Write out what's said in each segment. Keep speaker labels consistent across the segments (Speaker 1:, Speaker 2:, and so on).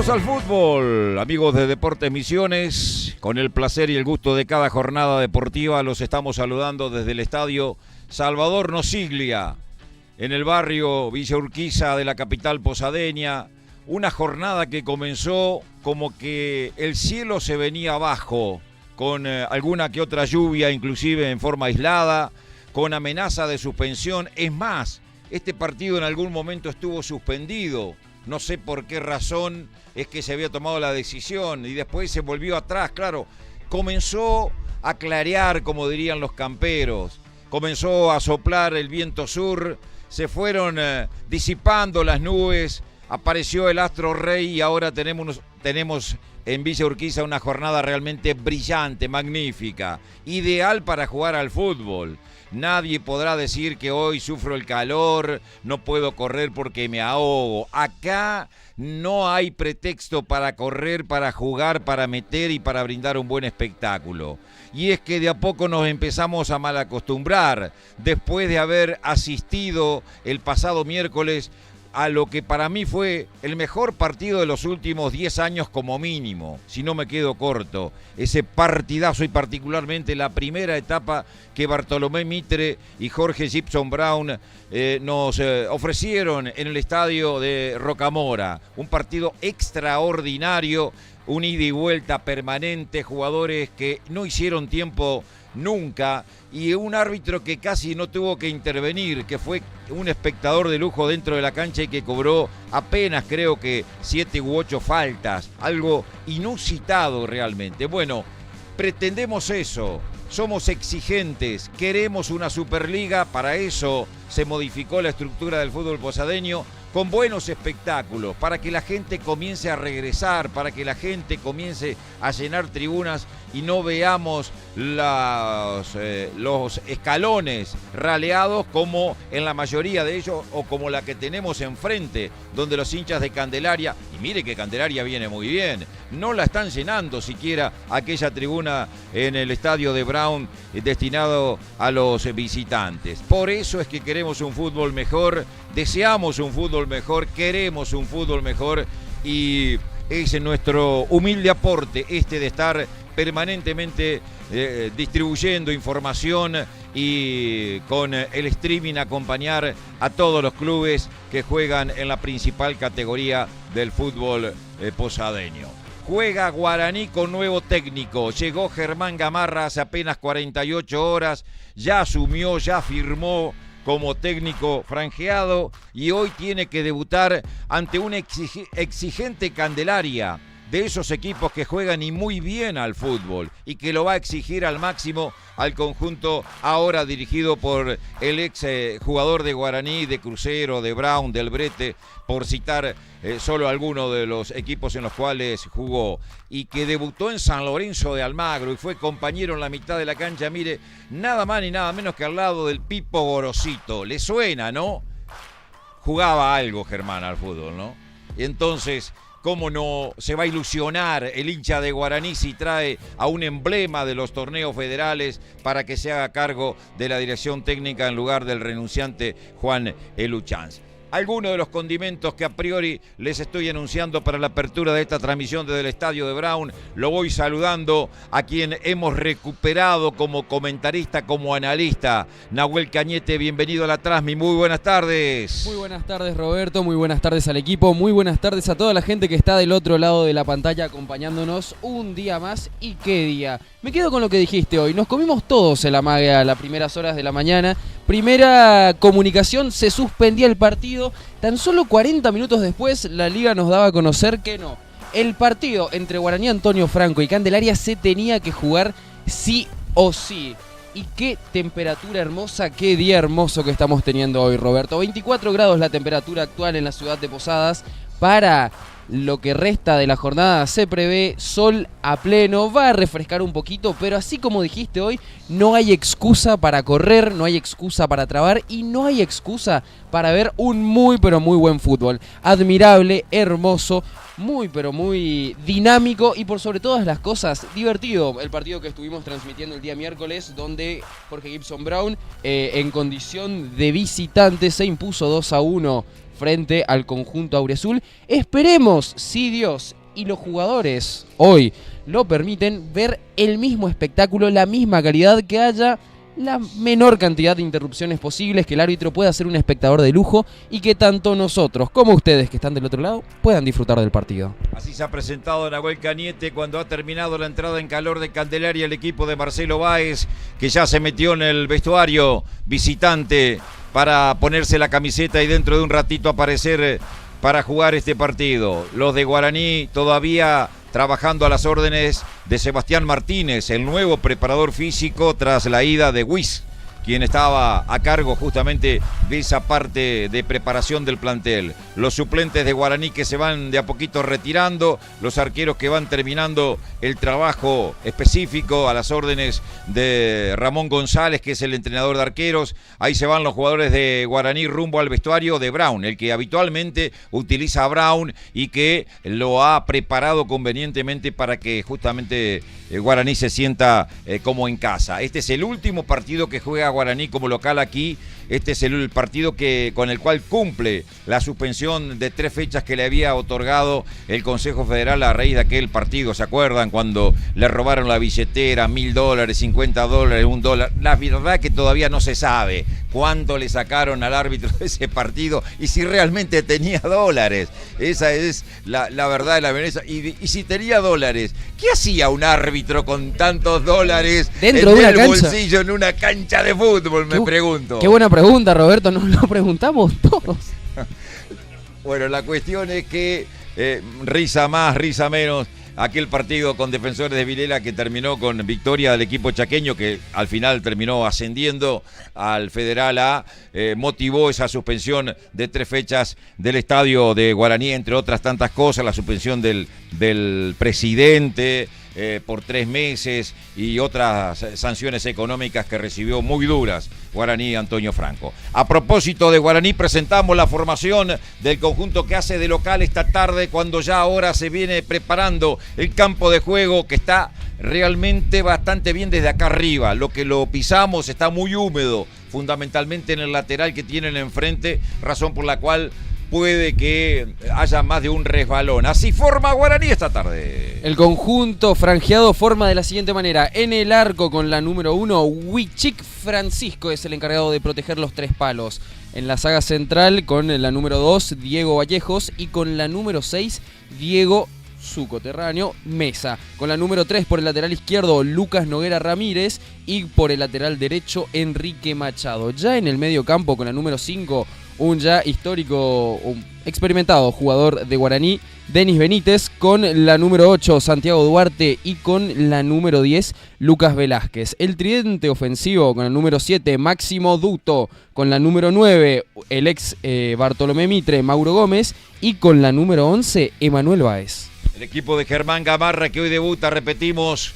Speaker 1: Vamos al fútbol, amigos de Deportes Misiones. Con el placer y el gusto de cada jornada deportiva, los estamos saludando desde el estadio Salvador Nosiglia, en el barrio Villa Urquiza de la capital posadeña. Una jornada que comenzó como que el cielo se venía abajo, con alguna que otra lluvia, inclusive en forma aislada, con amenaza de suspensión. Es más, este partido en algún momento estuvo suspendido. No sé por qué razón es que se había tomado la decisión y después se volvió atrás. Claro, comenzó a clarear, como dirían los camperos. Comenzó a soplar el viento sur, se fueron disipando las nubes, apareció el astro rey y ahora tenemos en Villa Urquiza una jornada realmente brillante, magnífica, ideal para jugar al fútbol. Nadie podrá decir que hoy sufro el calor, no puedo correr porque me ahogo. Acá no hay pretexto para correr, para jugar, para meter y para brindar un buen espectáculo. Y es que de a poco nos empezamos a malacostumbrar, después de haber asistido el pasado miércoles a lo que para mí fue el mejor partido de los últimos 10 años como mínimo, si no me quedo corto. Ese partidazo y particularmente la primera etapa que Bartolomé Mitre y Jorge Gibson Brown nos ofrecieron en el estadio de Rocamora. Un partido extraordinario, un ida y vuelta permanente, jugadores que no hicieron tiempo nunca y un árbitro que casi no tuvo que intervenir, que fue un espectador de lujo dentro de la cancha y que cobró apenas creo que 7 u 8 faltas, algo inusitado realmente. Bueno, pretendemos eso, somos exigentes, queremos una Superliga, para eso se modificó la estructura del fútbol posadeño, con buenos espectáculos, para que la gente comience a regresar, para que la gente comience a llenar tribunas y no veamos los escalones raleados como en la mayoría de ellos o como la que tenemos enfrente, donde los hinchas de Candelaria, y mire que Candelaria viene muy bien, no la están llenando siquiera aquella tribuna en el estadio de Brown destinado a los visitantes. Por eso es que queremos un fútbol mejor, deseamos un fútbol mejor, queremos un fútbol mejor y es nuestro humilde aporte de estar permanentemente distribuyendo información y con el streaming acompañar a todos los clubes que juegan en la principal categoría del fútbol posadeño. Juega Guaraní con nuevo técnico. Llegó Germán Gamarra hace apenas 48 horas, ya asumió, ya firmó como técnico franjeado y hoy tiene que debutar ante una exigente Candelaria, de esos equipos que juegan y muy bien al fútbol y que lo va a exigir al máximo al conjunto ahora dirigido por el ex jugador de Guaraní, de Crucero, de Brown, del Brete, por citar solo algunos de los equipos en los cuales jugó y que debutó en San Lorenzo de Almagro y fue compañero en la mitad de la cancha, mire, nada más ni nada menos que al lado del Pipo Gorosito. ¿Le suena, no? Jugaba algo Germán al fútbol, ¿no? Y entonces, ¿cómo no se va a ilusionar el hincha de Guaraní si trae a un emblema de los torneos federales para que se haga cargo de la dirección técnica en lugar del renunciante Juan Eluchanz? Algunos de los condimentos que a priori les estoy anunciando para la apertura de esta transmisión desde el estadio de Brown. Lo voy saludando a quien hemos recuperado como comentarista, como analista. Nahuel Cañete, bienvenido a la Transmi. Muy buenas tardes.
Speaker 2: Muy buenas tardes, Roberto. Muy buenas tardes al equipo. Muy buenas tardes a toda la gente que está del otro lado de la pantalla acompañándonos un día más. ¿Y qué día? Me quedo con lo que dijiste hoy. Nos comimos todos el amague a las primeras horas de la mañana. Primera comunicación, se suspendía el partido. Tan solo 40 minutos después, la liga nos daba a conocer que no. El partido entre Guaraní Antonio Franco y Candelaria se tenía que jugar sí o sí. Y qué temperatura hermosa, qué día hermoso que estamos teniendo hoy, Roberto. 24 grados la temperatura actual en la ciudad de Posadas. Para lo que resta de la jornada se prevé sol a pleno, va a refrescar un poquito, pero así como dijiste hoy, no hay excusa para correr, no hay excusa para trabar y no hay excusa para ver un muy pero muy buen fútbol. Admirable, hermoso, muy pero muy dinámico y por sobre todas las cosas divertido. El partido que estuvimos transmitiendo el día miércoles, donde Jorge Gibson Brown en condición de visitante se impuso 2-1 frente al conjunto auriazul. Esperemos, si Dios y los jugadores hoy lo permiten, ver el mismo espectáculo, la misma calidad, que haya la menor cantidad de interrupciones posibles, que el árbitro pueda ser un espectador de lujo y que tanto nosotros como ustedes que están del otro lado puedan disfrutar del partido.
Speaker 1: Así se ha presentado Nahuel Cañete cuando ha terminado la entrada en calor de Candelaria el equipo de Marcelo Báez, que ya se metió en el vestuario visitante para ponerse la camiseta y dentro de un ratito aparecer para jugar este partido. Los de Guaraní todavía trabajando a las órdenes de Sebastián Martínez, el nuevo preparador físico tras la ida de Wiss, quien estaba a cargo justamente de esa parte de preparación del plantel. Los suplentes de Guaraní que se van de a poquito retirando, los arqueros que van terminando el trabajo específico a las órdenes de Ramón González, que es el entrenador de arqueros. Ahí se van los jugadores de Guaraní rumbo al vestuario de Brown, el que habitualmente utiliza a Brown y que lo ha preparado convenientemente para que justamente Guaraní se sienta como en casa. Este es el último partido que juega Guaraní como local aquí. Este es el partido con el cual cumple la suspensión de 3 fechas que le había otorgado el Consejo Federal a raíz de aquel partido. ¿Se acuerdan cuando le robaron la billetera, $1.000, $50, $1? La verdad que todavía no se sabe cuánto le sacaron al árbitro de ese partido y si realmente tenía dólares. Esa es la verdad de la Venezuela. Y si tenía dólares, ¿qué hacía un árbitro con tantos dólares
Speaker 2: dentro de una
Speaker 1: el
Speaker 2: cancha?
Speaker 1: Bolsillo en una cancha de fútbol? Me pregunto.
Speaker 2: Qué buena pregunta, Roberto, nos lo preguntamos todos.
Speaker 1: Bueno, la cuestión es que risa más, risa menos, aquel partido con Defensores de Vilela que terminó con victoria del equipo chaqueño, que al final terminó ascendiendo al Federal A, motivó esa suspensión de 3 fechas del estadio de Guaraní, entre otras tantas cosas, la suspensión del presidente por 3 meses y otras sanciones económicas que recibió muy duras Guaraní Antonio Franco. A propósito de Guaraní, presentamos la formación del conjunto que hace de local esta tarde, cuando ya ahora se viene preparando el campo de juego, que está realmente bastante bien desde acá arriba. Lo que lo pisamos está muy húmedo, fundamentalmente en el lateral que tienen enfrente, razón por la cual puede que haya más de un resbalón. Así forma Guaraní esta tarde.
Speaker 2: El conjunto franjeado forma de la siguiente manera. En el arco con la número 1, Huichic Francisco es el encargado de proteger los 3 palos. En la saga central con la número 2, Diego Vallejos, y con la número 6, Diego su coterráneo Mesa. Con la número 3 por el lateral izquierdo, Lucas Noguera Ramírez, y por el lateral derecho, Enrique Machado. Ya en el medio campo con la número 5, un ya histórico, un experimentado jugador de Guaraní, Denis Benítez, con la número 8, Santiago Duarte, y con la número 10, Lucas Velázquez. El tridente ofensivo con la número 7, Máximo Duto, con la número 9, el ex Bartolomé Mitre, Mauro Gómez, y con la número 11, Emanuel Báez.
Speaker 1: El equipo de Germán Gamarra, que hoy debuta, repetimos,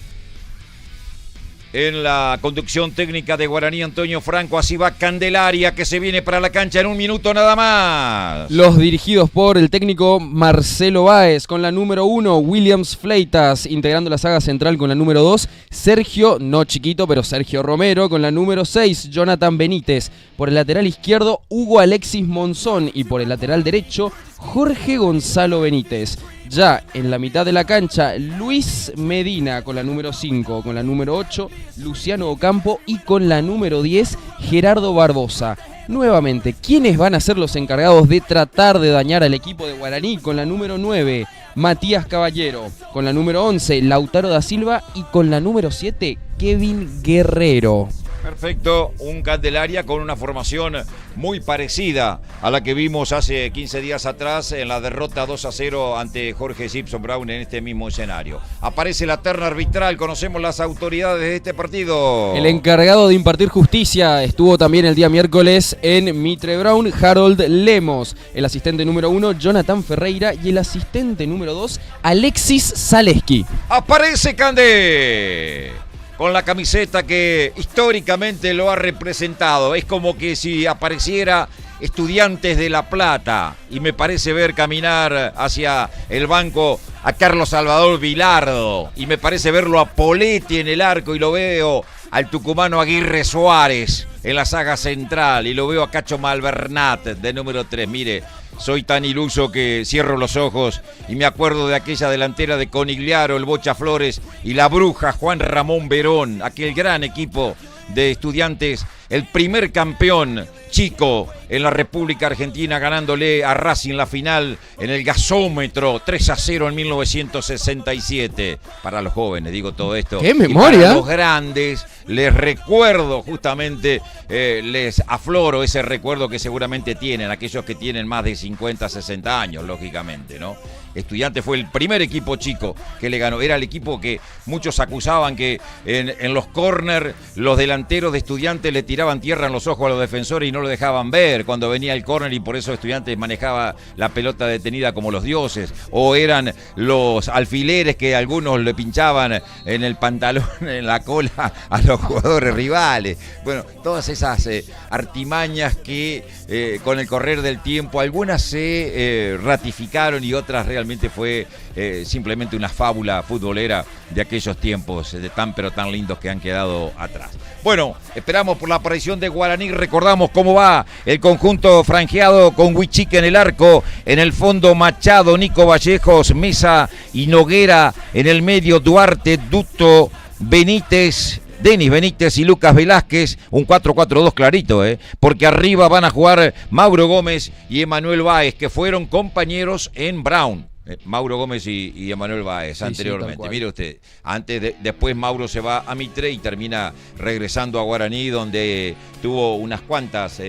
Speaker 1: en la conducción técnica de Guaraní Antonio Franco. Así va Candelaria, que se viene para la cancha en un minuto nada más.
Speaker 2: Los dirigidos por el técnico Marcelo Báez. Con la número 1, Williams Fleitas, integrando la saga central con la número 2, Sergio, no chiquito, pero Sergio Romero. Con la número 6, Jonathan Benítez. Por el lateral izquierdo, Hugo Alexis Monzón. Y por el lateral derecho, Jorge Gonzalo Benítez. Ya en la mitad de la cancha, Luis Medina con la número 5, con la número 8, Luciano Ocampo, y con la número 10, Gerardo Barbosa. Nuevamente, ¿quiénes van a ser los encargados de tratar de dañar al equipo de Guaraní? Con la número 9, Matías Caballero. Con la número 11, Lautaro da Silva. Y con la número 7, Kevin Guerrero.
Speaker 1: Perfecto, un Candelaria con una formación muy parecida a la que vimos hace 15 días atrás en la derrota 2-0 ante Jorge Gibson Brown en este mismo escenario. Aparece la terna arbitral, conocemos las autoridades de este partido.
Speaker 2: El encargado de impartir justicia estuvo también el día miércoles en Mitre Brown, Harold Lemos. El asistente número 1, Jonathan Ferreira, y el asistente número 2, Alexis Zaleski.
Speaker 1: Aparece Candé con la camiseta que históricamente lo ha representado. Es como que si apareciera Estudiantes de La Plata, y me parece ver caminar hacia el banco a Carlos Salvador Vilardo, y me parece verlo a Poletti en el arco, y lo veo al tucumano Aguirre Suárez en la saga central, y lo veo a Cacho Malvernat de número 3. Mire, soy tan iluso que cierro los ojos y me acuerdo de aquella delantera de Conigliaro, el Bocha Flores y la Bruja Juan Ramón Verón, aquel gran equipo de Estudiantes, el primer campeón chico en la República Argentina, ganándole a Racing la final en el gasómetro 3-0 en 1967. Para los jóvenes digo todo esto.
Speaker 2: ¡Qué memoria!
Speaker 1: Y para los grandes les recuerdo justamente, les afloro ese recuerdo que seguramente tienen aquellos que tienen más de 50, 60 años, lógicamente, ¿no? Estudiantes fue el primer equipo chico que le ganó. Era el equipo que muchos acusaban que en los córner los delanteros de Estudiantes le tiraban tierra en los ojos a los defensores y no lo dejaban ver cuando venía el córner, y por eso Estudiantes manejaba la pelota detenida como los dioses. O eran los alfileres que algunos le pinchaban en el pantalón, en la cola a los jugadores rivales. Bueno, todas esas artimañas que con el correr del tiempo algunas se ratificaron y otras realmente fue simplemente una fábula futbolera de aquellos tiempos tan pero tan lindos que han quedado atrás. Bueno, esperamos por la aparición de Guaraní. Recordamos cómo va el conjunto franjeado con Huichique en el arco, en el fondo Machado, Nico Vallejos, Mesa y Noguera, en el medio Duarte, Duto, Benítez, Denis Benítez y Lucas Velázquez, un 4-4-2 clarito, porque arriba van a jugar Mauro Gómez y Emanuel Báez, que fueron compañeros en Brown. Mauro Gómez y Emanuel Báez, sí, anteriormente. Sí, mire usted, después Mauro se va a Mitre y termina regresando a Guaraní, donde tuvo unas cuantas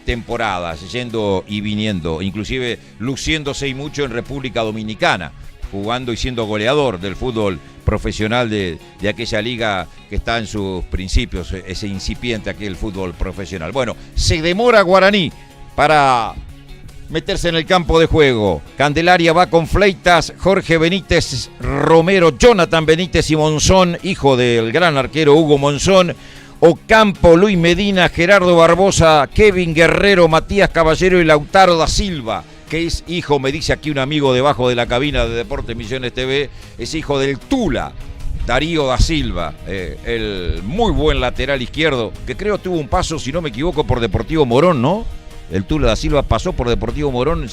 Speaker 1: temporadas, yendo y viniendo, inclusive luciéndose y mucho en República Dominicana, jugando y siendo goleador del fútbol profesional de aquella liga que está en sus principios, ese incipiente aquel fútbol profesional. Bueno, se demora Guaraní para meterse en el campo de juego. Candelaria va con Fleitas, Jorge Benítez, Romero, Jonathan Benítez y Monzón, hijo del gran arquero Hugo Monzón, Ocampo, Luis Medina, Gerardo Barbosa, Kevin Guerrero, Matías Caballero y Lautaro da Silva, que es hijo, me dice aquí un amigo debajo de la cabina de Deportes Misiones TV, es hijo del Tula, Darío da Silva, el muy buen lateral izquierdo, que creo tuvo un paso, si no me equivoco, por Deportivo Morón, ¿no? El Tula da Silva pasó por Deportivo Morón,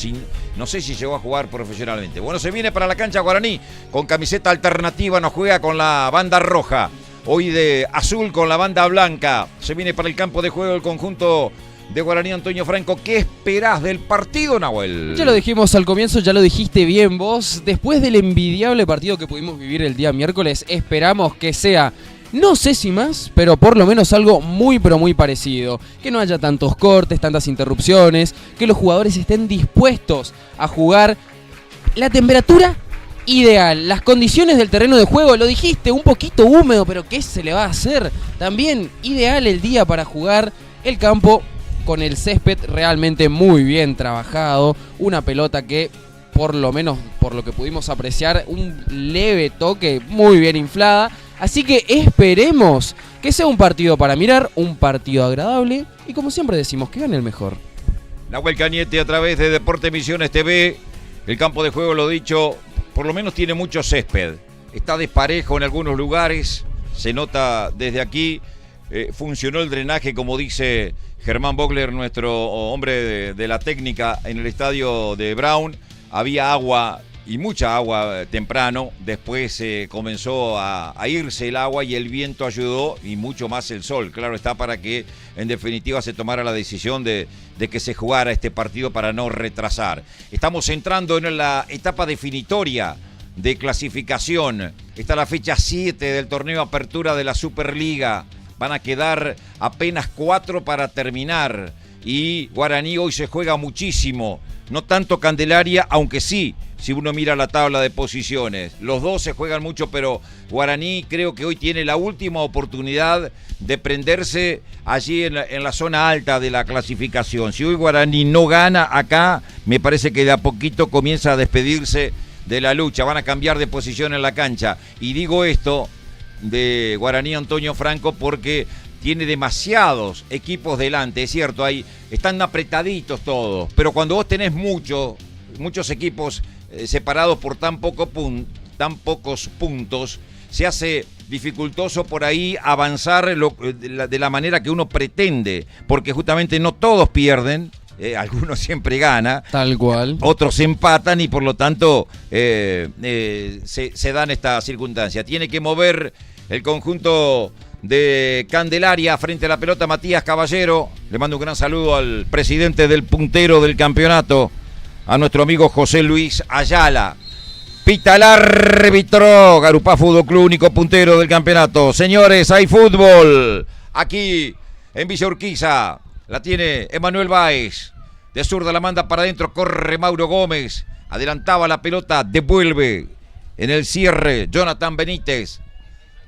Speaker 1: no sé si llegó a jugar profesionalmente. Bueno, se viene para la cancha Guaraní, con camiseta alternativa, nos juega con la banda roja, hoy de azul con la banda blanca. Se viene para el campo de juego el conjunto de Guaraní. Antonio Franco, ¿qué esperás del partido, Nahuel?
Speaker 2: Ya lo dijimos al comienzo, ya lo dijiste bien vos. Después del envidiable partido que pudimos vivir el día miércoles, esperamos que sea, no sé si más, pero por lo menos algo muy pero muy parecido. Que no haya tantos cortes, tantas interrupciones, que los jugadores estén dispuestos a jugar. La temperatura ideal, las condiciones del terreno de juego, lo dijiste, un poquito húmedo, pero ¿qué se le va a hacer? También ideal el día para jugar, el campo con el césped realmente muy bien trabajado, una pelota que por lo menos por lo que pudimos apreciar, un leve toque muy bien inflada. Así que esperemos que sea un partido para mirar, un partido agradable y como siempre decimos, que gane el mejor.
Speaker 1: Nahuel Cañete a través de Deportes Misiones TV, el campo de juego, lo dicho, por lo menos tiene mucho césped, está desparejo en algunos lugares, se nota desde aquí, funcionó el drenaje como dice Germán Bogler, nuestro hombre de la técnica en el estadio de Brown, había agua y mucha agua temprano, después comenzó a irse el agua y el viento ayudó y mucho más el sol, claro está, para que en definitiva se tomara la decisión de que se jugara este partido para no retrasar. Estamos entrando en la etapa definitoria de clasificación, está la fecha 7 del torneo Apertura de la Superliga, van a quedar apenas 4 para terminar y Guaraní hoy se juega muchísimo, no tanto Candelaria, aunque sí, si uno mira la tabla de posiciones, los dos se juegan mucho, pero Guaraní creo que hoy tiene la última oportunidad de prenderse allí en la zona alta de la clasificación. Si hoy Guaraní no gana acá, me parece que de a poquito comienza a despedirse de la lucha, van a cambiar de posición en la cancha. Y digo esto de Guaraní, Antonio Franco, porque tiene demasiados equipos delante, es cierto, están apretaditos todos, pero cuando vos tenés muchos equipos separados por tan pocos puntos, se hace dificultoso por ahí avanzar de la manera que uno pretende, porque justamente no todos pierden, algunos siempre gana,
Speaker 2: tal cual,
Speaker 1: otros empatan y por lo tanto se dan estas circunstancias. Tiene que mover el conjunto de Candelaria frente a la pelota Matías Caballero. Le mando un gran saludo al presidente del puntero del campeonato, a nuestro amigo José Luis Ayala. Pita el árbitro. Garupá Fútbol Club, único puntero del campeonato. Señores, hay fútbol aquí en Villa Urquiza. La tiene Emanuel Báez. De zurda la manda para adentro. Corre Mauro Gómez. Adelantaba la pelota. Devuelve en el cierre Jonathan Benítez.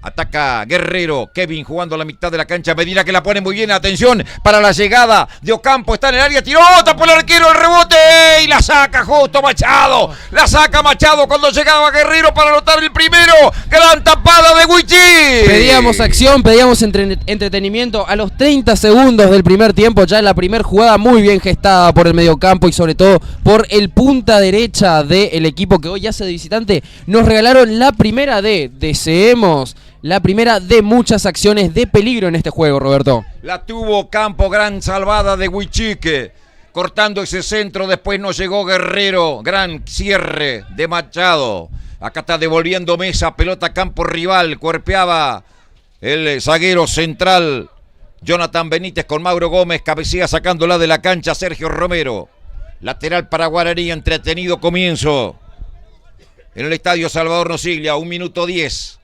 Speaker 1: Ataca Guerrero, Kevin jugando a la mitad de la cancha, Medina que la pone muy bien, atención para la llegada de Ocampo, está en el área, tiró, tapó el arquero, el rebote y la saca justo Machado, la saca Machado cuando llegaba Guerrero para anotar el primero, gran tapada de Huichi.
Speaker 2: Pedíamos acción, pedíamos entretenimiento a los 30 segundos del primer tiempo, ya en la primera jugada muy bien gestada por el mediocampo y sobre todo por el punta derecha del equipo que hoy hace de visitante, nos regalaron la primera deseemos la primera de muchas acciones de peligro en este juego, Roberto.
Speaker 1: La tuvo Campo, gran salvada de Huichique, cortando ese centro, después no llegó Guerrero, gran cierre de Machado. Acá está devolviendo Mesa, pelota campo rival, cuerpeaba el zaguero central Jonathan Benítez con Mauro Gómez, cabecea sacándola de la cancha Sergio Romero. Lateral para Guaraní, entretenido comienzo en el estadio Salvador Nosiglia, 1 minuto 10.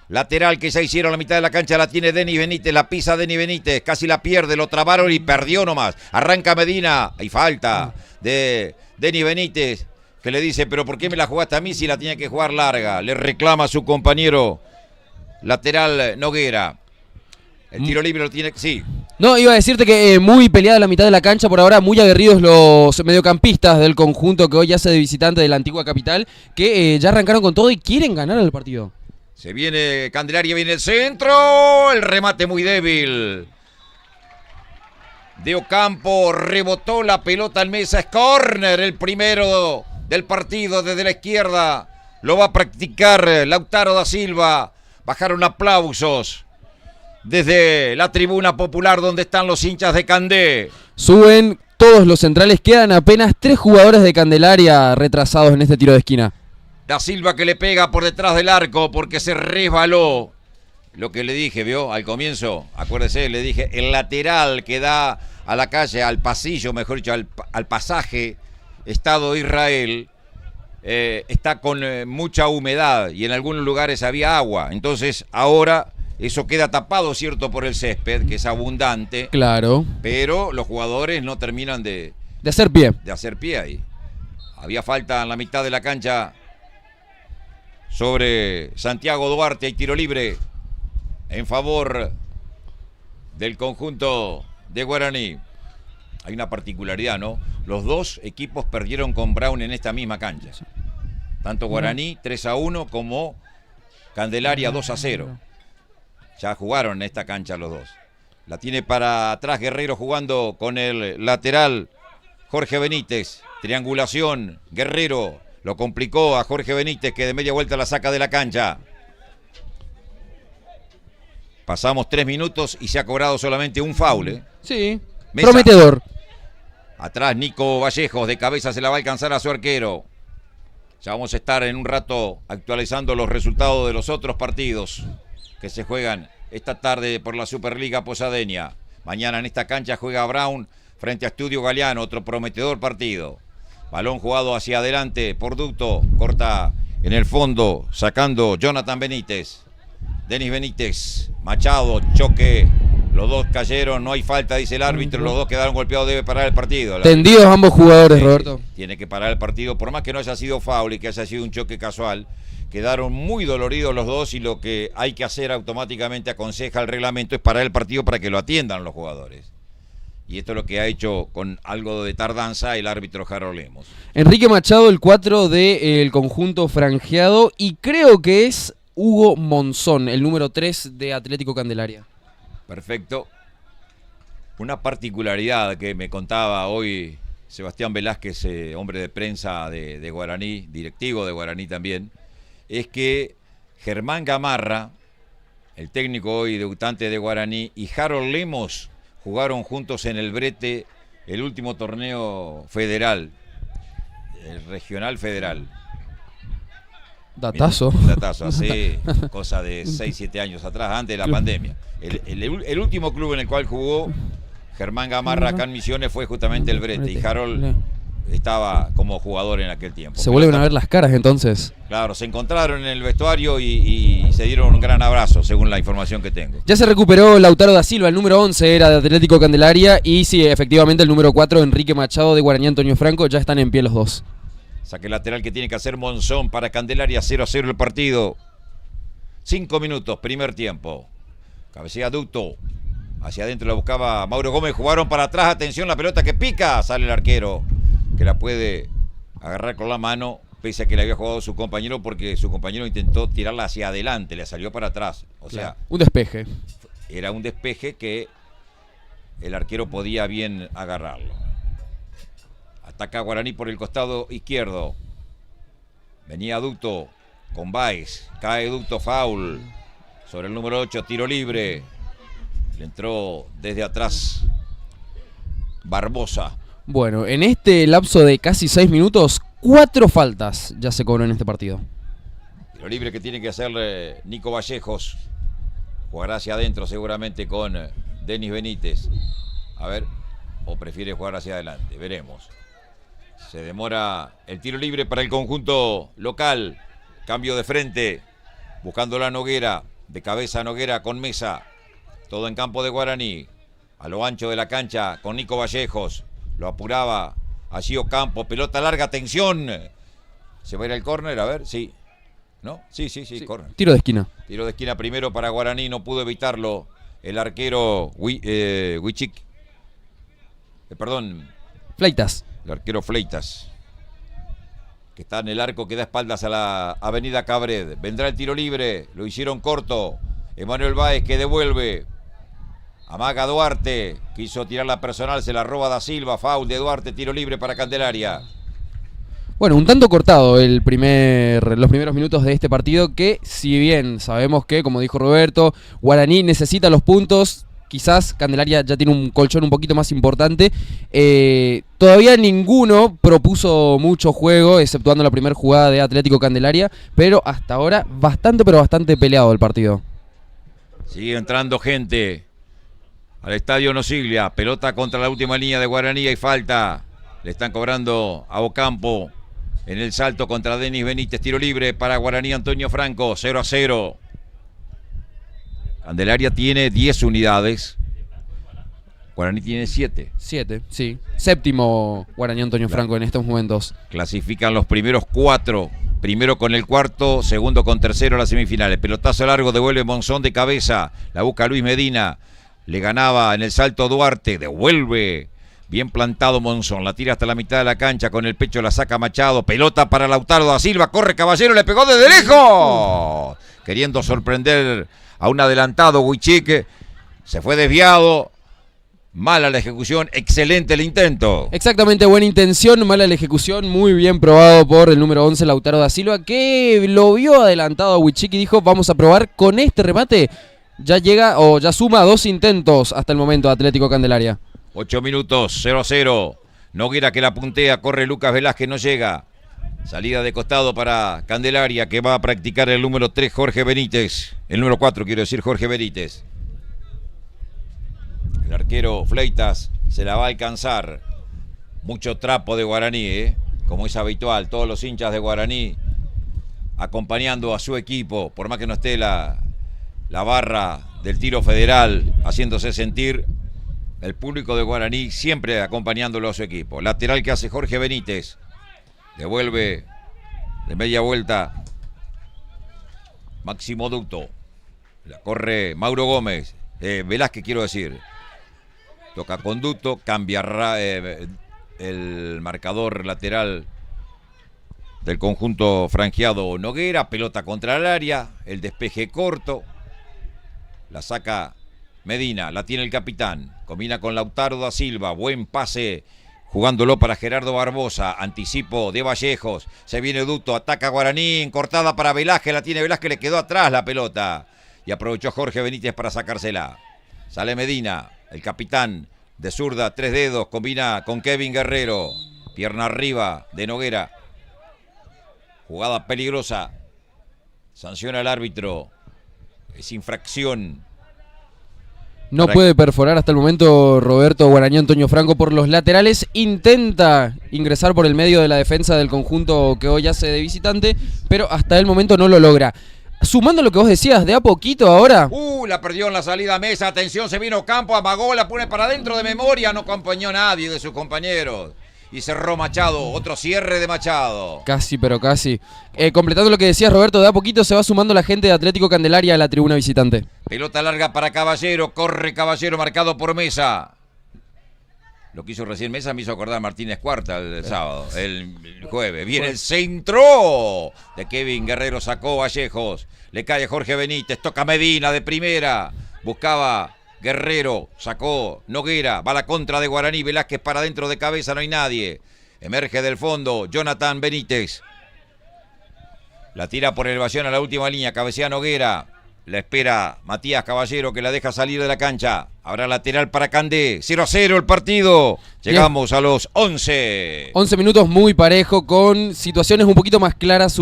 Speaker 1: Lateral que ya hicieron a la mitad de la cancha, la tiene Denis Benítez, la pisa Denis Benítez, casi la pierde, lo trabaron y perdió nomás. Arranca Medina, hay falta de Denis Benítez, que le dice, pero ¿por qué me la jugaste a mí si la tenía que jugar larga? Le reclama a su compañero lateral Noguera. El tiro libre lo tiene, sí.
Speaker 2: No, iba a decirte que muy peleada la mitad de la cancha por ahora, muy aguerridos los mediocampistas del conjunto que hoy hace de visitante de la antigua capital, que ya arrancaron con todo y quieren ganar el partido.
Speaker 1: Se viene Candelaria, viene el centro, el remate muy débil. De Ocampo, rebotó la pelota al Mesa, es córner, el primero del partido desde la izquierda. Lo va a practicar Lautaro da Silva. Bajaron aplausos desde la tribuna popular donde están los hinchas de Candé.
Speaker 2: Suben todos los centrales, quedan apenas 3 jugadores de Candelaria retrasados en este tiro de esquina.
Speaker 1: Da Silva que le pega por detrás del arco porque se resbaló. Lo que le dije, ¿vio? Al comienzo, acuérdese, le dije, el lateral que da a la calle, al pasillo, mejor dicho, al pasaje Estado Israel, está con mucha humedad y en algunos lugares había agua. Entonces, ahora eso queda tapado, ¿cierto? Por el césped, que es abundante.
Speaker 2: Claro.
Speaker 1: Pero los jugadores no terminan de
Speaker 2: hacer pie.
Speaker 1: De hacer pie ahí. Había falta en la mitad de la cancha sobre Santiago Duarte, hay tiro libre en favor del conjunto de Guaraní. Hay una particularidad, ¿no? Los dos equipos perdieron con Brown en esta misma cancha. Tanto Guaraní 3-1 como Candelaria 2-0. Ya jugaron en esta cancha los dos. La tiene para atrás Guerrero jugando con el lateral Jorge Benítez. Triangulación, Guerrero. Lo complicó a Jorge Benítez, que de media vuelta la saca de la cancha. Pasamos 3 minutos y se ha cobrado solamente un foul, ¿eh?
Speaker 2: Sí,
Speaker 1: Mesa.
Speaker 2: Prometedor.
Speaker 1: Atrás Nico Vallejos, de cabeza se la va a alcanzar a su arquero. Ya vamos a estar en un rato actualizando los resultados de los otros partidos que se juegan esta tarde por la Superliga Posadeña. Mañana en esta cancha juega Brown frente a Estudio Galeano, otro prometedor partido. Balón jugado hacia adelante por Ducto, corta en el fondo, sacando Jonathan Benítez. Denis Benítez, Machado, choque, los dos cayeron, no hay falta, dice el árbitro, los dos quedaron golpeados, debe parar el partido.
Speaker 2: Tendidos ambos jugadores, Roberto.
Speaker 1: Tiene que parar el partido, por más que no haya sido foul y que haya sido un choque casual, quedaron muy doloridos los dos y lo que hay que hacer automáticamente, aconseja el reglamento, es parar el partido para que lo atiendan los jugadores. Y esto es lo que ha hecho con algo de tardanza el árbitro Harold Lemos.
Speaker 2: Enrique Machado, el 4 del conjunto franjeado, y creo que es Hugo Monzón, el número 3 de Atlético Candelaria.
Speaker 1: Perfecto. Una particularidad que me contaba hoy Sebastián Velázquez, hombre de prensa de Guaraní, directivo de Guaraní también, es que Germán Gamarra, el técnico hoy debutante de Guaraní, y Harold Lemos jugaron juntos en el Brete el último torneo federal, el regional federal.
Speaker 2: Datazo.
Speaker 1: Datazo, hace cosa de 6, 7 años atrás, antes de la pandemia. El último club en el cual jugó Germán Gamarra acá en Misiones fue justamente el Brete, y Harold estaba como jugador en aquel tiempo.
Speaker 2: Se vuelven a ver las caras entonces.
Speaker 1: Claro, se encontraron en el vestuario y se dieron un gran abrazo, según la información que tengo.
Speaker 2: Ya se recuperó Lautaro da Silva, el número 11 era de Atlético Candelaria, y sí, efectivamente el número 4, Enrique Machado de Guaraní Antonio Franco, ya están en pie los dos.
Speaker 1: Saque lateral que tiene que hacer Monzón para Candelaria, 0-0 el partido. 5 minutos, primer tiempo. Cabecea Ducto. Hacia adentro la buscaba Mauro Gómez, jugaron para atrás, atención, la pelota que pica, sale el arquero, que la puede agarrar con la mano, pese a que le había jugado su compañero, porque su compañero intentó tirarla hacia adelante, le salió para atrás. O sea,
Speaker 2: un despeje.
Speaker 1: Era un despeje que el arquero podía bien agarrarlo. Ataca Guaraní por el costado izquierdo. Venía Ducto con Baez, cae Ducto, foul sobre el número 8, tiro libre. Le entró desde atrás Barbosa.
Speaker 2: Bueno, en este lapso de casi 6 minutos, 4 faltas ya se cobró en este partido.
Speaker 1: Tiro libre que tiene que hacer Nico Vallejos. Jugará hacia adentro seguramente con Denis Benítez. A ver, o prefiere jugar hacia adelante, veremos. Se demora el tiro libre para el conjunto local. Cambio de frente, buscando la Noguera. De cabeza Noguera con Mesa. Todo en campo de Guaraní. A lo ancho de la cancha con Nico Vallejos. Lo apuraba allí Ocampo. Pelota larga, atención. ¿Se va a ir al córner? A ver, sí. ¿No? Sí, córner.
Speaker 2: Tiro de esquina.
Speaker 1: Tiro de esquina primero para Guaraní. No pudo evitarlo el arquero Huichic.
Speaker 2: Fleitas.
Speaker 1: El arquero Fleitas, que está en el arco, que da espaldas a la avenida Cabred. Vendrá el tiro libre, lo hicieron corto. Emanuel Báez que devuelve. Amaga Duarte, quiso tirar la personal, se la roba da Silva. Foul de Duarte, tiro libre para Candelaria.
Speaker 2: Bueno, un tanto cortado los primeros minutos de este partido, que si bien sabemos que, como dijo Roberto, Guaraní necesita los puntos, quizás Candelaria ya tiene un colchón un poquito más importante. Todavía ninguno propuso mucho juego, exceptuando la primera jugada de Atlético Candelaria, pero hasta ahora bastante peleado el partido.
Speaker 1: Sigue entrando gente al estadio Nosiglia. Pelota contra la última línea de Guaraní y falta. Le están cobrando a Ocampo en el salto contra Denis Benítez. Tiro libre para Guaraní Antonio Franco, 0-0. Candelaria tiene 10 unidades. Guaraní tiene 7.
Speaker 2: 7, sí. Séptimo Guaraní Antonio Franco en estos momentos.
Speaker 1: Clasifican los primeros 4. Primero con el cuarto, segundo con tercero a las semifinales. Pelotazo largo, devuelve Monzón de cabeza. La busca Luis Medina. Le ganaba en el salto Duarte. Devuelve. Bien plantado Monzón. La tira hasta la mitad de la cancha. Con el pecho la saca Machado. Pelota para Lautaro da Silva. Corre Caballero. Le pegó desde lejos. Queriendo sorprender a un adelantado Huichic. Se fue desviado. Mala la ejecución, excelente el intento.
Speaker 2: Exactamente, buena intención, mala la ejecución, muy bien probado por el número 11, Lautaro da Silva, que lo vio adelantado a Huichic y dijo, vamos a probar con este remate. Ya llega o ya suma 2 intentos hasta el momento Atlético Candelaria.
Speaker 1: 8 minutos, 0-0. Noguera que la puntea, corre Lucas Velázquez, no llega. Salida de costado para Candelaria, que va a practicar el número 3, Jorge Benítez. El número 4, quiero decir, Jorge Benítez. El arquero Fleitas se la va a alcanzar. Mucho trapo de Guaraní, como es habitual. Todos los hinchas de Guaraní acompañando a su equipo. Por más que no esté la barra del tiro federal haciéndose sentir, el público de Guaraní siempre acompañándolo a su equipo. Lateral que hace Jorge Benítez. Devuelve de media vuelta Máximo Ducto. La corre Mauro Gómez. Velázquez, quiero decir. Toca con Ducto, cambia el marcador lateral del conjunto franjeado Noguera. Pelota contra el área, el despeje corto. La saca Medina, la tiene el capitán. Combina con Lautaro da Silva. Buen pase, jugándolo para Gerardo Barbosa. Anticipo de Vallejos. Se viene Duto, ataca Guaraní. Cortada para Velázquez, la tiene Velázquez, le quedó atrás la pelota. Y aprovechó Jorge Benítez para sacársela. Sale Medina, el capitán de zurda, 3 dedos. Combina con Kevin Guerrero. Pierna arriba de Noguera. Jugada peligrosa. Sanciona el árbitro. Es infracción.
Speaker 2: No puede perforar hasta el momento Roberto Guaraní Antonio Franco por los laterales. Intenta ingresar por el medio de la defensa del conjunto que hoy hace de visitante, pero hasta el momento no lo logra. Sumando lo que vos decías, de a poquito ahora.
Speaker 1: La perdió en la salida a Mesa. Atención, se vino Campo, amagó, la pone para adentro de memoria. No acompañó nadie de sus compañeros. Y cerró Machado, otro cierre de Machado.
Speaker 2: Casi, pero casi. Completando lo que decías, Roberto, de a poquito se va sumando la gente de Atlético Candelaria a la tribuna visitante.
Speaker 1: Pelota larga para Caballero, corre Caballero, marcado por Mesa. Lo que hizo recién Mesa me hizo acordar a Martínez Cuarta el sábado, el jueves. Viene el centro de Kevin Guerrero, sacó Vallejos. Le cae Jorge Benítez, toca Medina de primera. Buscaba Guerrero, sacó Noguera, va la contra de Guaraní, Velázquez para adentro de cabeza, no hay nadie. Emerge del fondo Jonathan Benítez. La tira por elevación a la última línea, cabecea Noguera. La espera Matías Caballero, que la deja salir de la cancha. Habrá lateral para Candé. 0-0 el partido. Llegamos a los 11.
Speaker 2: 11 minutos muy parejo, con situaciones un poquito más claras.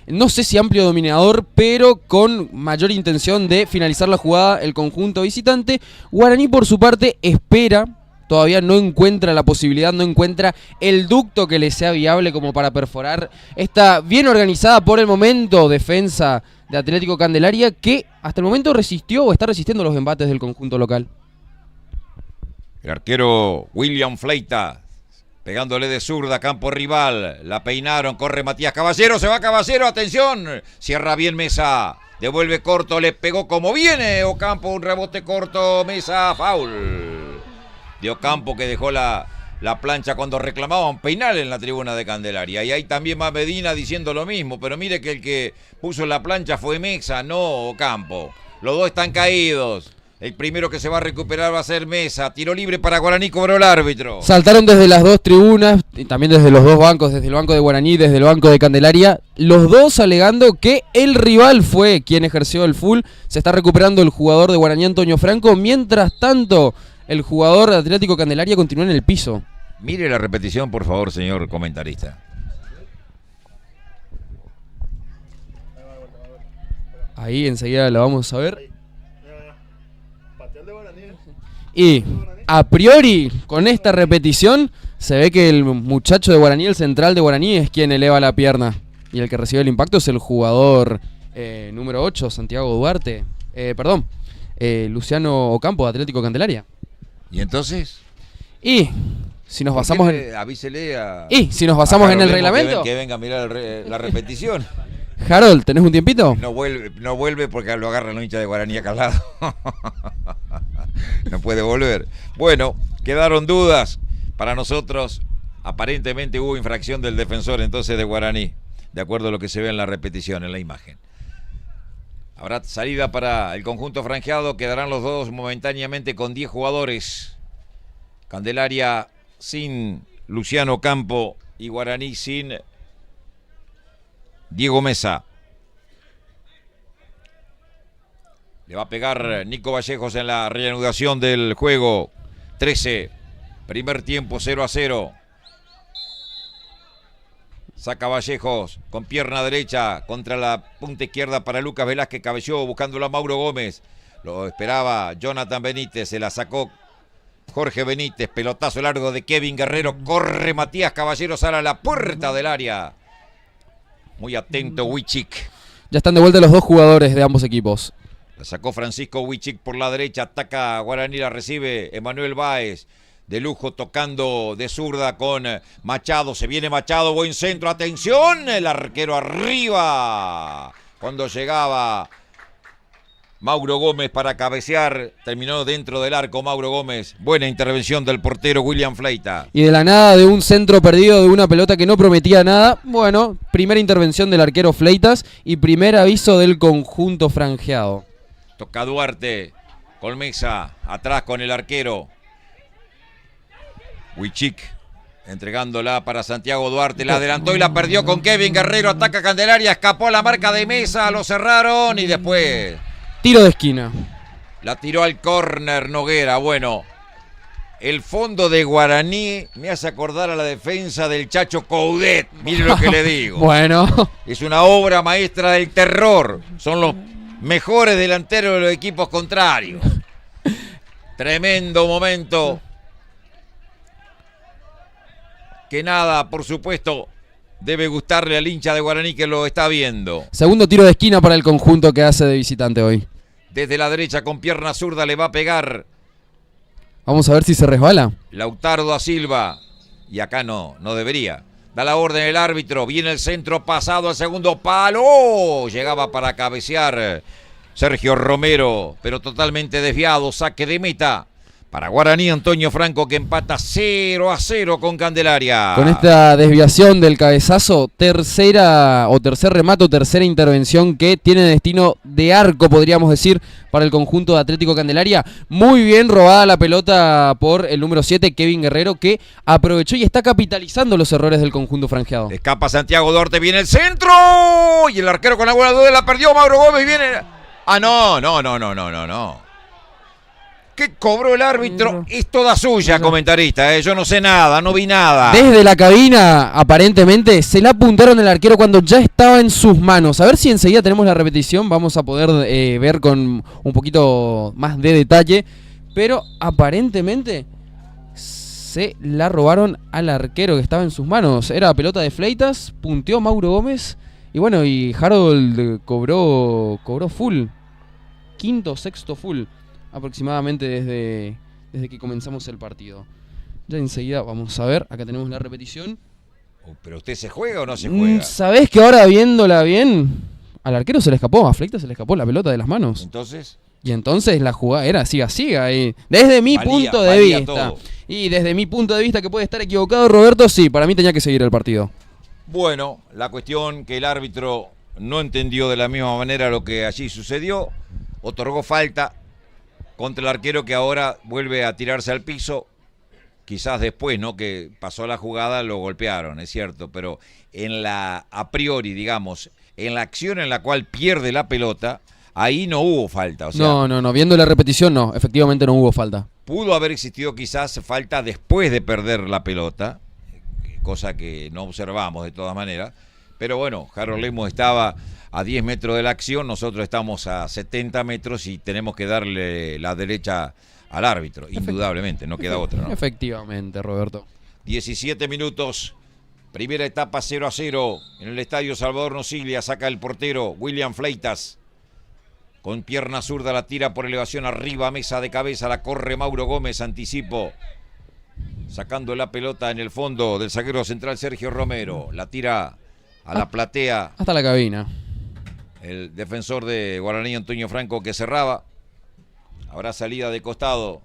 Speaker 2: No sé si amplio dominador, pero con mayor intención de finalizar la jugada el conjunto visitante. Guaraní, por su parte, espera. Todavía no encuentra la posibilidad, no encuentra el ducto que le sea viable como para perforar esta bien organizada por el momento defensa de Atlético Candelaria, que hasta el momento resistió o está resistiendo los embates del conjunto local.
Speaker 1: El arquero William Fleita, pegándole de zurda, campo rival. La peinaron, corre Matías Caballero, se va Caballero, atención. Cierra bien Mesa, devuelve corto, le pegó como viene Ocampo, un rebote corto, Mesa, foul. De Ocampo, que dejó la plancha cuando reclamaban penal en la tribuna de Candelaria. Y ahí también va Medina diciendo lo mismo, pero mire que el que puso la plancha fue Mesa, no Ocampo. Los dos están caídos. El primero que se va a recuperar va a ser Mesa. Tiro libre para Guaraní, cobró el árbitro.
Speaker 2: Saltaron desde las dos tribunas, y también desde los dos bancos, desde el banco de Guaraní, desde el banco de Candelaria, los dos alegando que el rival fue quien ejerció el full. Se está recuperando el jugador de Guaraní Antonio Franco. Mientras tanto, el jugador de Atlético Candelaria continúa en el piso.
Speaker 1: Mire la repetición, por favor, señor comentarista.
Speaker 2: Ahí enseguida la vamos a ver. Y a priori, con esta repetición, se ve que el muchacho de Guaraní, el central de Guaraní, es quien eleva la pierna. Y el que recibe el impacto es el jugador número 8, Santiago Duarte. Luciano Ocampo, de Atlético Candelaria.
Speaker 1: ¿Y entonces?
Speaker 2: Y si nos basamos
Speaker 1: avísele a...
Speaker 2: Y si nos basamos en el reglamento...
Speaker 1: Que venga a mirar la repetición.
Speaker 2: Harold, ¿tenés un tiempito?
Speaker 1: No vuelve porque lo agarran los hinchas de Guaraní acá al lado. No puede volver. Bueno, quedaron dudas. Para nosotros, aparentemente hubo infracción del defensor entonces de Guaraní, de acuerdo a lo que se ve en la repetición, en la imagen. Habrá salida para el conjunto franjeado. Quedarán los dos momentáneamente con 10 jugadores. Candelaria sin Luciano Campo y Guaraní sin Diego Mesa. Le va a pegar Nico Vallejos en la reanudación del juego. 13. Primer tiempo, 0-0. Saca Vallejos con pierna derecha contra la punta izquierda para Lucas Velázquez. Cabeceó buscándolo a Mauro Gómez. Lo esperaba Jonathan Benítez. Se la sacó Jorge Benítez. Pelotazo largo de Kevin Guerrero. Corre Matías Caballero. Sale a la puerta del área. Muy atento Wichik.
Speaker 2: Ya están de vuelta los dos jugadores de ambos equipos.
Speaker 1: La sacó Francisco Wichik por la derecha. Ataca Guaraní. La recibe Emanuel Báez. De lujo tocando de zurda con Machado. Se viene Machado, buen centro, atención, el arquero arriba. Cuando llegaba Mauro Gómez para cabecear, terminó dentro del arco Mauro Gómez. Buena intervención del portero William Fleita.
Speaker 2: Y de la nada, de un centro perdido, de una pelota que no prometía nada. Bueno, primera intervención del arquero Fleitas y primer aviso del conjunto franjeado.
Speaker 1: Toca Duarte. Colmesa atrás con el arquero. Huichic entregándola para Santiago Duarte. La adelantó y la perdió con Kevin Guerrero. Ataca Candelaria. Escapó a la marca de Mesa. Lo cerraron y después...
Speaker 2: Tiro de esquina.
Speaker 1: La tiró al córner Noguera. Bueno, el fondo de Guaraní me hace acordar a la defensa del Chacho Coudet. Mire lo que le digo.
Speaker 2: Bueno.
Speaker 1: Es una obra maestra del terror. Son los mejores delanteros de los equipos contrarios. Tremendo momento. Que nada, por supuesto, debe gustarle al hincha de Guaraní que lo está viendo.
Speaker 2: Segundo tiro de esquina para el conjunto que hace de visitante hoy.
Speaker 1: Desde la derecha con pierna zurda le va a pegar.
Speaker 2: Vamos a ver si se resbala.
Speaker 1: Lautaro da Silva. Y acá no debería. Da la orden el árbitro. Viene el centro pasado al segundo palo. ¡Oh! Llegaba para cabecear Sergio Romero, pero totalmente desviado. Saque de meta para Guaraní. Antonio Franco, que empata 0-0 con Candelaria.
Speaker 2: Con esta desviación del cabezazo, tercer remate, tercera intervención que tiene destino de arco, podríamos decir, para el conjunto de Atlético Candelaria. Muy bien robada la pelota por el número 7, Kevin Guerrero, que aprovechó y está capitalizando los errores del conjunto franjeado.
Speaker 1: Escapa Santiago Duarte, viene el centro. Y el arquero con la buena duda la perdió. Mauro Gómez viene. Ah, no. ¿Qué cobró el árbitro? Es toda suya, comentarista. Yo no sé nada, no vi nada.
Speaker 2: Desde la cabina, aparentemente, se la apuntaron al arquero cuando ya estaba en sus manos. A ver si enseguida tenemos la repetición. Vamos a poder ver con un poquito más de detalle. Pero aparentemente se la robaron al arquero que estaba en sus manos. Era pelota de Fleitas, punteó Mauro Gómez. Y bueno, y Harold cobró full. Quinto, sexto full. Aproximadamente desde que comenzamos el partido. Ya enseguida vamos a ver, acá tenemos la repetición.
Speaker 1: ¿Pero usted se juega o no se juega?
Speaker 2: ¿Sabés que ahora viéndola bien, al arquero se le escapó, a Fleitas se le escapó la pelota de las manos?
Speaker 1: ¿Entonces?
Speaker 2: Y entonces la jugada era siga ahí. Desde mi punto de vista. Todo. Y desde mi punto de vista, que puede estar equivocado Roberto, sí, para mí tenía que seguir el partido.
Speaker 1: Bueno, la cuestión que el árbitro no entendió de la misma manera lo que allí sucedió, otorgó falta contra el arquero, que ahora vuelve a tirarse al piso. Quizás después, ¿no?, que pasó la jugada, lo golpearon, es cierto, pero a priori, digamos, en la acción en la cual pierde la pelota, ahí no hubo falta. O sea,
Speaker 2: no, viendo la repetición no, efectivamente no hubo falta.
Speaker 1: Pudo haber existido quizás falta después de perder la pelota, cosa que no observamos de todas maneras, pero bueno, Harold Lemos estaba a 10 metros de la acción, nosotros estamos a 70 metros y tenemos que darle la derecha al árbitro, indudablemente, no queda otra, ¿no?
Speaker 2: Efectivamente, Roberto.
Speaker 1: 17 minutos, primera etapa 0-0 en el estadio Salvador Nosiglia. Saca el portero William Fleitas, con pierna zurda la tira por elevación arriba, Mesa de cabeza, la corre Mauro Gómez, anticipo, sacando la pelota en el fondo del zaguero central Sergio Romero, la tira a la platea.
Speaker 2: Hasta la cabina.
Speaker 1: El defensor de Guaraní, Antonio Franco, que cerraba. Habrá salida de costado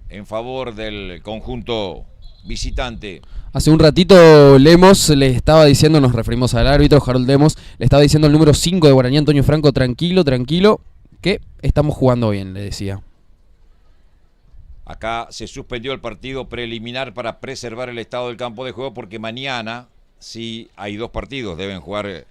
Speaker 1: en favor del conjunto visitante.
Speaker 2: Hace un ratito Lemos le estaba diciendo, nos referimos al árbitro, Harold Lemos, le estaba diciendo al número 5 de Guaraní, Antonio Franco, tranquilo, que estamos jugando bien, le decía.
Speaker 1: Acá se suspendió el partido preliminar para preservar el estado del campo de juego, porque mañana sí hay 2 partidos, deben jugar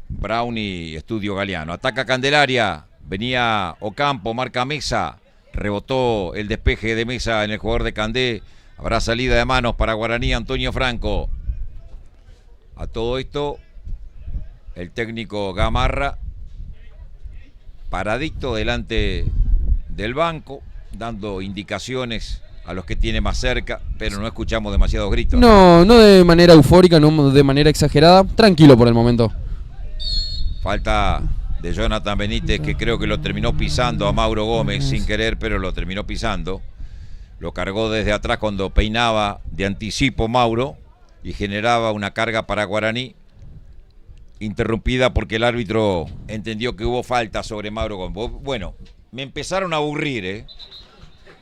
Speaker 1: Brown y Estudio Galeano. Ataca Candelaria, venía Ocampo, marca Mesa, rebotó el despeje de Mesa en el jugador de Candé. Habrá salida de manos para Guaraní, Antonio Franco. A todo esto, el técnico Gamarra, paradito delante del banco, dando indicaciones a los que tiene más cerca, pero no escuchamos demasiados gritos.
Speaker 2: No de manera eufórica, no de manera exagerada, tranquilo por el momento.
Speaker 1: Falta de Jonathan Benítez, que creo que lo terminó pisando a Mauro Gómez sin querer, pero lo terminó pisando. Lo cargó desde atrás cuando peinaba de anticipo Mauro y generaba una carga para Guaraní, interrumpida porque el árbitro entendió que hubo falta sobre Mauro Gómez. Bueno, me empezaron a aburrir,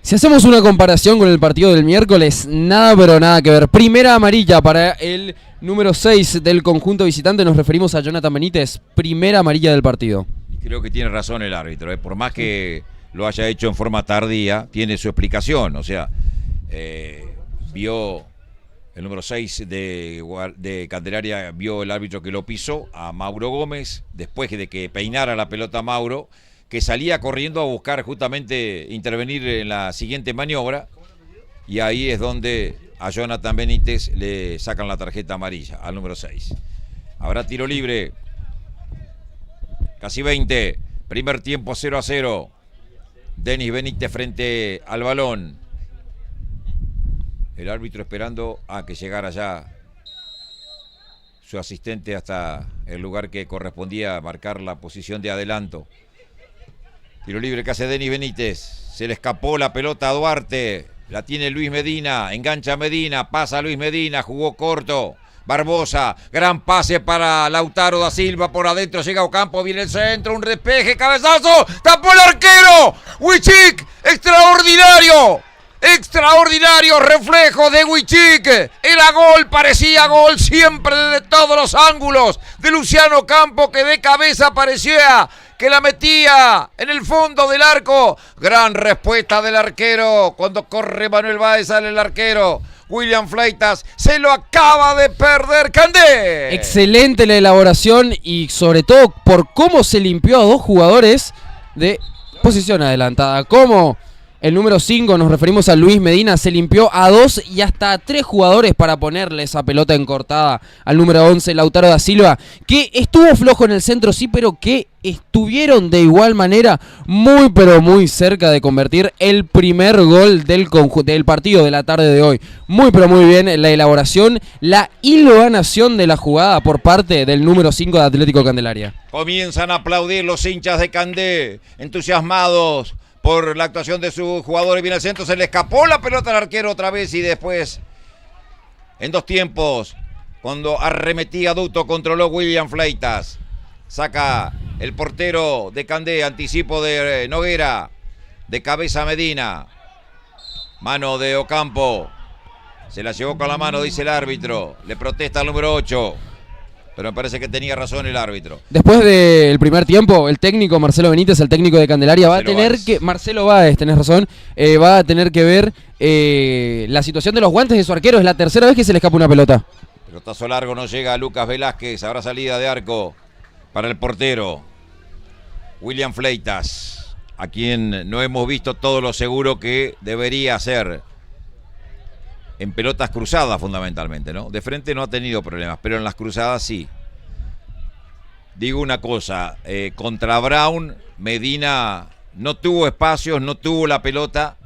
Speaker 2: Si hacemos una comparación con el partido del miércoles, nada pero nada que ver. Primera amarilla para el número 6 del conjunto visitante, nos referimos a Jonathan Benítez. Primera amarilla del partido.
Speaker 1: Creo que tiene razón el árbitro, por más que lo haya hecho en forma tardía, tiene su explicación. O sea, vio el número 6 de Candelaria, vio el árbitro que lo pisó a Mauro Gómez, después de que peinara la pelota Mauro, que salía corriendo a buscar justamente intervenir en la siguiente maniobra, y ahí es donde a Jonathan Benítez le sacan la tarjeta amarilla, al número 6. Habrá tiro libre, casi 20, primer tiempo 0-0. Denis Benítez frente al balón. El árbitro esperando a que llegara ya su asistente hasta el lugar que correspondía a marcar la posición de adelanto. Tiro libre que hace Denis Benítez. Se le escapó la pelota a Duarte. La tiene Luis Medina. Engancha Medina. Pasa Luis Medina. Jugó corto. Barbosa. Gran pase para Lautaro da Silva. Por adentro llega Ocampo. Viene el centro. Un despeje. Cabezazo. Tapó el arquero. Huichic. Extraordinario. Extraordinario reflejo de Huichic. Era gol, parecía gol siempre desde todos los ángulos de Luciano Campo, que de cabeza parecía que la metía en el fondo del arco. Gran respuesta del arquero. Cuando corre Manuel Báez sale el arquero. William Fleitas se lo acaba de perder. Candé.
Speaker 2: Excelente la elaboración y sobre todo por cómo se limpió a dos jugadores de posición adelantada. Como el número 5, nos referimos a Luis Medina, se limpió a 2 y hasta a 3 jugadores para ponerle esa pelota encortada al número 11, Lautaro da Silva, que estuvo flojo en el centro, sí, pero que estuvieron de igual manera muy pero muy cerca de convertir el primer gol del partido de la tarde de hoy. Muy pero muy bien la elaboración, la hilvanación de la jugada por parte del número 5 de Atlético Candelaria.
Speaker 1: Comienzan a aplaudir los hinchas de Candé, entusiasmados por la actuación de sus jugadores. Viene al centro, se le escapó la pelota al arquero otra vez y después, en dos tiempos, cuando arremetía Duto, controló William Fleitas. Saca el portero de Candé, anticipo de Noguera, de cabeza Medina. Mano de Ocampo. Se la llevó con la mano, dice el árbitro. Le protesta al número 8. Pero me parece que tenía razón el árbitro.
Speaker 2: Después del primer tiempo, el técnico Marcelo Benítez, el técnico de Candelaria, va a tener que... Marcelo Báez, tenés razón, va a tener que ver la situación de los guantes de su arquero. Es la tercera vez que se le escapa una pelota.
Speaker 1: Pelotazo largo, no llega a Lucas Velázquez. Habrá salida de arco para el portero William Fleitas, a quien no hemos visto todo lo seguro que debería ser en pelotas cruzadas fundamentalmente, ¿no? De frente no ha tenido problemas, pero en las cruzadas sí. Digo una cosa, contra Brown, Medina no tuvo espacios, no tuvo la pelota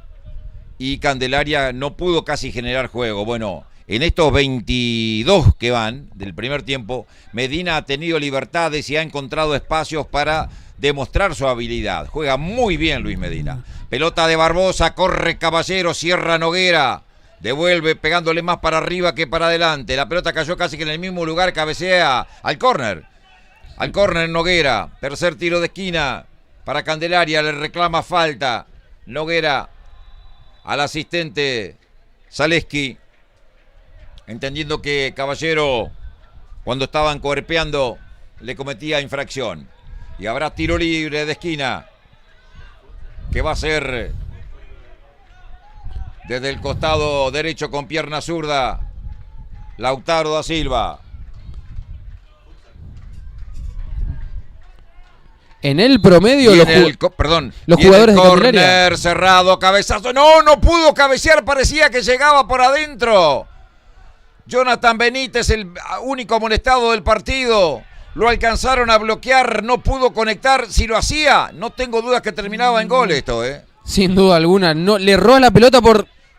Speaker 1: y Candelaria no pudo casi generar juego. Bueno, en estos 22 que van del primer tiempo, Medina ha tenido libertades y ha encontrado espacios para demostrar su habilidad. Juega muy bien Luis Medina. Pelota de Barbosa, corre Caballero, cierra Noguera. Devuelve pegándole más para arriba que para adelante. La pelota cayó casi que en el mismo lugar, cabecea al córner. Al córner Noguera. Tercer tiro de esquina para Candelaria. Le reclama falta Noguera al asistente Zaleski, entendiendo que Caballero, cuando estaban cuerpeando, le cometía infracción. Y habrá tiro libre de esquina que va a ser desde el costado derecho con pierna zurda, Lautaro da Silva.
Speaker 2: En el promedio, los jugadores de Candelaria.
Speaker 1: Cerrado, cabezazo. No pudo cabecear, parecía que llegaba por adentro. Jonathan Benítez, el único amonestado del partido. Lo alcanzaron a bloquear, no pudo conectar. Si lo hacía, no tengo dudas que terminaba en gol esto,
Speaker 2: Sin duda alguna. No, le erró la pelota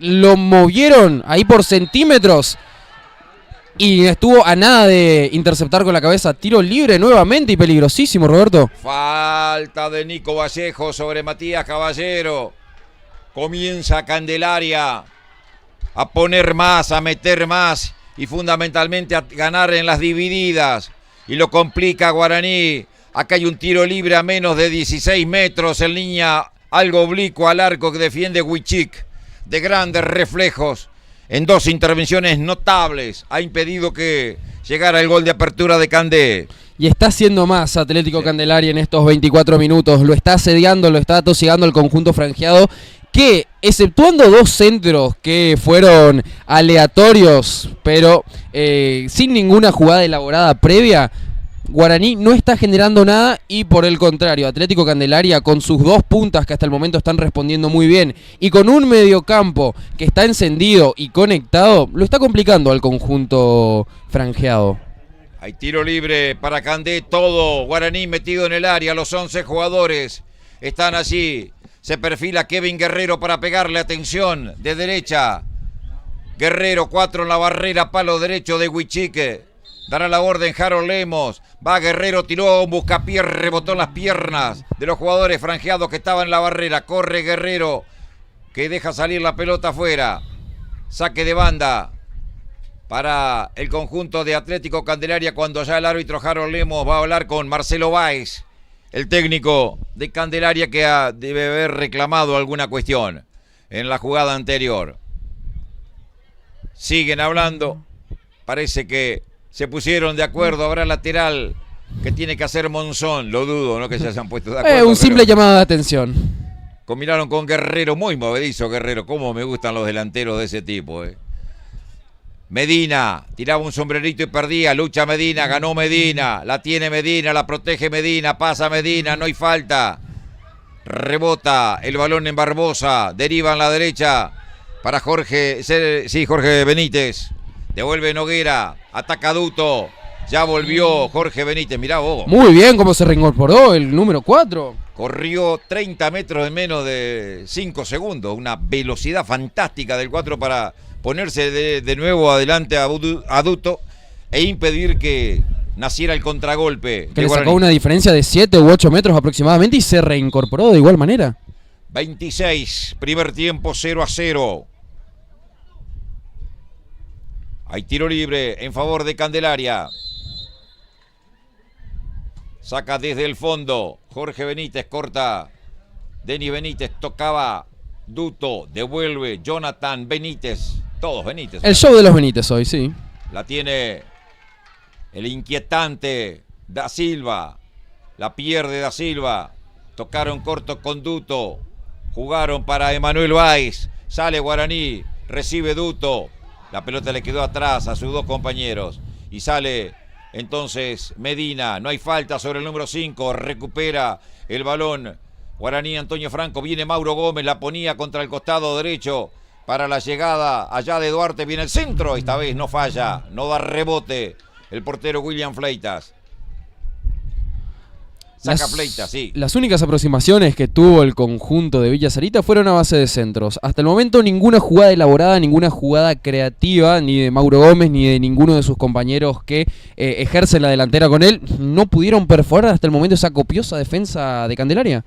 Speaker 2: lo movieron ahí por centímetros y estuvo a nada de interceptar con la cabeza. Tiro libre nuevamente y peligrosísimo, Roberto.
Speaker 1: Falta de Nico Vallejo sobre Matías Caballero. Comienza Candelaria a poner más, a meter más y fundamentalmente a ganar en las divididas. Y lo complica Guaraní. Acá hay un tiro libre a menos de 16 metros en línea algo oblicuo al arco que defiende Huichic. De grandes reflejos en 2 intervenciones notables ha impedido que llegara el gol de apertura de Candé.
Speaker 2: Y está haciendo más Atlético Candelaria en estos 24 minutos. Lo está asediando, lo está atosigando el conjunto franjeado, que, exceptuando 2 centros que fueron aleatorios, pero sin ninguna jugada elaborada previa, Guaraní no está generando nada. Y por el contrario, Atlético Candelaria, con sus 2 puntas que hasta el momento están respondiendo muy bien, y con un mediocampo que está encendido y conectado, lo está complicando al conjunto franjeado.
Speaker 1: Hay tiro libre para Candé, todo Guaraní metido en el área, los 11 jugadores están allí. Se perfila Kevin Guerrero para pegarle, atención, de derecha. Guerrero, 4 en la barrera, palo derecho de Huichique. Dará la orden Harold Lemos. Va Guerrero, tiró un buscapié, rebotó en las piernas de los jugadores franjeados que estaban en la barrera. Corre Guerrero, que deja salir la pelota afuera. Saque de banda para el conjunto de Atlético Candelaria, cuando ya el árbitro Harold Lemos va a hablar con Marcelo Báez, el técnico de Candelaria, que debe haber reclamado alguna cuestión en la jugada anterior. Siguen hablando, parece que se pusieron de acuerdo. Habrá lateral que tiene que hacer Monzón, lo dudo, ¿no? Que se hayan puesto de acuerdo.
Speaker 2: Un simple llamado de atención.
Speaker 1: Combinaron con Guerrero, muy movedizo Guerrero, cómo me gustan los delanteros de ese tipo, Medina, tiraba un sombrerito y perdía, lucha Medina, ganó Medina, la tiene Medina, la protege Medina, pasa Medina, no hay falta. Rebota el balón en Barbosa, deriva en la derecha para Jorge Benítez. Devuelve Noguera, ataca Duto, ya volvió Jorge Benítez, mirá vos.
Speaker 2: Muy bien cómo se reincorporó el número 4.
Speaker 1: Corrió 30 metros en menos de 5 segundos, una velocidad fantástica del 4 para ponerse de nuevo adelante a Duto e impedir que naciera el contragolpe.
Speaker 2: Que le sacó una diferencia de 7 u 8 metros aproximadamente y se reincorporó de igual manera.
Speaker 1: 26, primer tiempo, 0-0. Hay tiro libre en favor de Candelaria. Saca desde el fondo Jorge Benítez, corta Denis Benítez, tocaba Duto, devuelve Jonathan Benítez. Todos Benítez.
Speaker 2: El show de los Benítez hoy, sí.
Speaker 1: La tiene el inquietante Da Silva. La pierde Da Silva. Tocaron corto con Duto. Jugaron para Emanuel Báez. Sale Guaraní. Recibe Duto. La pelota le quedó atrás a sus 2 compañeros. Y sale entonces Medina. No hay falta sobre el número 5. Recupera el balón Guaraní, Antonio Franco. Viene Mauro Gómez. La ponía contra el costado derecho para la llegada allá de Duarte. Viene el centro. Esta vez no falla. No da rebote el portero William Fleitas. Saca Fleitas, sí.
Speaker 2: Las únicas aproximaciones que tuvo el conjunto de Villa Sarita fueron a base de centros. Hasta el momento ninguna jugada elaborada, ninguna jugada creativa, ni de Mauro Gómez, ni de ninguno de sus compañeros que ejercen la delantera con él. No pudieron perforar hasta el momento esa copiosa defensa de Candelaria.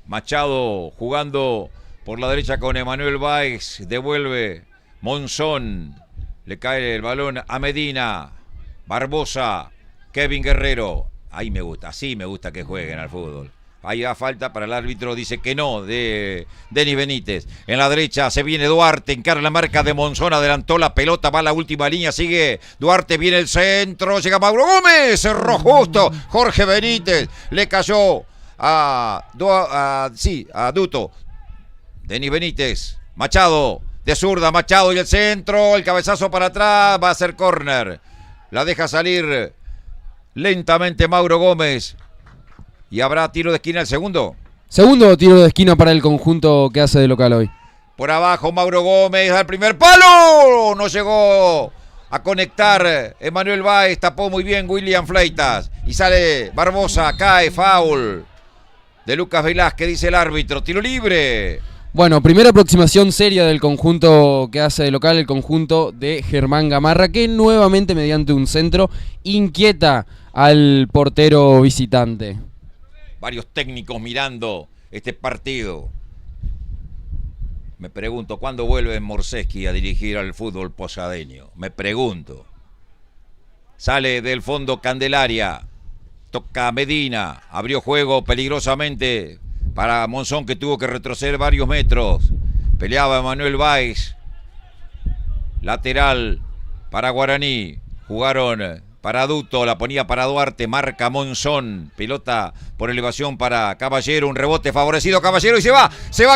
Speaker 1: Machado jugando por la derecha con Emanuel Báez. Devuelve Monzón. Le cae el balón a Medina. Barbosa. Kevin Guerrero. Ahí me gusta, así me gusta que jueguen al fútbol. Ahí da falta para el árbitro, dice que no, de Denis Benítez. En la derecha se viene Duarte, encara la marca de Monzón, adelantó la pelota, va a la última línea, sigue Duarte, viene el centro, llega Mauro Gómez, cerró justo, Jorge Benítez, le cayó a Duto. Denis Benítez, Machado, de zurda, Machado y el centro, el cabezazo para atrás, va a ser córner. La deja salir lentamente Mauro Gómez. ¿Y habrá tiro de esquina el segundo?
Speaker 2: Segundo tiro de esquina para el conjunto que hace de local hoy.
Speaker 1: Por abajo Mauro Gómez al primer palo. No llegó a conectar Emanuel Báez. Tapó muy bien William Fleitas. Y sale Barbosa. Cae foul de Lucas Velázquez, dice el árbitro. Tiro libre.
Speaker 2: Bueno, primera aproximación seria del conjunto que hace de local, el conjunto de Germán Gamarra, que nuevamente mediante un centro inquieta al portero visitante.
Speaker 1: Varios técnicos mirando este partido. Me pregunto, ¿cuándo vuelve Morseski a dirigir al fútbol posadeño? Me pregunto. Sale del fondo Candelaria. Toca Medina. Abrió juego peligrosamente para Monzón, que tuvo que retroceder varios metros. Peleaba Emanuel Báez. Lateral para Guaraní. Jugaron para Duto, la ponía para Duarte, marca Monzón. Pelota por elevación para Caballero, un rebote favorecido a Caballero y se va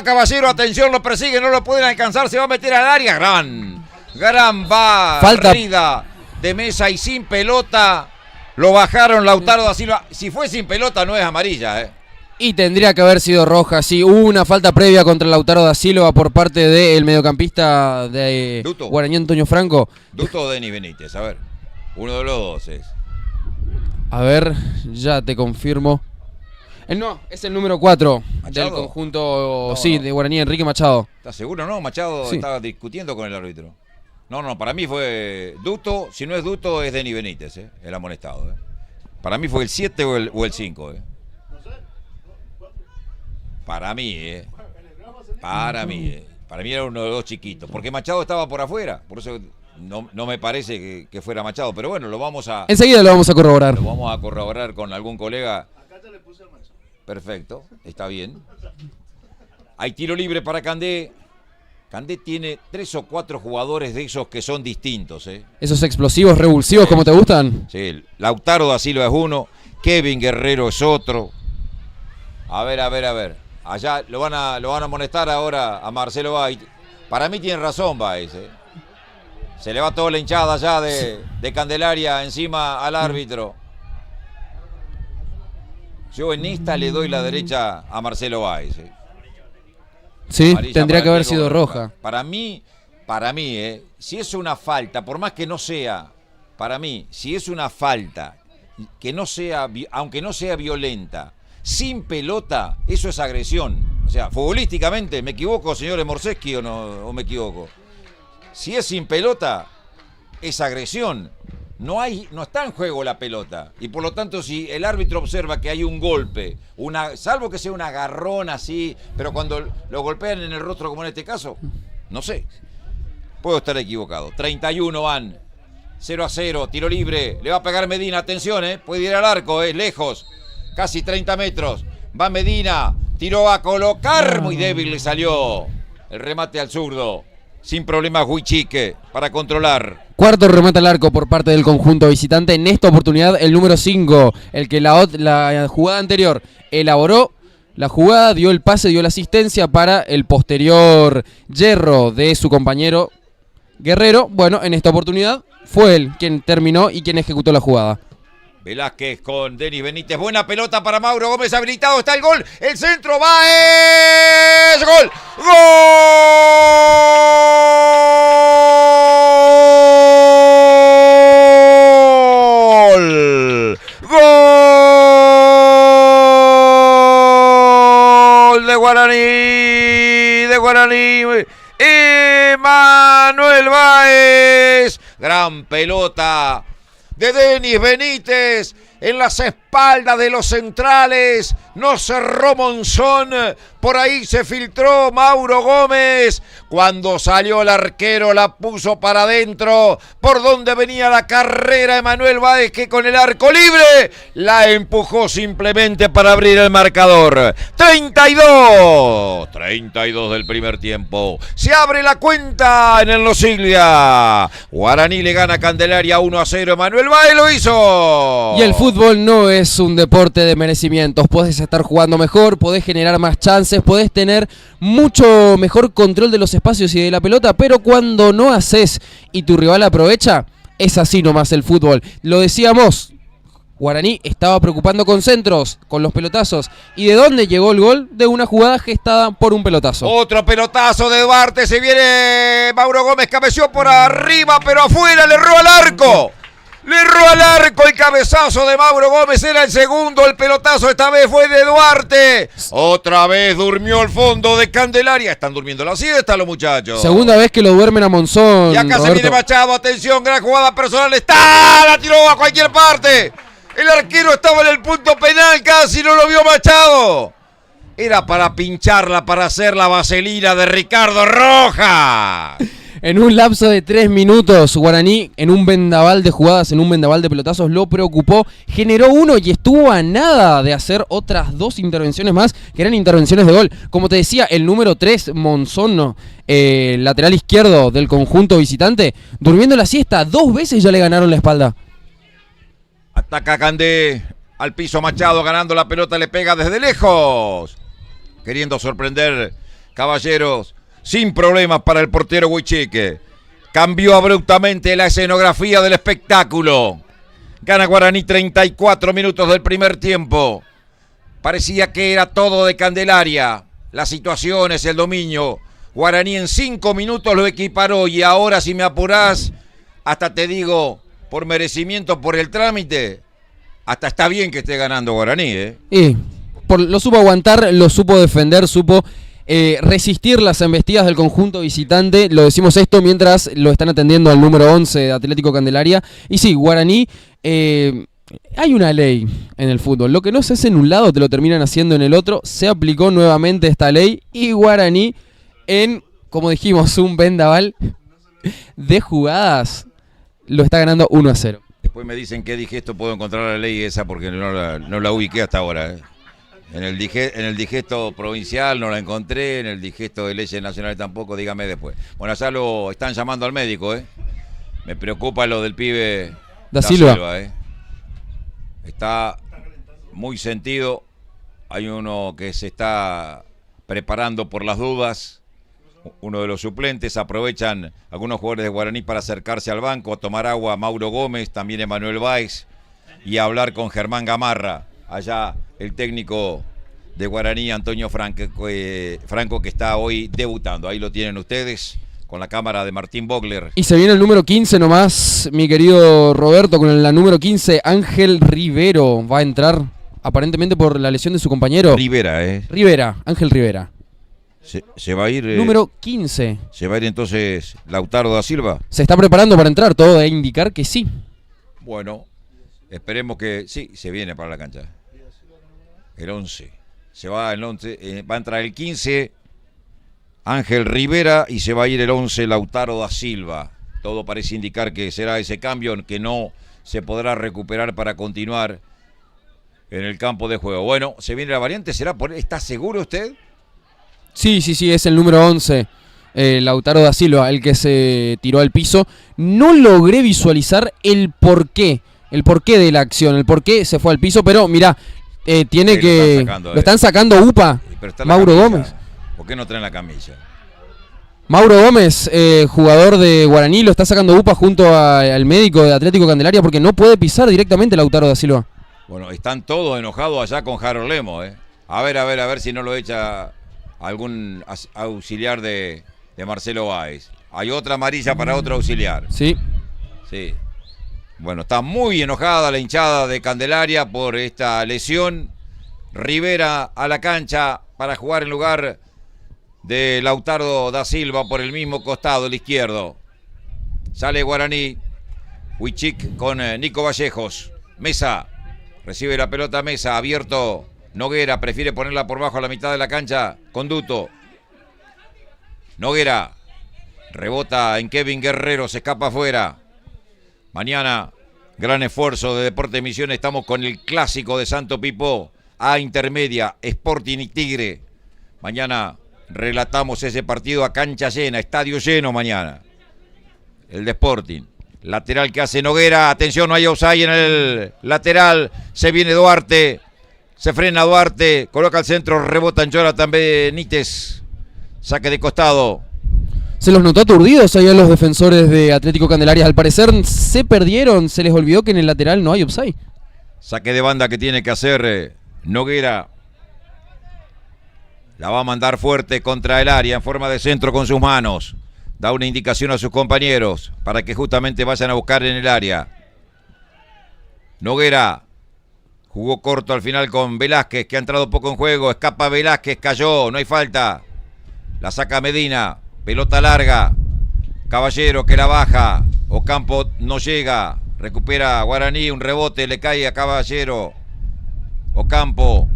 Speaker 1: Caballero, atención, lo persigue, no lo pueden alcanzar, se va a meter al área. Gran barrida de Mesa y sin pelota. Lo bajaron Lautaro da Silva. Si fue sin pelota no es amarilla,
Speaker 2: Y tendría que haber sido roja, sí. Hubo una falta previa contra Lautaro da Silva por parte del mediocampista de
Speaker 1: Duto.
Speaker 2: Guaraní, Antonio Franco.
Speaker 1: Duto o Denis Benítez, a ver. Uno de los dos es.
Speaker 2: A ver, ya te confirmo. No, es el número 4 del
Speaker 1: ¿Machado?
Speaker 2: conjunto,
Speaker 1: No,
Speaker 2: sí,
Speaker 1: no.
Speaker 2: de Guaraní, Enrique Machado.
Speaker 1: ¿Estás seguro, no? Machado
Speaker 2: Sí.
Speaker 1: estaba discutiendo con el árbitro. No, para mí fue Duto. Si no es Duto, es Denis Benítez, el amonestado. Para mí fue el 7 o el 5. Para mí, Para mí. Para mí era uno de los dos chiquitos. Porque Machado estaba por afuera. Por eso no me parece que fuera Machado. Pero bueno, lo vamos a
Speaker 2: corroborar.
Speaker 1: Lo vamos a corroborar con algún colega. Perfecto, está bien. Hay tiro libre para Candé. Candé tiene 3 o 4 jugadores de esos que son distintos.
Speaker 2: Esos explosivos, revulsivos, ¿cómo te gustan?
Speaker 1: Sí, Lautaro da Silva es uno, Kevin Guerrero es otro. A ver. Allá lo van a amonestar ahora a Marcelo Báez. Para mí tiene razón Báez. Se le va toda la hinchada allá de Candelaria encima al árbitro. Yo en esta le doy la derecha a Marcelo Báez.
Speaker 2: Sí,
Speaker 1: Amarilla
Speaker 2: tendría
Speaker 1: para
Speaker 2: que haber
Speaker 1: el
Speaker 2: sido
Speaker 1: Diego.
Speaker 2: roja.
Speaker 1: Para mí, si es una falta, por más que no sea, para mí, si es una falta, que no sea, aunque no sea violenta, sin pelota, eso es agresión. O sea, futbolísticamente, ¿me equivoco, señor Morseski, o me equivoco? Si es sin pelota, es agresión. No está en juego la pelota. Y por lo tanto, si el árbitro observa que hay un golpe, salvo que sea un agarrón así, pero cuando lo golpean en el rostro, como en este caso, no sé. Puedo estar equivocado. 31 van. 0-0, tiro libre. Le va a pegar Medina, atención, puede ir al arco, lejos. Casi 30 metros. Va Medina, tiró a colocar, muy débil le salió. El remate al zurdo. Sin problemas Huichique para controlar.
Speaker 2: Cuarto remate al arco por parte del conjunto visitante. En esta oportunidad el número 5, el que la jugada anterior elaboró la jugada, dio el pase, dio la asistencia para el posterior yerro de su compañero Guerrero. Bueno, en esta oportunidad fue él quien terminó y quien ejecutó la jugada.
Speaker 1: Velázquez con Denis Benítez. Buena pelota para Mauro Gómez. Habilitado está el gol. El centro va. ¡Es gol! ¡Gol! ¡Gol! De Guaraní. Emanuel Báez. Gran pelota de Denis Benítez en las espaldas de los centrales. No cerró Monzón. Por ahí se filtró Mauro Gómez. Cuando salió el arquero la puso para adentro. Por donde venía la carrera Emanuel Báez, que con el arco libre la empujó simplemente para abrir el marcador. 32 del primer tiempo. Se abre la cuenta en el Losiglia. Guaraní le gana a Candelaria 1-0. Emanuel Báez lo hizo.
Speaker 2: Y el fútbol no es un deporte de merecimientos. Podés estar jugando mejor, podés generar más chances, podés tener mucho mejor control de los espacios y de la pelota, pero cuando no haces y tu rival aprovecha, es así nomás el fútbol. Lo decíamos, Guaraní estaba preocupando con centros, con los pelotazos. ¿Y de dónde llegó el gol? De una jugada gestada por un pelotazo.
Speaker 1: Otro pelotazo de Duarte, se viene Mauro Gómez, cabeció por arriba, pero afuera, le erró al arco. Le erró al arco el cabezazo de Mauro Gómez, era el segundo, el pelotazo esta vez fue de Duarte. Otra vez durmió el fondo de Candelaria. Están durmiendo la siesta los muchachos.
Speaker 2: Segunda vez que lo duermen a Monzón.
Speaker 1: Y acá
Speaker 2: Roberto.
Speaker 1: se viene Machado, atención, gran jugada personal. ¡Está! La tiró a cualquier parte. El arquero estaba en el punto penal, casi no lo vio Machado. Era para pincharla, para hacer la vaselina de Ricardo Rojas.
Speaker 2: En un lapso de 3 minutos, Guaraní, en un vendaval de jugadas, en un vendaval de pelotazos, lo preocupó, generó uno y estuvo a nada de hacer otras 2 intervenciones más, que eran intervenciones de gol. Como te decía, el número 3, Monzón, lateral izquierdo del conjunto visitante, durmiendo la siesta. 2 veces ya le ganaron la espalda.
Speaker 1: Ataca Candé, al piso Machado, ganando la pelota, le pega desde lejos. Queriendo sorprender Caballeros, sin problemas para el portero Huichique. Cambió abruptamente la escenografía del espectáculo. Gana Guaraní 34 minutos del primer tiempo. Parecía que era todo de Candelaria. Las situaciones, el dominio. Guaraní en 5 minutos lo equiparó y ahora, si me apurás, hasta te digo, por merecimiento, por el trámite, hasta está bien que esté ganando Guaraní, ¿eh?
Speaker 2: Lo supo aguantar, lo supo defender, supo resistir las embestidas del conjunto visitante. Lo decimos esto mientras lo están atendiendo al número 11 de Atlético Candelaria. Y sí, Guaraní, hay una ley en el fútbol. Lo que no se hace en un lado te lo terminan haciendo en el otro. Se aplicó nuevamente esta ley y Guaraní en, como dijimos, un vendaval de jugadas lo está ganando 1-0.
Speaker 1: Después me dicen que digesto puedo encontrar la ley esa porque no la ubiqué hasta ahora, ¿eh? En el digesto provincial no la encontré, en el digesto de leyes nacionales tampoco, dígame después. Bueno, ya lo están llamando al médico, ¿eh? Me preocupa lo del pibe
Speaker 2: Da Silva,
Speaker 1: ¿eh? Está muy sentido. Hay uno que se está preparando por las dudas. Uno de los suplentes, aprovechan algunos jugadores de Guaraní para acercarse al banco, a tomar agua, Mauro Gómez, también Emanuel Báez, y a hablar con Germán Gamarra. Allá el técnico de Guaraní, Antonio Franco, que está hoy debutando. Ahí lo tienen ustedes, con la cámara de Martín Bogler.
Speaker 2: Y se viene el número 15 nomás, mi querido Roberto, con la número 15, Ángel Rivero. Va a entrar, aparentemente por la lesión de su compañero.
Speaker 1: Rivera,
Speaker 2: Ángel Rivera.
Speaker 1: Se va a ir...
Speaker 2: número 15.
Speaker 1: ¿Se va a ir entonces Lautaro da Silva?
Speaker 2: Se está preparando para entrar, todo debe indicar que sí.
Speaker 1: Bueno, esperemos que... Sí, se viene para la cancha. El 11. Se va el 11, va a entrar el 15, Ángel Rivera, y se va a ir el 11, Lautaro da Silva. Todo parece indicar que será ese cambio, que no se podrá recuperar para continuar en el campo de juego. Bueno, se viene la variante, ¿está seguro usted?
Speaker 2: Sí, es el número 11, Lautaro da Silva, el que se tiró al piso. No logré visualizar el porqué de la acción, el porqué se fue al piso, pero mirá, tiene que... Lo están sacando UPA, Mauro Gómez.
Speaker 1: ¿Por qué no traen la camilla?
Speaker 2: Mauro Gómez, jugador de Guaraní, lo está sacando UPA junto al médico de Atlético Candelaria porque no puede pisar directamente Lautaro da Silva.
Speaker 1: Bueno, están todos enojados allá con Harold Lemos, ¿eh? A ver si no lo echa algún auxiliar de Marcelo Báez. Hay otra amarilla para otro auxiliar.
Speaker 2: Sí.
Speaker 1: Bueno, está muy enojada la hinchada de Candelaria por esta lesión. Rivera a la cancha para jugar en lugar de Lautaro da Silva por el mismo costado, el izquierdo. Sale Guaraní. Huichic con Nico Vallejos. Mesa. Recibe la pelota Mesa. Abierto Noguera. Prefiere ponerla por bajo a la mitad de la cancha. Conduto. Noguera. Rebota en Kevin Guerrero. Se escapa afuera. Mañana, gran esfuerzo de Deportes Misiones. Estamos con el clásico de Santo Pipó. A intermedia, Sporting y Tigre. Mañana relatamos ese partido a cancha llena, estadio lleno mañana. El de Sporting. Lateral que hace Noguera. Atención, no hay offside en el lateral. Se viene Duarte. Se frena Duarte. Coloca al centro. Rebota en Jonathan Benítez. Saque de costado.
Speaker 2: Se los notó aturdidos ahí a los defensores de Atlético Candelaria. Al parecer se perdieron. Se les olvidó que en el lateral no hay offside.
Speaker 1: Saque de banda que tiene que hacer Noguera. La va a mandar fuerte contra el área en forma de centro con sus manos. Da una indicación a sus compañeros para que justamente vayan a buscar en el área. Noguera jugó corto al final con Velázquez, que ha entrado poco en juego. Escapa Velázquez, cayó, no hay falta. La saca Medina, pelota larga. Caballero que la baja. Ocampo no llega. Recupera Guaraní, un rebote, le cae a Caballero. Ocampo.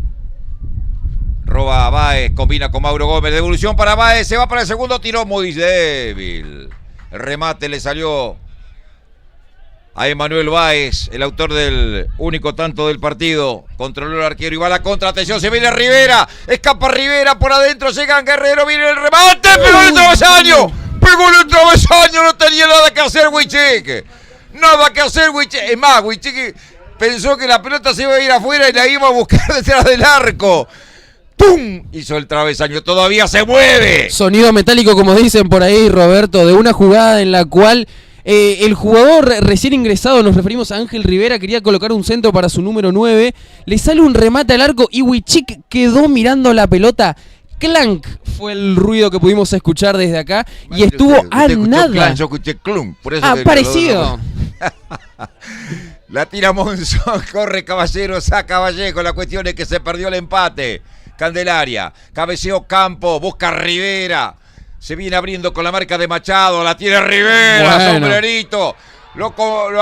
Speaker 1: Roba a Báez, combina con Mauro Gómez, devolución para Báez, se va para el segundo, tiró muy débil. El remate le salió a Emanuel Báez, el autor del único tanto del partido. Controló el arquero y va a la contra. Atención, se viene Rivera. Escapa Rivera por adentro. Llegan Guerrero. Viene el remate. Pegó el travesaño. Pegó el travesaño. No tenía nada que hacer, Huichique. Nada que hacer, Huichique. Es más, Huichique pensó que la pelota se iba a ir afuera y la iba a buscar detrás del arco. ¡Pum! Hizo el travesaño. Todavía se mueve.
Speaker 2: Sonido metálico, como dicen por ahí, Roberto, de una jugada en la cual el jugador recién ingresado, nos referimos a Ángel Rivera, quería colocar un centro para su número 9. Le sale un remate al arco y Huichic quedó mirando la pelota. Clank fue el ruido que pudimos escuchar desde acá. Y estuvo a nada.
Speaker 1: Clank, yo escuché clunk. Por eso
Speaker 2: parecido.
Speaker 1: La tira Monzón, corre Caballero, saca Vallejo. La cuestión es que se perdió el empate. Candelaria, cabeceó Campo, busca Rivera. Se viene abriendo con la marca de Machado. La tiene Rivera, bueno. Sombrerito. Lo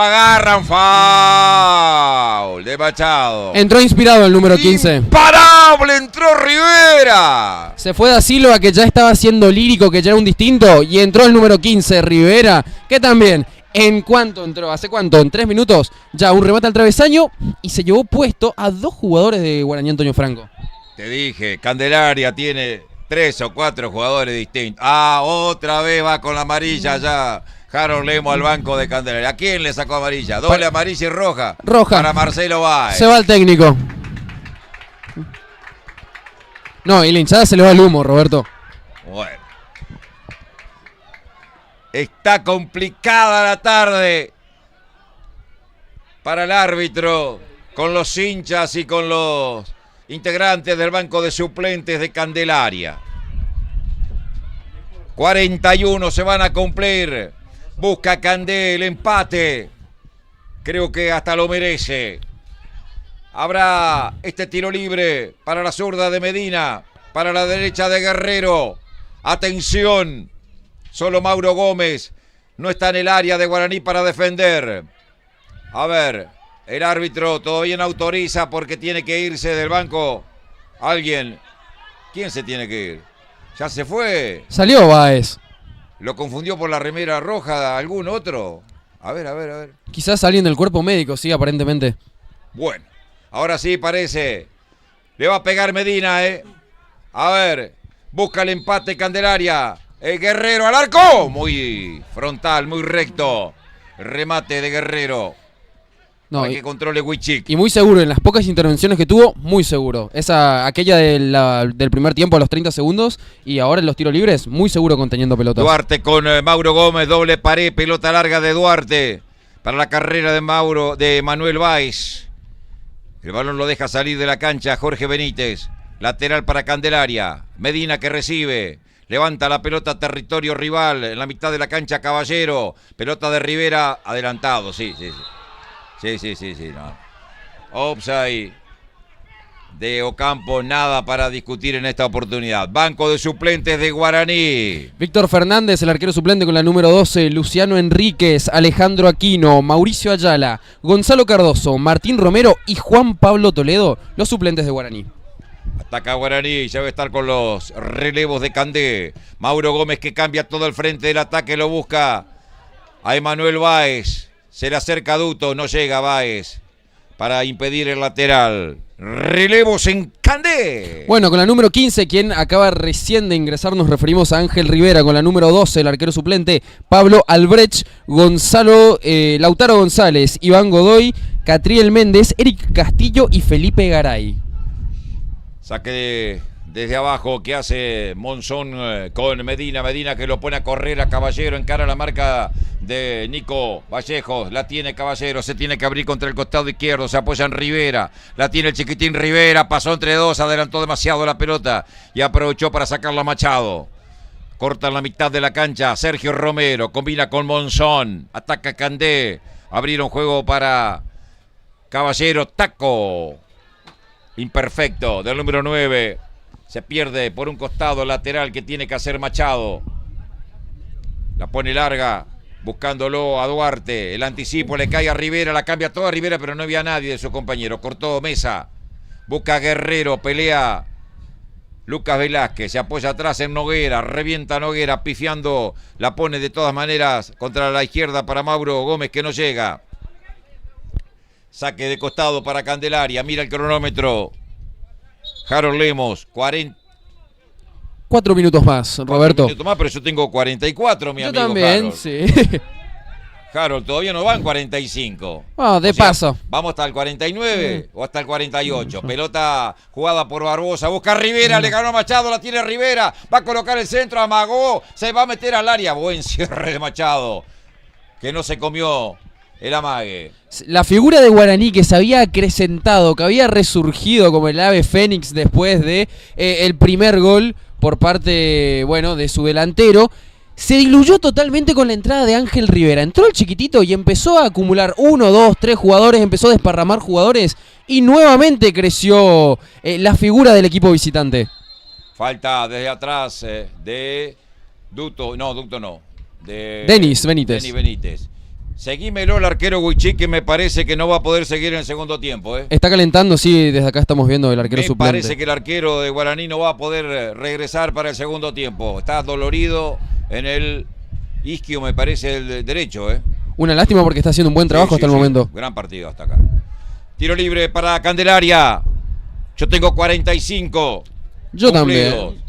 Speaker 1: agarran. Foul de Machado.
Speaker 2: Entró inspirado el número 15.
Speaker 1: ¡Imparable! Entró Rivera.
Speaker 2: Se fue da Silva, que ya estaba siendo lírico, que ya era un distinto. Y entró el número 15, Rivera, que también. ¿En cuánto entró? ¿Hace cuánto? En 3 minutos. Ya un remate al travesaño. Y se llevó puesto a 2 jugadores de Guaraní Antonio Franco.
Speaker 1: Te dije, Candelaria tiene 3 o 4 jugadores distintos. Otra vez va con la amarilla ya. Harold Lemo al banco de Candelaria. ¿A quién le sacó amarilla? Doble amarilla y roja.
Speaker 2: Roja.
Speaker 1: Para Marcelo Báez.
Speaker 2: Se va el técnico. No, y la hinchada se le va el humo, Roberto.
Speaker 1: Bueno. Está complicada la tarde para el árbitro, con los hinchas y con los integrantes del banco de suplentes de Candelaria. 41 se van a cumplir. Busca Candé el empate. Creo que hasta lo merece. Habrá este tiro libre para la zurda de Medina, para la derecha de Guerrero. Atención. Solo Mauro Gómez no está en el área de Guaraní para defender. A ver, el árbitro todavía no autoriza porque tiene que irse del banco alguien. ¿Quién se tiene que ir? Ya se fue.
Speaker 2: Salió Báez.
Speaker 1: ¿Lo confundió por la remera roja algún otro? A ver.
Speaker 2: Quizás alguien del cuerpo médico, sí, aparentemente.
Speaker 1: Bueno, ahora sí parece. Le va a pegar Medina, A ver, busca el empate Candelaria. El Guerrero al arco. Muy frontal, muy recto. Remate de Guerrero.
Speaker 2: No,
Speaker 1: para que controle Huichic.
Speaker 2: Y muy seguro, en las pocas intervenciones que tuvo, muy seguro. Aquella del primer tiempo a los 30 segundos y ahora en los tiros libres, muy seguro conteniendo pelotas.
Speaker 1: Duarte con Mauro Gómez, doble pared, pelota larga de Duarte. Para la carrera de Manuel Báez. El balón lo deja salir de la cancha Jorge Benítez. Lateral para Candelaria. Medina que recibe. Levanta la pelota a territorio rival. En la mitad de la cancha Caballero. Pelota de Rivera. Adelantado, sí. Sí, no. Offside de Ocampo, nada para discutir en esta oportunidad. Banco de suplentes de Guaraní.
Speaker 2: Víctor Fernández, el arquero suplente con la número 12, Luciano Enríquez, Alejandro Aquino, Mauricio Ayala, Gonzalo Cardoso, Martín Romero y Juan Pablo Toledo, los suplentes de Guaraní.
Speaker 1: Ataca Guaraní, ya va a estar con los relevos de Candé. Mauro Gómez que cambia todo el frente del ataque, lo busca a Emanuel Báez. Se le acerca Duto, no llega Báez para impedir el lateral. Relevos en Candé.
Speaker 2: Bueno, con la número 15, quien acaba recién de ingresar, nos referimos a Ángel Rivera. Con la número 12, el arquero suplente, Pablo Albrecht, Lautaro González, Iván Godoy, Catriel Méndez, Eric Castillo y Felipe Garay.
Speaker 1: Saque desde abajo que hace Monzón con Medina. Medina que lo pone a correr a Caballero. Encara la marca de Nico Vallejo. La tiene Caballero. Se tiene que abrir contra el costado izquierdo. Se apoya en Rivera. La tiene el chiquitín Rivera. Pasó entre dos. Adelantó demasiado la pelota. Y aprovechó para sacarla a Machado. Corta en la mitad de la cancha. Sergio Romero. Combina con Monzón. Ataca Candé. Abrieron juego para Caballero. Taco imperfecto del número 9. Se pierde por un costado lateral que tiene que hacer Machado. La pone larga, buscándolo a Duarte. El anticipo le cae a Rivera, la cambia toda Rivera, pero no había nadie de su compañero. Cortó Mesa, busca a Guerrero, pelea Lucas Velázquez, se apoya atrás en Noguera, revienta Noguera, pifiando, la pone de todas maneras contra la izquierda para Mauro Gómez que no llega. Saque de costado para Candelaria. Mira el cronómetro. Harold Lemos,
Speaker 2: 4 minutos más, Roberto.
Speaker 1: 4 minutos más, pero yo tengo 44, mi
Speaker 2: yo
Speaker 1: amigo
Speaker 2: también,
Speaker 1: Harold.
Speaker 2: sí.
Speaker 1: Harold, todavía no van 45.
Speaker 2: De paso.
Speaker 1: Vamos hasta el 49 o hasta el 48. Pelota jugada por Barbosa. Busca a Rivera, le ganó a Machado, la tiene Rivera. Va a colocar el centro, amagó, se va a meter al área. Buen cierre de Machado, que no se comió el amague.
Speaker 2: La figura de Guaraní que se había acrecentado, que había resurgido como el ave fénix después de el primer gol por parte, de su delantero, se diluyó totalmente con la entrada de Ángel Rivera. Entró el chiquitito y empezó a acumular 1, 2, 3 jugadores, empezó a desparramar jugadores y nuevamente creció la figura del equipo visitante.
Speaker 1: Falta desde atrás de Ducto no, de
Speaker 2: Denis Benítez.
Speaker 1: Denis Benítez. Seguímelo el arquero Huichí, que me parece que no va a poder seguir en el segundo tiempo.
Speaker 2: Está calentando, sí, desde acá estamos viendo el arquero suplente.
Speaker 1: Me parece que el arquero de Guaraní no va a poder regresar para el segundo tiempo. Está dolorido en el isquio, me parece, el derecho.
Speaker 2: Una lástima porque está haciendo un buen trabajo hasta el momento.
Speaker 1: Gran partido hasta acá. Tiro libre para Candelaria. Yo tengo 45.
Speaker 2: Yo también.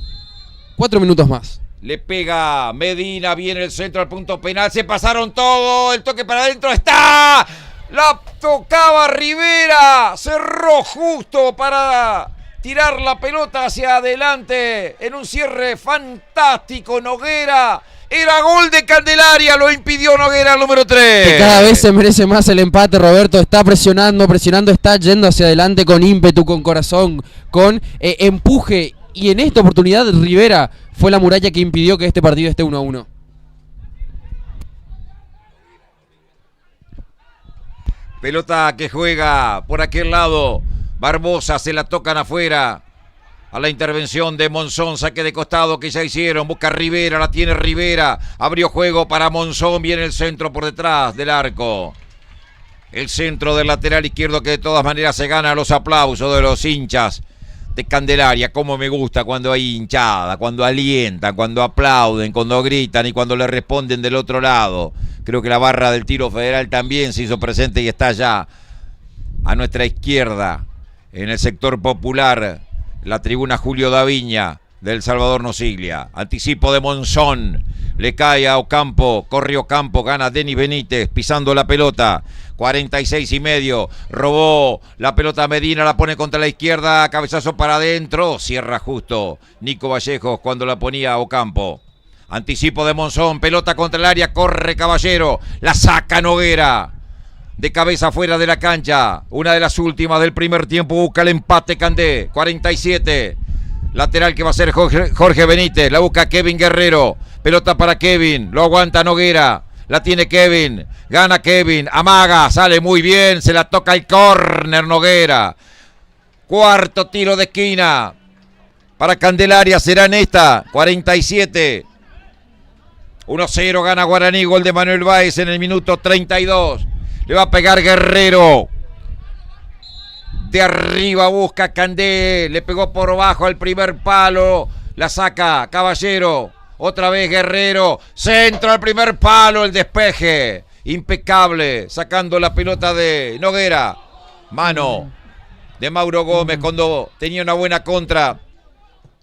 Speaker 2: 4 minutos más.
Speaker 1: Le pega Medina, viene el centro al punto penal, se pasaron todo, el toque para adentro, ¡está! La tocaba Rivera, cerró justo para tirar la pelota hacia adelante en un cierre fantástico. Noguera, era gol de Candelaria, lo impidió Noguera, el número 3.
Speaker 2: Que cada vez se merece más el empate, Roberto. Está presionando, está yendo hacia adelante con ímpetu, con corazón, con empuje. Y en esta oportunidad Rivera fue la muralla que impidió que este partido esté 1-1.
Speaker 1: Pelota que juega por aquel lado. Barbosa, se la tocan afuera. A la intervención de Monzón, saque de costado que ya hicieron. Busca Rivera, la tiene Rivera. Abrió juego para Monzón, viene el centro por detrás del arco. El centro del lateral izquierdo que de todas maneras se gana los aplausos de los hinchas de Candelaria. Como me gusta cuando hay hinchada, cuando alientan, cuando aplauden, cuando gritan y cuando le responden del otro lado. Creo que la barra del Tiro Federal también se hizo presente y está ya a nuestra izquierda, en el sector popular, la tribuna Julio Daviña del Salvador Nosiglia. Anticipo de Monzón, le cae a Ocampo, corre Ocampo, gana Denis Benítez pisando la pelota. 46,5, robó la pelota a Medina, la pone contra la izquierda, cabezazo para adentro, cierra justo Nico Vallejos cuando la ponía a Ocampo. Anticipo de Monzón, pelota contra el área, corre Caballero, la saca Noguera, de cabeza fuera de la cancha, una de las últimas del primer tiempo, busca el empate Candé, 47, lateral que va a ser Jorge Benítez, la busca Kevin Guerrero, pelota para Kevin, lo aguanta Noguera. La tiene Kevin, gana Kevin, amaga, sale muy bien, se la toca el córner Noguera. Cuarto tiro de esquina para Candelaria, será en esta, 47. 1-0 gana Guaraní, gol de Manuel Báez en el minuto 32. Le va a pegar Guerrero. De arriba busca Candé, le pegó por bajo al primer palo, la saca Caballero. Otra vez Guerrero, centro al primer palo, el despeje, impecable, sacando la pelota de Noguera. Mano de Mauro Gómez cuando tenía una buena contra.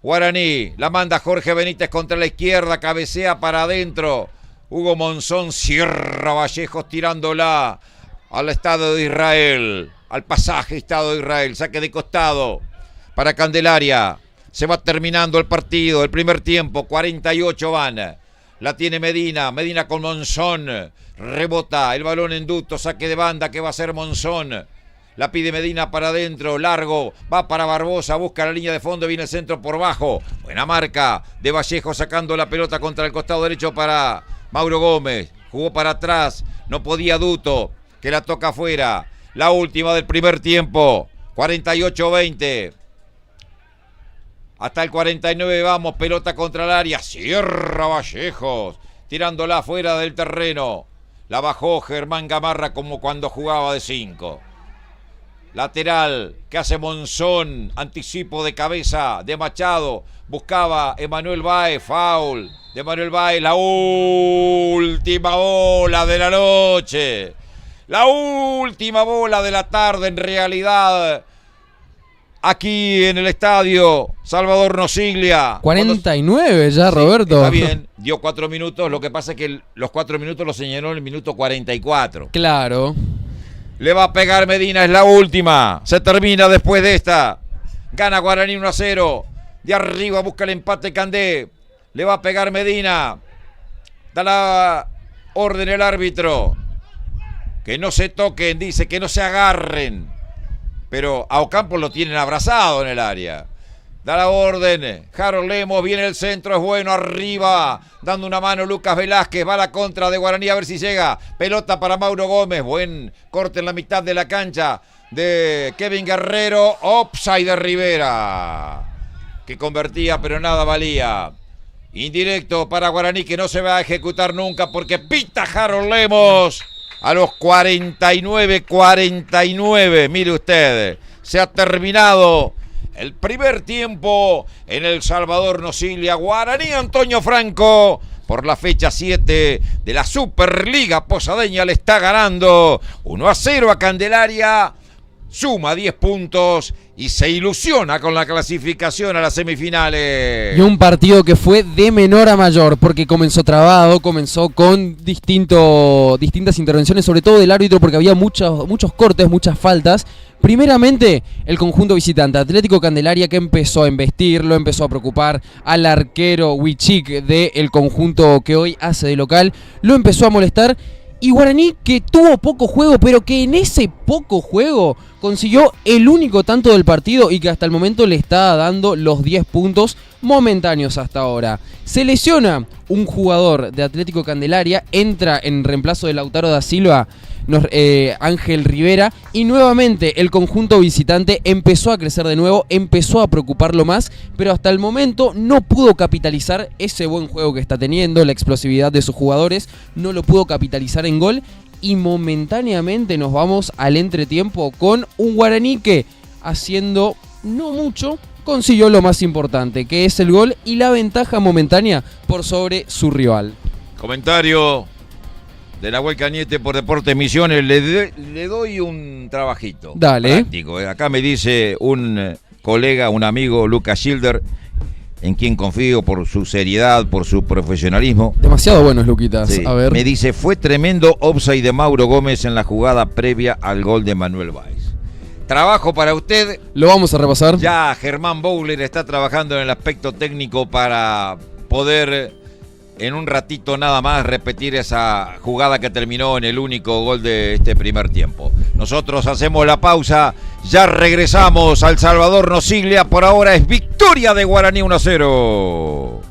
Speaker 1: Guaraní, la manda Jorge Benítez contra la izquierda, cabecea para adentro. Hugo Monzón cierra Vallejos tirándola al Estado de Israel, al pasaje Estado de Israel, saque de costado para Candelaria. Se va terminando el partido, el primer tiempo, 48 van. La tiene Medina, Medina con Monzón. Rebota el balón en ducto, saque de banda que va a ser Monzón. La pide Medina para adentro, largo, va para Barbosa, busca la línea de fondo, viene el centro por bajo. Buena marca de Vallejo sacando la pelota contra el costado derecho para Mauro Gómez. Jugó para atrás, no podía Duto, que la toca afuera. La última del primer tiempo, 48-20. Hasta el 49 vamos, pelota contra el área, cierra Vallejos, tirándola fuera del terreno. La bajó Germán Gamarra como cuando jugaba de 5. Lateral que hace Monzón, anticipo de cabeza de Machado, buscaba Emanuel Báez, foul de Emanuel Báez, la última bola de la noche. La última bola de la tarde en realidad. Aquí en el estadio Salvador Nosiglia.
Speaker 2: 49 ya, sí, Roberto.
Speaker 1: Está bien, dio 4 minutos. Lo que pasa es que los 4 minutos los señaló en el minuto 44.
Speaker 2: Claro.
Speaker 1: Le va a pegar Medina, es la última. Se termina después de esta. Gana Guaraní 1-0. De arriba busca el empate Candé. Le va a pegar Medina. Da la orden el árbitro. Que no se toquen, dice, que no se agarren. Pero a Ocampo lo tienen abrazado en el área. Da la orden. Harold Lemos, viene el centro, es bueno, arriba. Dando una mano Lucas Velázquez, va a la contra de Guaraní, a ver si llega. Pelota para Mauro Gómez, buen corte en la mitad de la cancha de Kevin Guerrero. Offside de Rivera, que convertía pero nada valía. Indirecto para Guaraní, que no se va a ejecutar nunca porque pita Harold Lemos. A los 49, mire usted, se ha terminado el primer tiempo en el Salvador Nosiglia. Guaraní Antonio Franco, por la fecha 7 de la Superliga Posadeña, le está ganando 1-0 a Candelaria. Suma 10 puntos y se ilusiona con la clasificación a las semifinales.
Speaker 2: Y un partido que fue de menor a mayor, porque comenzó trabado, comenzó con distintas intervenciones, sobre todo del árbitro, porque había muchos cortes, muchas faltas. Primeramente, el conjunto visitante, Atlético Candelaria, que empezó a embestirlo, empezó a preocupar al arquero Huichic del conjunto que hoy hace de local, lo empezó a molestar. Y Guaraní, que tuvo poco juego, pero que en ese poco juego consiguió el único tanto del partido y que hasta el momento le está dando los 10 puntos momentáneos hasta ahora. Se lesiona un jugador de Atlético Candelaria, entra en reemplazo de Lautaro da Silva, Ángel Rivera, y nuevamente el conjunto visitante empezó a crecer de nuevo, empezó a preocuparlo más, pero hasta el momento no pudo capitalizar ese buen juego que está teniendo, la explosividad de sus jugadores, no lo pudo capitalizar en gol, y momentáneamente nos vamos al entretiempo con un Guaraní que, haciendo no mucho, consiguió lo más importante, que es el gol y la ventaja momentánea por sobre su rival.
Speaker 1: Comentario de Nahuel Cañete por Deportes Misiones. Le doy un trabajito.
Speaker 2: Dale.
Speaker 1: Práctico. Acá me dice un colega, un amigo, Lucas Schilder, en quien confío por su seriedad, por su profesionalismo.
Speaker 2: Demasiado buenos, Luquitas.
Speaker 1: Sí.
Speaker 2: A ver.
Speaker 1: Me dice, fue tremendo offside de Mauro Gómez en la jugada previa al gol de Manuel Báez. Trabajo para usted.
Speaker 2: Lo vamos a repasar.
Speaker 1: Ya Germán Bowler está trabajando en el aspecto técnico para poder en un ratito nada más repetir esa jugada que terminó en el único gol de este primer tiempo. Nosotros hacemos la pausa, ya regresamos al Salvador Nosiglia. Por ahora es victoria de Guaraní 1-0.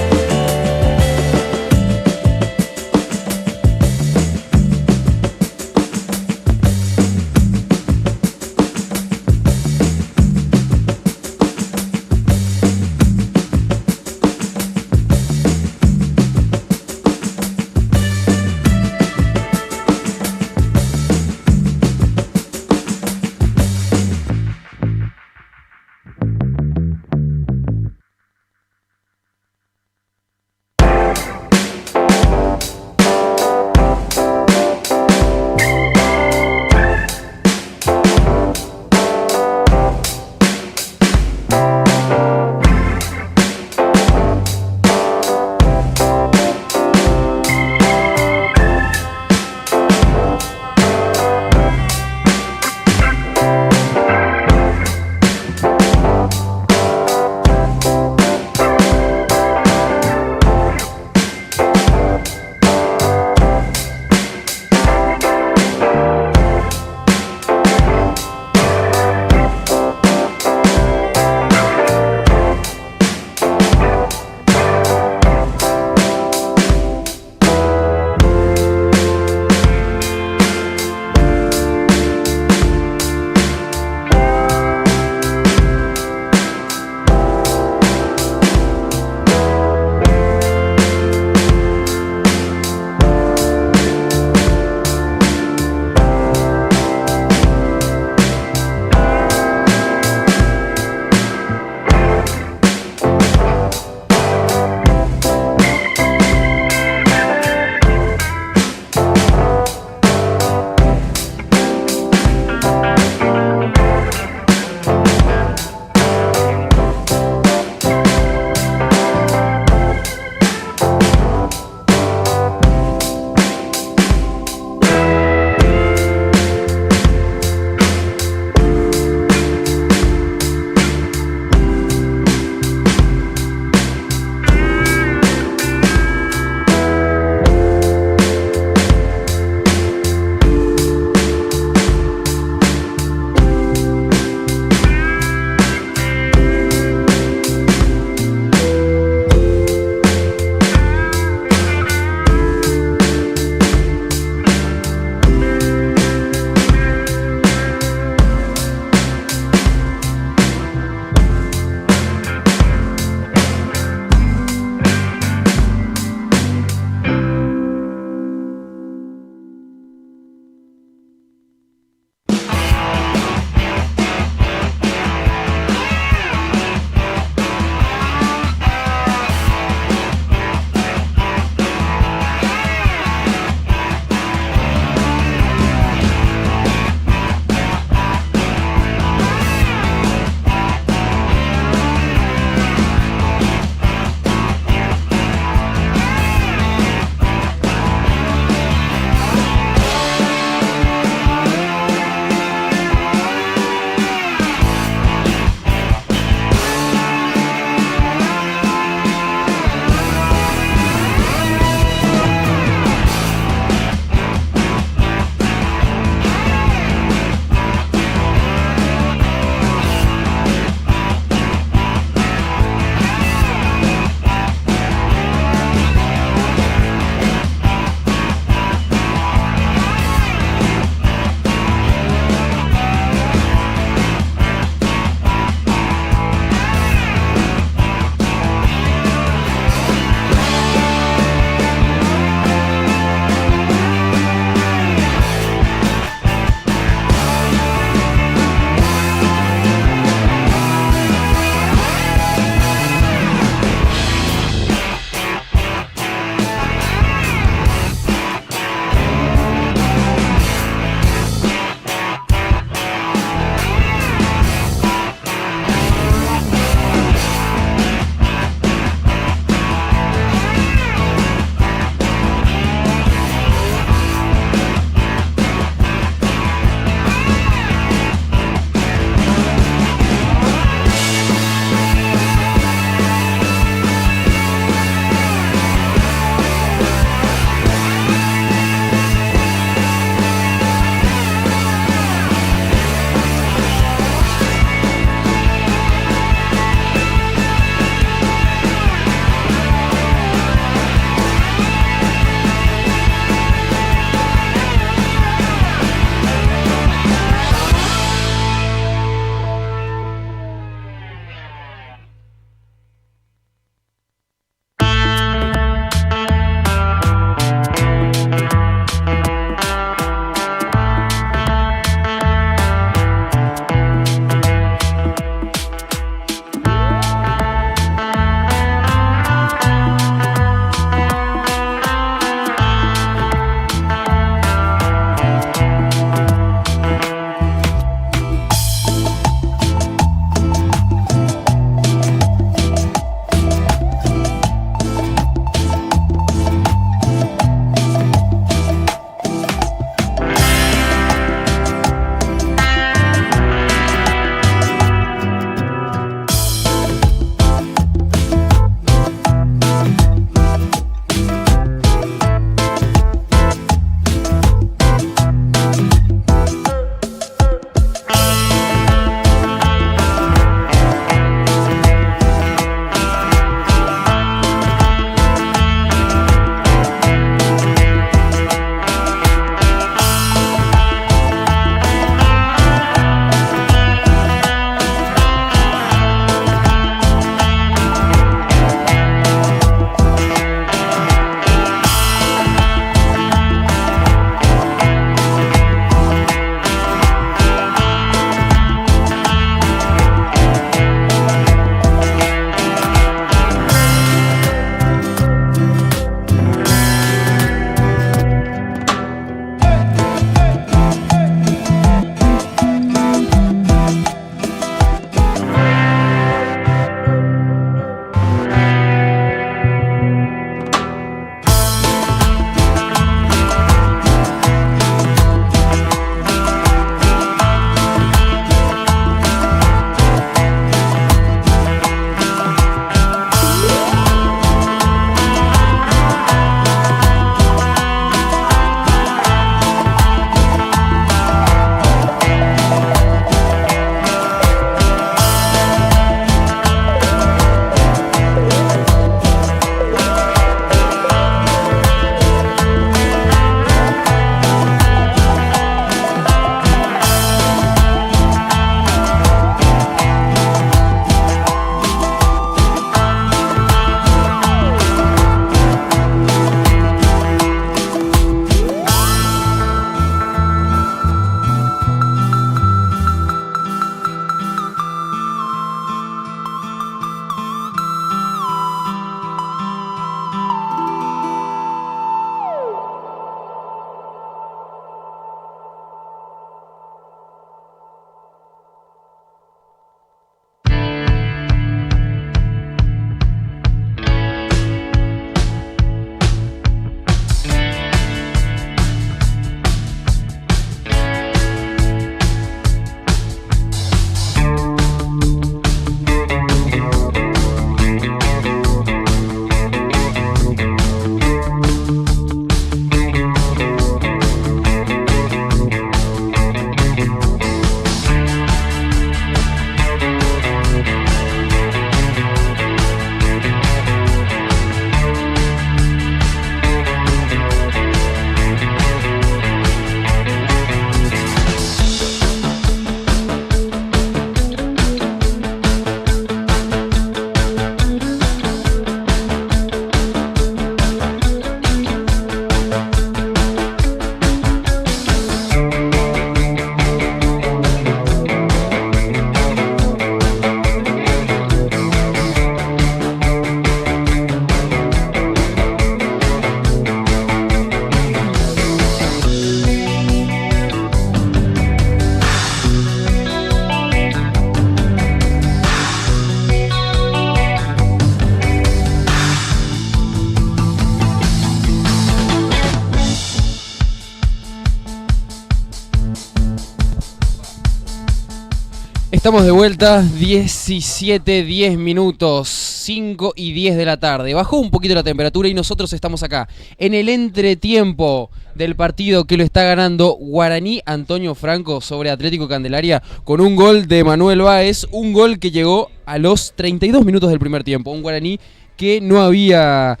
Speaker 2: Estamos de vuelta, 17:10 minutos, 5:10 de la tarde. Bajó un poquito la temperatura y nosotros estamos acá en el entretiempo del partido que lo está ganando Guaraní Antonio Franco sobre Atlético Candelaria con un gol de Manuel Báez, un gol que llegó a los 32 minutos del primer tiempo. Un Guaraní que no había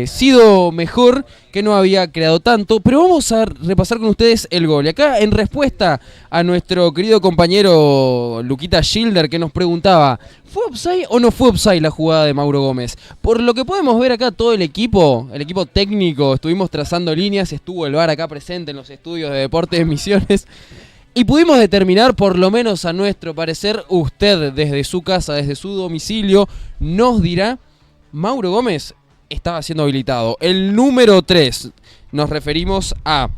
Speaker 2: sido mejor, que no había creado tanto, pero vamos a repasar con ustedes el gol. Y acá, en respuesta a nuestro querido compañero Luquita Schilder, que nos preguntaba, ¿fue offside o no fue offside la jugada de Mauro Gómez? Por lo que podemos ver acá, todo el equipo técnico, estuvimos trazando líneas, estuvo el VAR acá presente en los estudios de Deportes Misiones, y pudimos determinar, por lo menos a nuestro parecer, usted desde su casa, desde su domicilio, nos dirá, Mauro Gómez estaba siendo habilitado. El número 3, nos referimos a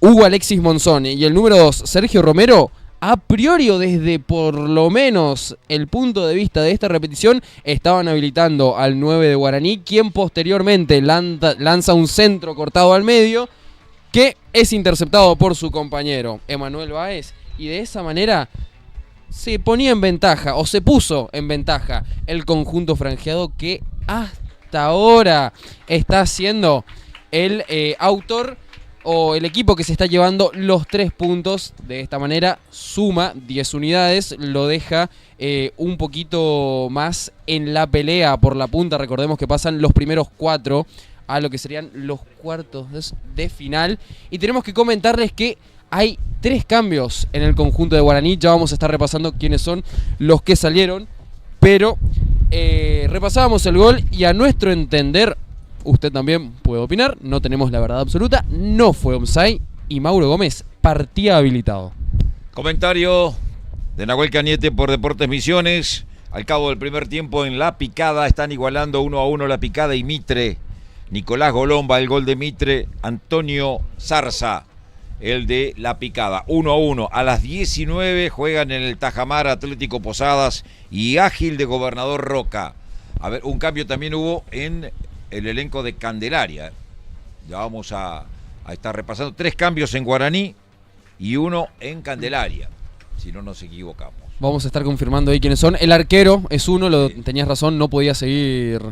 Speaker 2: Hugo Alexis Monzón, y el número 2, Sergio Romero, a priori o desde por lo menos el punto de vista de esta repetición, estaban habilitando al 9 de Guaraní, quien posteriormente lanza un centro cortado al medio, que es interceptado por su compañero Emanuel Báez, y de esa manera se ponía en ventaja, o se puso en ventaja, el conjunto franjeado, que hasta ahora está siendo el autor o el equipo que se está llevando los 3 puntos. De esta manera suma 10 unidades, lo deja un poquito más en la pelea por la punta. Recordemos que pasan los primeros 4 a lo que serían los cuartos de final, y tenemos que comentarles que hay 3 cambios en el conjunto de Guaraní. Ya vamos a estar repasando quiénes son los que salieron, pero repasábamos el gol y a nuestro entender, usted también puede opinar, no tenemos la verdad absoluta, no fue offside y Mauro Gómez partía habilitado.
Speaker 1: Comentario de Nahuel Cañete por Deportes Misiones. Al cabo del primer tiempo en La Picada están igualando 1-1 La Picada y Mitre. Nicolás Golomba, el gol de Mitre. Antonio Zarza, el de La Picada. 1-1. A las 19 juegan en el Tajamar Atlético Posadas y Ágil de Gobernador Roca. A ver, un cambio también hubo en el elenco de Candelaria. Ya vamos a estar repasando 3 cambios en Guaraní y 1 en Candelaria, si no nos equivocamos.
Speaker 2: Vamos a estar confirmando ahí quiénes son. El arquero es uno, tenías razón, no podía seguir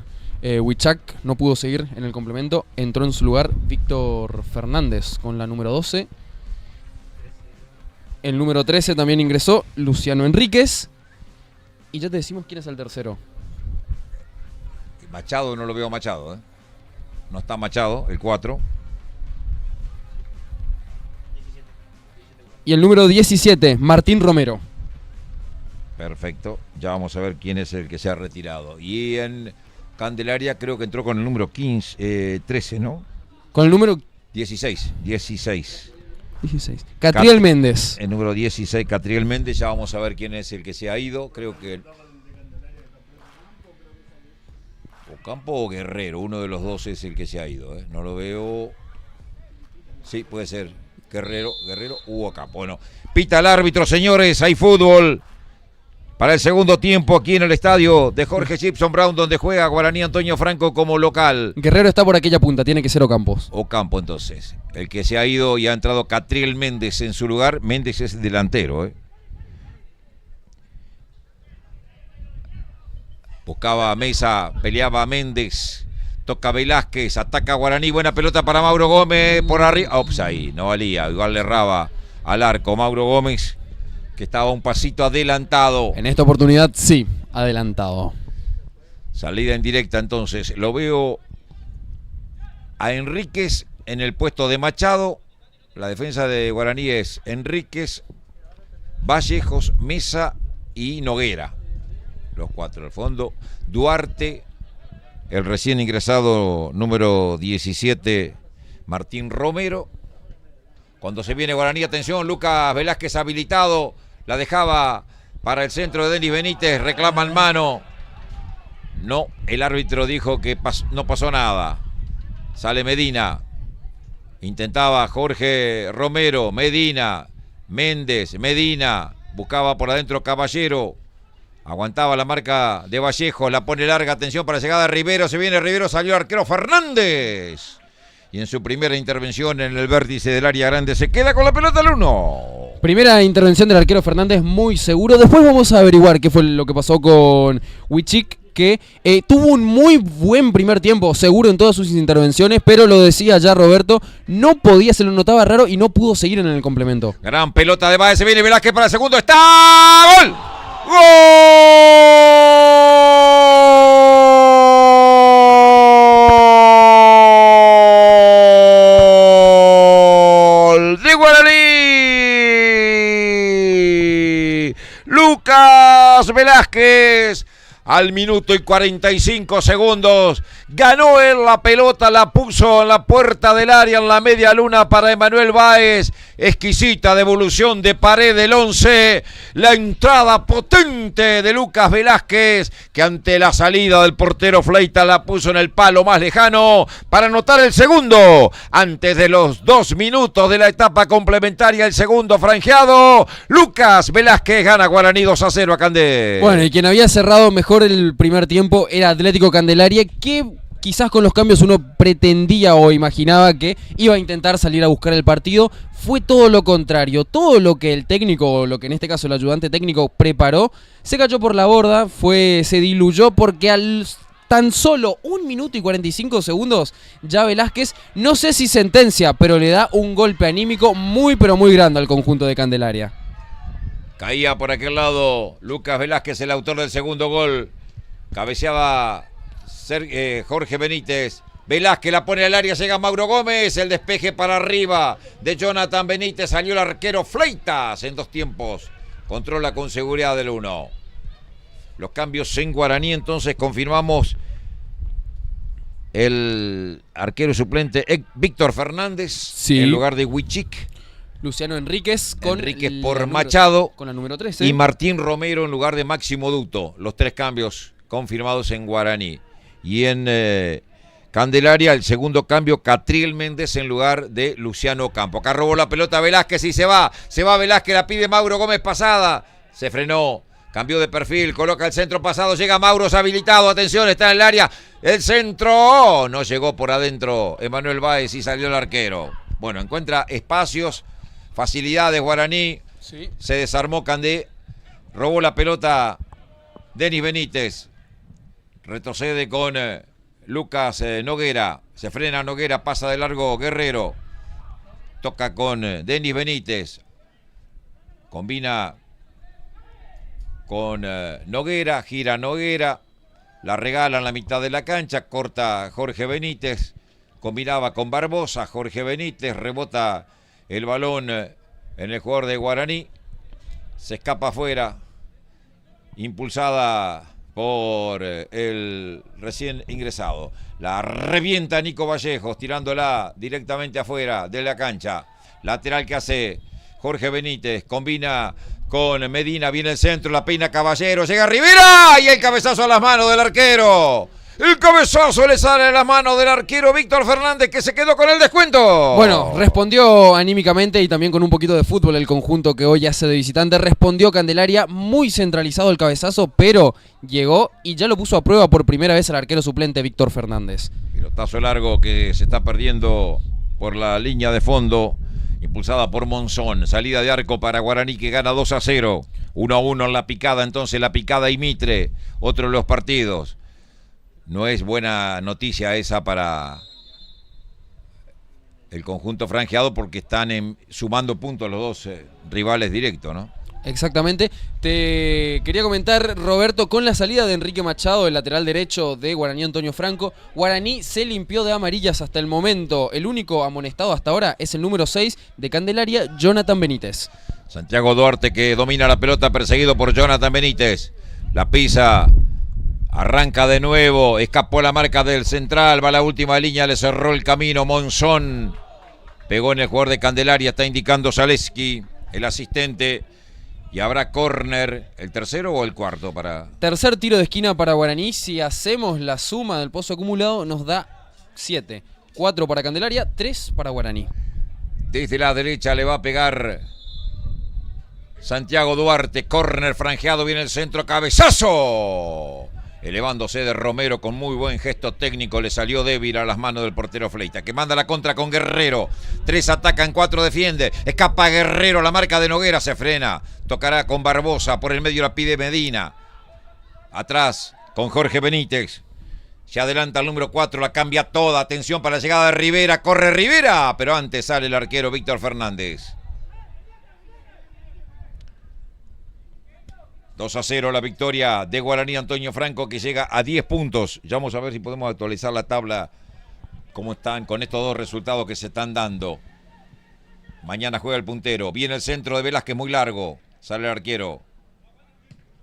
Speaker 2: Huichac, no pudo seguir en el complemento. Entró en su lugar Víctor Fernández con la número 12. El número 13 también ingresó Luciano Enríquez. Y ya te decimos quién es el tercero.
Speaker 1: Machado, no lo veo Machado, ¿eh? No está Machado, el 4.
Speaker 2: Y el número 17, Martín Romero.
Speaker 1: Perfecto, ya vamos a ver quién es el que se ha retirado. Y en Candelaria creo que entró con el número 13, ¿no?
Speaker 2: Con el número
Speaker 1: 16.
Speaker 2: Catriel Méndez.
Speaker 1: El número 16, Catriel Méndez. Ya vamos a ver quién es el que se ha ido. Creo que Ocampo o Guerrero, uno de los dos es el que se ha ido, ¿eh? No lo veo. Sí, puede ser Guerrero u Ocampo. Bueno, pita el árbitro, señores, hay fútbol para el segundo tiempo aquí en el estadio de Jorge Gibson Brown, donde juega Guaraní Antonio Franco como local.
Speaker 2: Guerrero está por aquella punta, tiene que ser Ocampos.
Speaker 1: Ocampo, entonces. El que se ha ido y ha entrado Catriel Méndez en su lugar. Méndez es delantero, ¿eh? Buscaba a Mesa, peleaba a Méndez, toca Velázquez, ataca a Guaraní, buena pelota para Mauro Gómez, por arriba, ahí no valía, igual le erraba al arco Mauro Gómez, que estaba un pasito adelantado.
Speaker 2: En esta oportunidad sí, adelantado.
Speaker 1: Salida en directa entonces, lo veo a Enríquez en el puesto de Machado. La defensa de Guaraní es Enríquez, Vallejos, Mesa y Noguera. Los 4 al fondo. Duarte, el recién ingresado número 17, Martín Romero. Cuando se viene Guaraní, atención, Lucas Velázquez habilitado. La dejaba para el centro de Denis Benítez, reclama en mano. No, el árbitro dijo que no pasó nada. Sale Medina. Intentaba Jorge Romero, Medina, Méndez, Medina. Buscaba por adentro Caballero. Aguantaba la marca de Vallejo, la pone larga, atención para la llegada de Rivero, se viene Rivero, salió el arquero Fernández. Y en su primera intervención en el vértice del área grande se queda con la pelota al 1.
Speaker 2: Primera intervención del arquero Fernández, muy seguro. Después vamos a averiguar qué fue lo que pasó con Wichik, que tuvo un muy buen primer tiempo, seguro en todas sus intervenciones, pero lo decía ya Roberto, no podía, se lo notaba raro y no pudo seguir en el complemento.
Speaker 1: Gran pelota de Báez, se viene Velázquez para el segundo, ¡está! ¡Gol! ¡Gol! ¡De Guaraní! Lucas Velázquez, al minuto y 45 segundos, ganó él la pelota, la puso en la puerta del área, en la media luna para Emanuel Báez. Exquisita devolución de pared del 11, la entrada potente de Lucas Velázquez, que ante la salida del portero Fleita la puso en el palo más lejano para anotar el segundo. Antes de los 2 minutos de la etapa complementaria, el segundo franjeado. Lucas Velázquez gana Guaraní 2-0 a Candel.
Speaker 2: Bueno, y quien había cerrado mejor el primer tiempo era Atlético Candelaria, que quizás con los cambios uno pretendía o imaginaba que iba a intentar salir a buscar el partido. Fue todo lo contrario, todo lo que el técnico, o lo que en este caso el ayudante técnico preparó, se cayó por la borda, se diluyó porque al tan solo 1 minuto y 45 segundos ya Velázquez, no sé si sentencia, pero le da un golpe anímico muy pero muy grande al conjunto de Candelaria.
Speaker 1: Caía por aquel lado Lucas Velázquez, el autor del segundo gol. Cabeceaba Jorge Benítez. Velázquez la pone al área, llega Mauro Gómez, el despeje para arriba de Jonathan Benítez, salió el arquero Fleitas en 2 tiempos, controla con seguridad del 1. Los cambios en Guaraní, entonces confirmamos el arquero suplente Víctor Fernández, sí, en lugar de Wichik.
Speaker 2: Luciano Enríquez
Speaker 1: por Machado,
Speaker 2: con la número 13.
Speaker 1: Y Martín Romero en lugar de Máximo Duto. Los 3 cambios confirmados en Guaraní. Y en Candelaria, el segundo cambio, Catriel Méndez en lugar de Luciano Campo. Acá robó la pelota Velázquez y se va Velázquez, la pide Mauro Gómez pasada. Se frenó, cambió de perfil, coloca el centro pasado, llega Mauro, es habilitado, atención, está en el área. El centro, no llegó por adentro Emanuel Báez y salió el arquero. Bueno, encuentra espacios, facilidades Guaraní, sí. Se desarmó Candé, robó la pelota Denis Benítez, retrocede con Lucas Noguera, se frena Noguera, pasa de largo Guerrero, toca con Denis Benítez, combina con Noguera, gira Noguera, la regala en la mitad de la cancha, corta Jorge Benítez, combinaba con Barbosa, Jorge Benítez, rebota el balón en el jugador de Guaraní, se escapa afuera, impulsada por el recién ingresado. La revienta Nico Vallejos, tirándola directamente afuera de la cancha. Lateral que hace Jorge Benítez, combina con Medina, viene el centro, la peina Caballero, llega Rivera y el cabezazo a las manos del arquero. El cabezazo le sale a las manos del arquero Víctor Fernández, que se quedó con el descuento.
Speaker 2: Bueno, respondió anímicamente y también con un poquito de fútbol el conjunto que hoy hace de visitante. Respondió Candelaria, muy centralizado el cabezazo, pero llegó y ya lo puso a prueba por primera vez el arquero suplente Víctor Fernández. Pilotazo
Speaker 1: largo que se está perdiendo por la línea de fondo, impulsada por Monzón. Salida de arco para Guaraní, que gana 2-0. 1-1 en la picada, entonces la picada y Mitre, otro de los partidos. No es buena noticia esa para el conjunto franjeado, porque están sumando puntos los 2 rivales directos, ¿no?
Speaker 2: Exactamente. Te quería comentar, Roberto, con la salida de Enrique Machado, el lateral derecho de Guaraní Antonio Franco, Guaraní se limpió de amarillas hasta el momento. El único amonestado hasta ahora es el número 6 de Candelaria, Jonathan Benítez.
Speaker 1: Santiago Duarte, que domina la pelota, perseguido por Jonathan Benítez. La pisa. Arranca de nuevo, escapó la marca del central, va a la última línea, le cerró el camino Monzón. Pegó en el jugador de Candelaria, está indicando Zaleski, el asistente. Y habrá córner, ¿el tercero o el cuarto para...?
Speaker 2: Tercer tiro de esquina para Guaraní. Si hacemos la suma del pozo acumulado, nos da 7. 4 para Candelaria, 3 para Guaraní.
Speaker 1: Desde la derecha le va a pegar Santiago Duarte, córner franjeado, viene el centro, cabezazo. elevándose de Romero con muy buen gesto técnico, le salió débil a las manos del portero Fleita, que manda la contra con Guerrero. 3 atacan, 4 defiende, escapa Guerrero, la marca de Noguera, se frena, tocará con Barbosa, por el medio la pide Medina. Atrás con Jorge Benítez. Se adelanta el número 4, la cambia toda. Atención para la llegada de Rivera. Corre Rivera, pero antes sale el arquero Víctor Fernández. 2-0 la victoria de Guaraní Antonio Franco, que llega a 10 puntos. Ya vamos a ver si podemos actualizar la tabla, cómo están con estos dos resultados que se están dando. Mañana juega el puntero. Viene el centro de Velázquez muy largo. Sale el arquero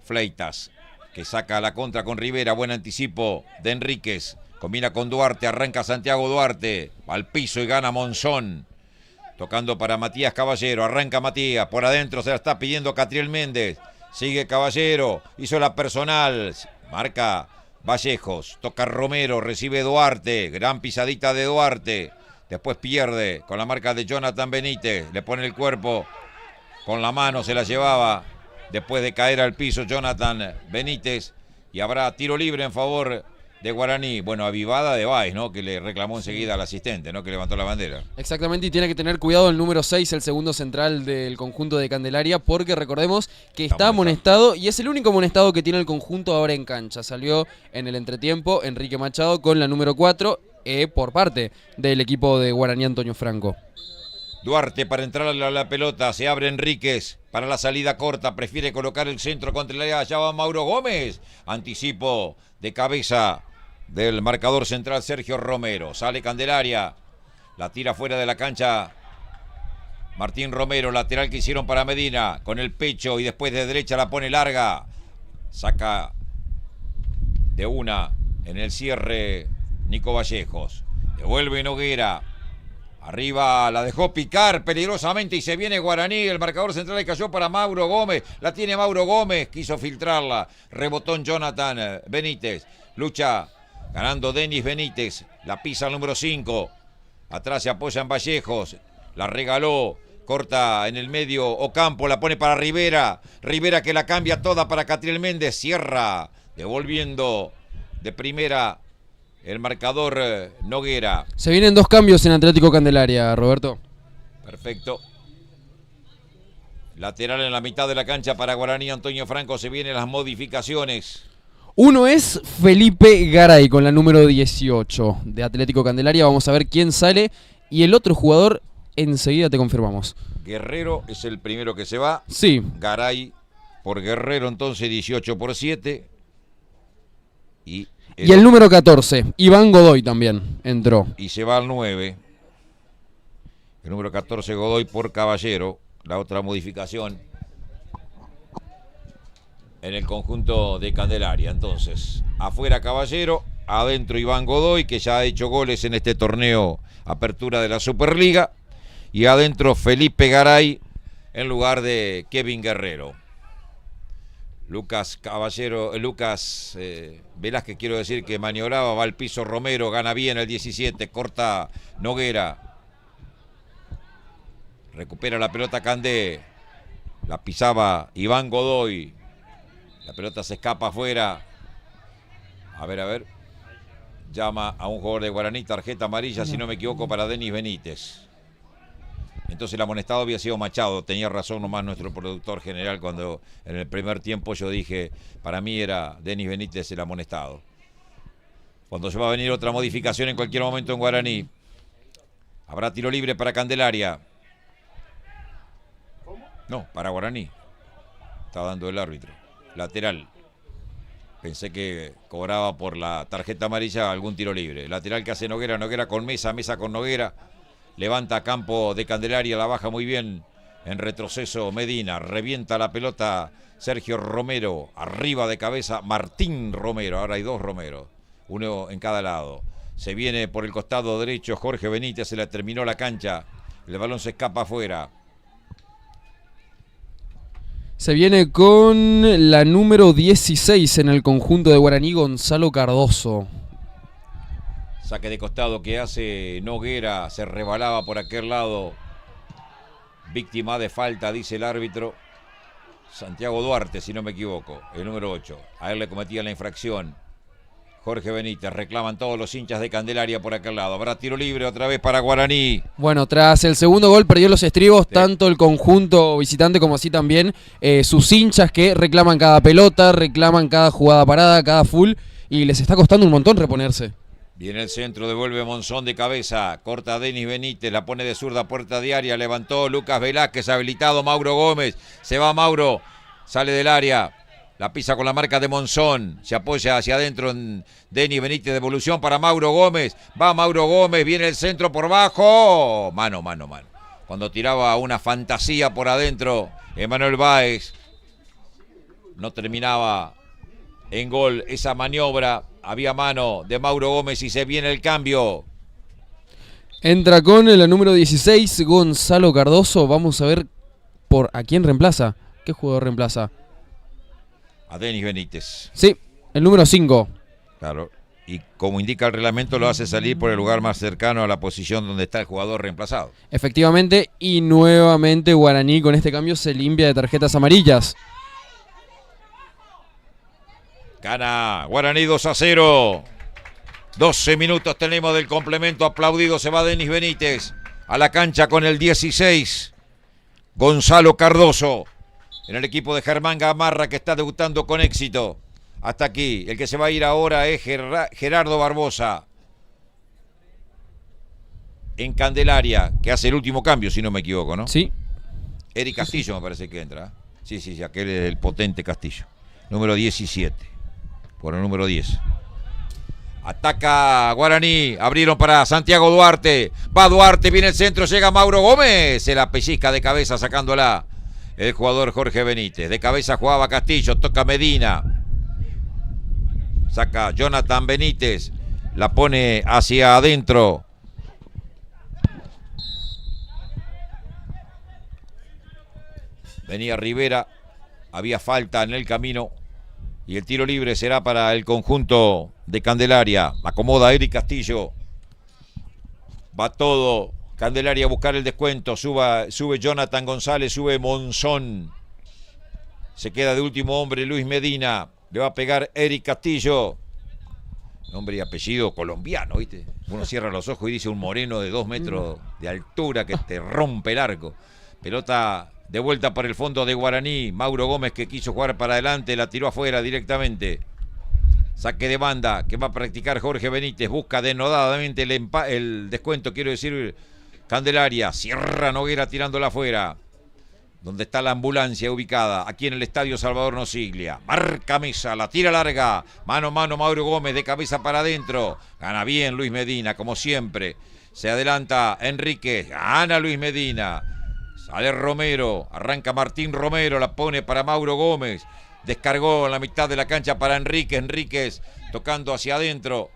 Speaker 1: Fleitas, que saca la contra con Rivera. Buen anticipo de Enríquez. Combina con Duarte. Arranca Santiago Duarte. Al piso y gana Monzón. Tocando para Matías Caballero. Arranca Matías. Por adentro se la está pidiendo Catriel Méndez. Sigue Caballero. Hizo la personal. Marca Vallejos. Toca Romero. Recibe Duarte. Gran pisadita de Duarte. Después pierde con la marca de Jonathan Benítez. Le pone el cuerpo. Con la mano se la llevaba. Después de caer al piso Jonathan Benítez, y habrá tiro libre en favor de Guaraní. Bueno, avivada de Baez, ¿no? Que le reclamó enseguida al asistente, ¿no? Que levantó la bandera.
Speaker 2: Exactamente, y tiene que tener cuidado el número 6, el segundo central del conjunto de Candelaria, porque recordemos que está amonestado y es el único amonestado que tiene el conjunto ahora en cancha. Salió en el entretiempo Enrique Machado con la número 4 por parte del equipo de Guaraní Antonio Franco.
Speaker 1: Duarte para entrar a la pelota, se abre Enríquez para la salida corta, prefiere colocar el centro contra el área, allá va Mauro Gómez, anticipo de cabeza del marcador central Sergio Romero, sale Candelaria, la tira fuera de la cancha Martín Romero, lateral que hicieron para Medina, con el pecho y después de derecha la pone larga, saca de una en el cierre Nico Vallejos, devuelve Noguera. Arriba la dejó picar peligrosamente y se viene Guaraní. El marcador central le cayó para Mauro Gómez. La tiene Mauro Gómez. Quiso filtrarla. Rebotó en Jonathan Benítez. Lucha ganando Denis Benítez. La pisa el número 5. Atrás se apoya en Vallejos. La regaló. Corta en el medio Ocampo. La pone para Rivera. Rivera que la cambia toda para Catriel Méndez. Cierra. Devolviendo de primera el marcador Noguera.
Speaker 2: Se vienen 2 cambios en Atlético Candelaria, Roberto.
Speaker 1: Perfecto. Lateral en la mitad de la cancha para Guaraní Antonio Franco. Se vienen las modificaciones.
Speaker 2: Uno es Felipe Garay con la número 18 de Atlético Candelaria. Vamos a ver quién sale. Y el otro jugador, enseguida te confirmamos.
Speaker 1: Guerrero es el primero que se va.
Speaker 2: Sí.
Speaker 1: Garay por Guerrero, entonces 18 por 7. Y
Speaker 2: el número 14, Iván Godoy también entró.
Speaker 1: Y se va al 9. El número 14, Godoy por Caballero. La otra modificación en el conjunto de Candelaria. Entonces, afuera Caballero, adentro Iván Godoy, que ya ha hecho goles en este torneo apertura de la Superliga. Y adentro Felipe Garay en lugar de Kevin Guerrero. Lucas Velázquez, quiero decir, que maniobraba, va al piso Romero, gana bien el 17, corta Noguera. Recupera la pelota Candé, la pisaba Iván Godoy. La pelota se escapa afuera. A ver. Llama a un jugador de Guaraní, tarjeta amarilla, si no me equivoco, para Denis Benítez. Entonces el amonestado había sido Machado. Tenía razón nomás nuestro productor general cuando en el primer tiempo yo dije, para mí era Denis Benítez el amonestado. Cuando se va a venir otra modificación en cualquier momento en Guaraní. Habrá tiro libre para Candelaria. No, para Guaraní. Está dando el árbitro. Lateral. Pensé que cobraba por la tarjeta amarilla algún tiro libre. Lateral que hace Noguera, Noguera con Mesa, Mesa con Noguera. Levanta a campo de Candelaria, la baja muy bien. En retroceso Medina, revienta la pelota Sergio Romero. Arriba de cabeza Martín Romero. Ahora hay 2 Romero, uno en cada lado. Se viene por el costado derecho Jorge Benítez, se le terminó la cancha. El balón se escapa afuera.
Speaker 2: Se viene con la número 16 en el conjunto de Guaraní, Gonzalo Cardoso.
Speaker 1: Saque de costado que hace Noguera, se rebalaba por aquel lado. Víctima de falta, dice el árbitro. Santiago Duarte, si no me equivoco, el número 8. A él le cometía la infracción. Jorge Benítez. Reclaman todos los hinchas de Candelaria por aquel lado. Habrá tiro libre otra vez para Guaraní.
Speaker 2: Bueno, tras el segundo gol perdió los estribos, tanto el conjunto visitante como así también sus hinchas que reclaman cada pelota, reclaman cada jugada parada, cada full, y les está costando un montón reponerse.
Speaker 1: Viene el centro, devuelve Monzón de cabeza, corta Denis Benítez, la pone de zurda, puerta diaria, levantó Lucas Velázquez, habilitado Mauro Gómez, se va Mauro, sale del área. La pisa con la marca de Monzón. Se apoya hacia adentro en Denis Benítez. Devolución para Mauro Gómez. Va Mauro Gómez. Viene el centro por bajo. Mano. Cuando tiraba una fantasía por adentro, Emanuel Báez no terminaba en gol esa maniobra. Había mano de Mauro Gómez y se viene el cambio.
Speaker 2: Entra con el número 16, Gonzalo Cardoso. Vamos a ver a quién reemplaza. ¿Qué jugador reemplaza?
Speaker 1: A Denis Benítez.
Speaker 2: Sí, el número 5.
Speaker 1: Claro, y como indica el reglamento lo hace salir por el lugar más cercano a la posición donde está el jugador reemplazado.
Speaker 2: Efectivamente, y nuevamente Guaraní con este cambio se limpia de tarjetas amarillas.
Speaker 1: Gana Guaraní 2-0. 12 minutos tenemos del complemento, aplaudido, se va Denis Benítez a la cancha con el 16. Gonzalo Cardoso. En el equipo de Germán Gamarra, que está debutando con éxito. Hasta aquí. El que se va a ir ahora es Gerardo Barbosa. En Candelaria, que hace el último cambio, si no me equivoco, ¿no?
Speaker 2: Sí.
Speaker 1: Eric Castillo me parece que entra. Sí, aquel es el potente Castillo. Número 17. Por el número 10. Ataca Guaraní. Abrieron para Santiago Duarte. Va Duarte, viene el centro, llega Mauro Gómez. Se la pellizca de cabeza sacándola el jugador Jorge Benítez. De cabeza jugaba Castillo, toca Medina. Saca Jonathan Benítez. La pone hacia adentro. Venía Rivera. Había falta en el camino. Y el tiro libre será para el conjunto de Candelaria. Acomoda Eric Castillo. Va todo Candelaria a buscar el descuento. Sube Jonathan González, sube Monzón. Se queda de último hombre Luis Medina. Le va a pegar Eric Castillo. Nombre y apellido colombiano, ¿viste? Uno cierra los ojos y dice un moreno de 2 metros de altura que te rompe el arco. Pelota de vuelta por el fondo de Guaraní. Mauro Gómez, que quiso jugar para adelante, la tiró afuera directamente. Saque de banda que va a practicar Jorge Benítez. Busca denodadamente el descuento, quiero decir, Candelaria. Cierra Noguera tirándola afuera. Donde está la ambulancia ubicada, aquí en el estadio Salvador Nosiglia. Marca Mesa, la tira larga. Mano a mano Mauro Gómez, de cabeza para adentro. Gana bien Luis Medina, como siempre. Se adelanta Enríquez, gana Luis Medina. Sale Romero, arranca Martín Romero, la pone para Mauro Gómez. Descargó en la mitad de la cancha para Enríquez tocando hacia adentro.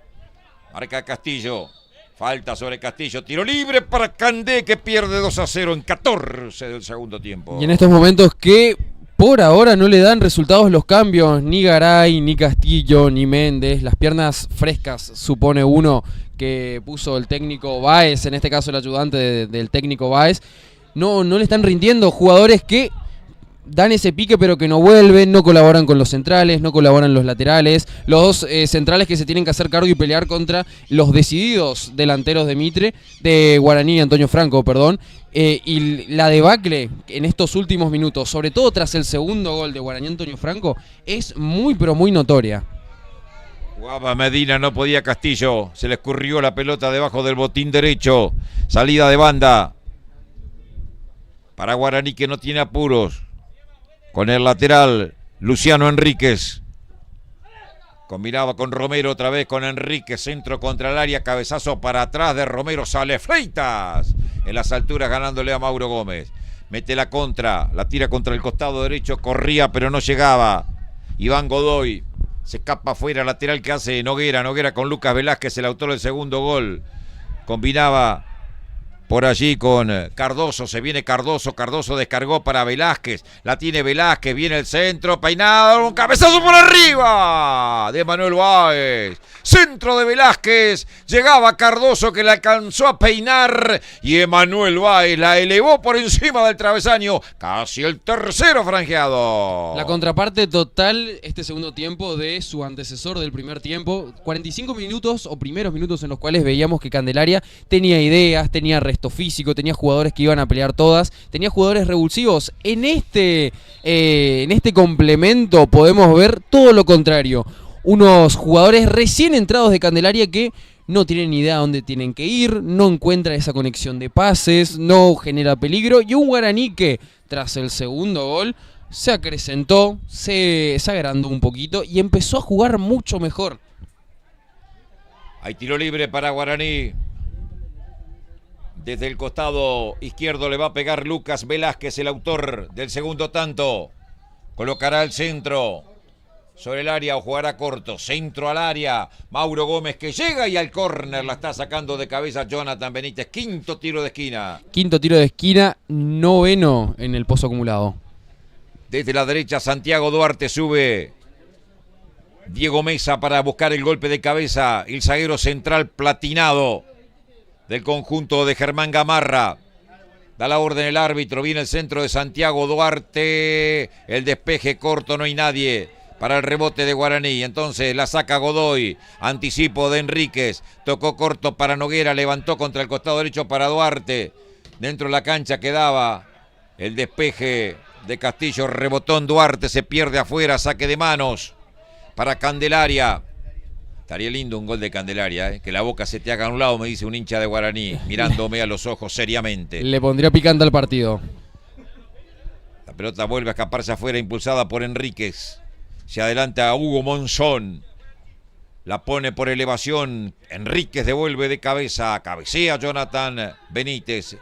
Speaker 1: Marca Castillo. Falta sobre Castillo, tiro libre para Candé, que pierde 2-0 en 14 del segundo tiempo.
Speaker 2: Y en estos momentos que por ahora no le dan resultados los cambios, ni Garay, ni Castillo, ni Méndez. Las piernas frescas, supone uno, que puso el técnico Báez, en este caso el ayudante del técnico Báez. No le están rindiendo jugadores que dan ese pique pero que no vuelven, no colaboran con los centrales, no colaboran los laterales, los dos centrales que se tienen que hacer cargo y pelear contra los decididos delanteros de Guaraní, Antonio Franco, perdón, y la debacle en estos últimos minutos, sobre todo tras el segundo gol de Guaraní, Antonio Franco, es muy pero muy notoria.
Speaker 1: Jugaba Medina, no podía Castillo, se le escurrió la pelota debajo del botín derecho, salida de banda para Guaraní, que no tiene apuros. Con el lateral, Luciano Enríquez. Combinaba con Romero otra vez con Enríquez. Centro contra el área, cabezazo para atrás de Romero. Sale Freitas en las alturas ganándole a Mauro Gómez. Mete la contra, la tira contra el costado derecho. Corría pero no llegaba. Iván Godoy se escapa afuera. Lateral que hace Noguera. Noguera con Lucas Velázquez, el autor del segundo gol. Combinaba por allí con Cardoso, se viene Cardoso descargó para Velázquez, la tiene Velázquez, viene el centro, peinado, un cabezazo por arriba de Manuel Báez, centro de Velázquez, llegaba Cardoso que la alcanzó a peinar y Emanuel Báez la elevó por encima del travesaño, casi el tercero franjeado.
Speaker 2: La contraparte total este segundo tiempo de su antecesor del primer tiempo, 45 minutos o primeros minutos en los cuales veíamos que Candelaria tenía ideas, tenía resto físico, tenía jugadores que iban a pelear todas, tenía jugadores revulsivos. En este complemento podemos ver todo lo contrario. Unos jugadores recién entrados de Candelaria que no tienen ni idea a dónde tienen que ir, no encuentra esa conexión de pases, no genera peligro. Y un Guaraní que, tras el segundo gol, se acrecentó, se agrandó un poquito y empezó a jugar mucho mejor.
Speaker 1: Hay tiro libre para Guaraní. Desde el costado izquierdo le va a pegar Lucas Velázquez, el autor del segundo tanto. Colocará el centro sobre el área o jugará corto. Centro al área. Mauro Gómez que llega y al córner la está sacando de cabeza Jonathan Benítez. Quinto tiro de esquina.
Speaker 2: Quinto tiro de esquina, noveno en el pozo acumulado.
Speaker 1: Desde la derecha Santiago Duarte sube Diego Mesa para buscar el golpe de cabeza. El zaguero central platinado del conjunto de Germán Gamarra. Da la orden el árbitro, viene el centro de Santiago Duarte, el despeje corto, no hay nadie para el rebote de Guaraní, entonces la saca Godoy, anticipo de Enríquez, tocó corto para Noguera, levantó contra el costado derecho para Duarte, dentro de la cancha quedaba el despeje de Castillo, rebotón Duarte, se pierde afuera, saque de manos para Candelaria. Estaría lindo un gol de Candelaria, que la boca se te haga a un lado, me dice un hincha de Guaraní, mirándome a los ojos seriamente.
Speaker 2: Le pondría picante al partido.
Speaker 1: La pelota vuelve a escaparse afuera, impulsada por Enríquez. Se adelanta a Hugo Monzón. La pone por elevación. Enríquez devuelve de cabeza. Cabecea Jonathan Benítez.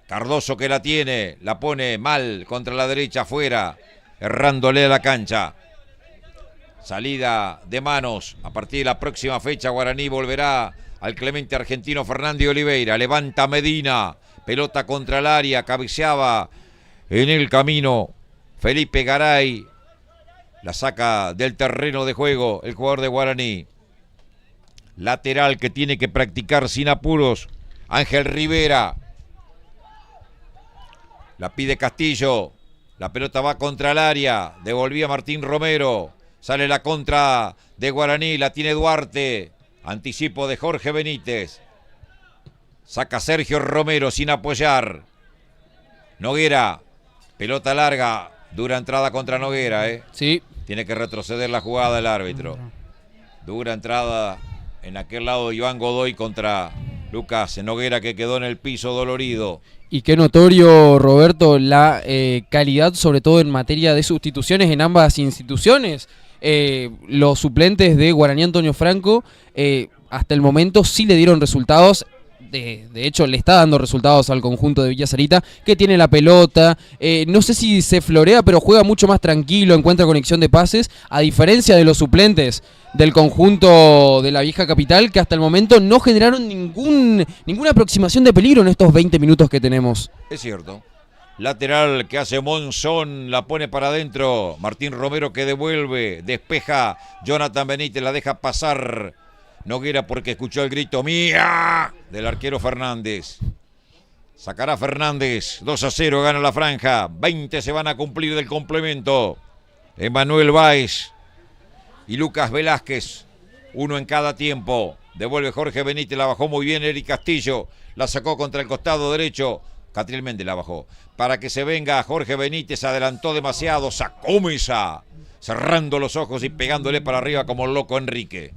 Speaker 1: Cardoso que la tiene. La pone mal contra la derecha afuera. Errándole a la cancha. Salida de manos. A partir de la próxima fecha Guaraní volverá al Clemente Argentino Fernández Oliveira. Levanta Medina. Pelota contra el área. Cabeceaba en el camino Felipe Garay. La saca del terreno de juego el jugador de Guaraní. Lateral que tiene que practicar sin apuros Ángel Rivera. La pide Castillo. La pelota va contra el área. Devolvía Martín Romero. Sale la contra de Guaraní. La tiene Duarte. Anticipo de Jorge Benítez. Saca Sergio Romero sin apoyar. Noguera. Pelota larga. Dura entrada contra Noguera,
Speaker 2: Sí.
Speaker 1: Tiene que retroceder la jugada el árbitro. Dura entrada en aquel lado de Iván Godoy contra Lucas Noguera, que quedó en el piso dolorido.
Speaker 2: Y qué notorio, Roberto, la calidad, sobre todo en materia de sustituciones en ambas instituciones. Los suplentes de Guaraní Antonio Franco hasta el momento sí le dieron resultados. De hecho, le está dando resultados al conjunto de Villa Sarita, que tiene la pelota. No sé si se florea, pero juega mucho más tranquilo, encuentra conexión de pases, a diferencia de los suplentes del conjunto de la vieja capital, que hasta el momento no generaron ninguna aproximación de peligro en estos 20 minutos que tenemos.
Speaker 1: Es cierto. Lateral que hace Monzón, la pone para adentro. Martín Romero que devuelve, despeja Jonathan Benítez, la deja pasar Noguera porque escuchó el grito ¡mía! Del arquero Fernández. Sacará Fernández, 2-0, gana la franja. 20 se van a cumplir del complemento. Emanuel Báez y Lucas Velázquez, uno en cada tiempo. Devuelve Jorge Benítez, la bajó muy bien Eric Castillo. La sacó contra el costado derecho. Catriel Méndez la bajó. Para que se venga Jorge Benítez, adelantó demasiado. Sacó Mesa, cerrando los ojos y pegándole para arriba como loco Enrique.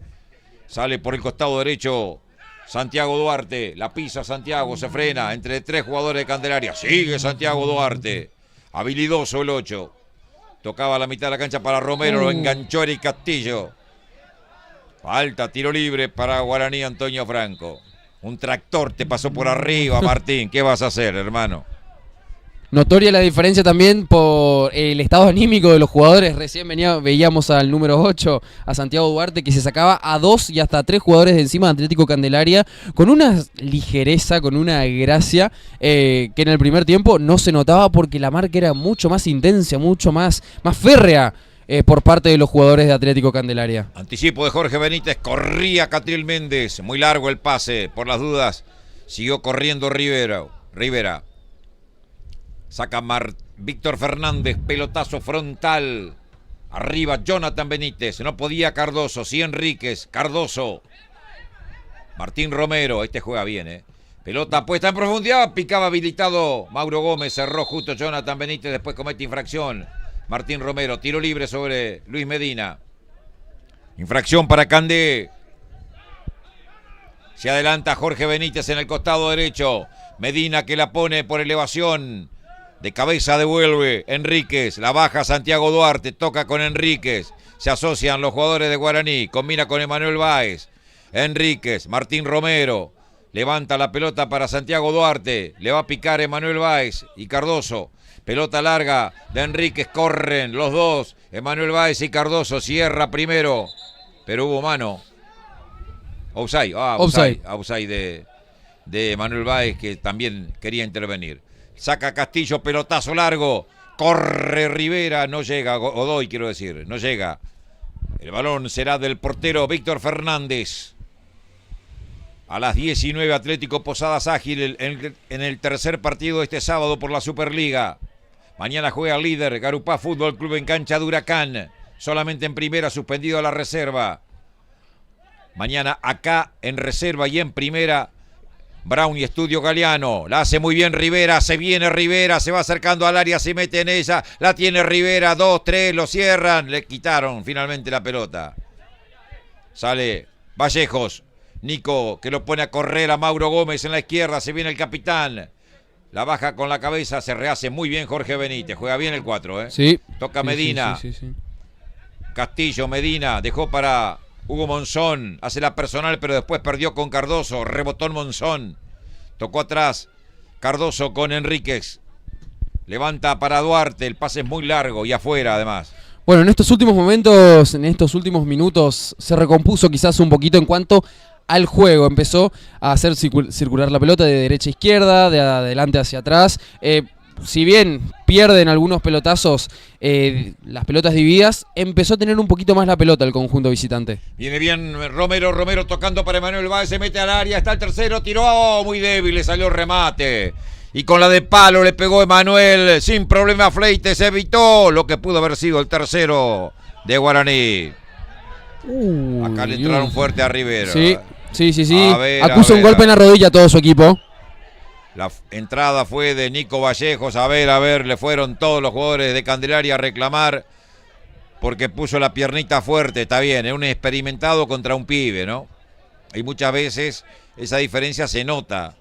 Speaker 1: Sale por el costado derecho Santiago Duarte. La pisa Santiago, se frena entre tres jugadores de Candelaria. Sigue Santiago Duarte. Habilidoso el 8. Tocaba la mitad de la cancha para Romero. Lo enganchó Eric Castillo. Falta, tiro libre para Guaraní Antonio Franco. Un tractor te pasó por arriba, Martín. ¿Qué vas a hacer, hermano?
Speaker 2: Notoria la diferencia también por el estado anímico de los jugadores. Recién veíamos al número 8, a Santiago Duarte, que se sacaba a 2 y hasta 3 jugadores de encima de Atlético Candelaria, con una ligereza, con una gracia, que en el primer tiempo no se notaba porque la marca era mucho más intensa, mucho más férrea por parte de los jugadores de Atlético Candelaria.
Speaker 1: Anticipo de Jorge Benítez, corría Catriel Méndez, muy largo el pase, por las dudas, siguió corriendo Rivera. Saca Víctor Fernández, pelotazo frontal. Arriba Jonathan Benítez, no podía Cardoso, sí Enríquez, Cardoso. Martín Romero, este juega bien, Pelota puesta en profundidad, picaba habilitado Mauro Gómez, cerró justo Jonathan Benítez, después comete infracción. Martín Romero, tiro libre sobre Luis Medina. Infracción para Candé. Se adelanta Jorge Benítez en el costado derecho. Medina que la pone por elevación. De cabeza devuelve Enríquez, la baja Santiago Duarte, toca con Enríquez, se asocian los jugadores de Guaraní, combina con Emanuel Báez, Enríquez, Martín Romero, levanta la pelota para Santiago Duarte, le va a picar Emanuel Báez y Cardoso, pelota larga de Enríquez, corren los dos, Emanuel Báez y Cardoso, cierra primero, pero hubo mano, offside de Emanuel Báez que también quería intervenir. Saca Castillo, pelotazo largo. Corre Rivera, no llega. Godoy, quiero decir, no llega. El balón será del portero Víctor Fernández. A las 19, Atlético Posadas Ágil en el tercer partido este sábado por la Superliga. Mañana juega el líder, Garupá Fútbol Club en cancha de Huracán. Solamente en primera, suspendido a la reserva. Mañana acá en reserva y en primera, Brown y Estudio Galeano, la hace muy bien Rivera, se viene Rivera, se va acercando al área, se mete en ella, la tiene Rivera, 2-3, lo cierran, le quitaron finalmente la pelota. Sale Vallejos, Nico que lo pone a correr a Mauro Gómez en la izquierda, se viene el capitán, la baja con la cabeza, se rehace muy bien Jorge Benítez, juega bien el 4,
Speaker 2: Sí.
Speaker 1: Toca Medina,
Speaker 2: sí.
Speaker 1: Castillo, Medina, dejó para Hugo Monzón, hace la personal, pero después perdió con Cardoso, rebotó en Monzón, tocó atrás, Cardoso con Enríquez, levanta para Duarte, el pase es muy largo y afuera además.
Speaker 2: Bueno, en estos últimos momentos, en estos últimos minutos, se recompuso quizás un poquito en cuanto al juego, empezó a hacer circular la pelota de derecha a izquierda, de adelante hacia atrás, si bien pierden algunos pelotazos, las pelotas divididas, empezó a tener un poquito más la pelota el conjunto visitante.
Speaker 1: Viene bien Romero tocando para Emanuel Báez, se mete al área, está el tercero, tiró, muy débil, le salió el remate. Y con la de palo le pegó Emanuel, sin problema Fleites, evitó lo que pudo haber sido el tercero de Guaraní. Acá le entraron fuerte a Rivera.
Speaker 2: Sí.
Speaker 1: Acusa
Speaker 2: un golpe en la rodilla a todo su equipo.
Speaker 1: La entrada fue de Nico Vallejos, a ver, le fueron todos los jugadores de Candelaria a reclamar porque puso la piernita fuerte, está bien, es un experimentado contra un pibe, ¿no? Y muchas veces esa diferencia se nota.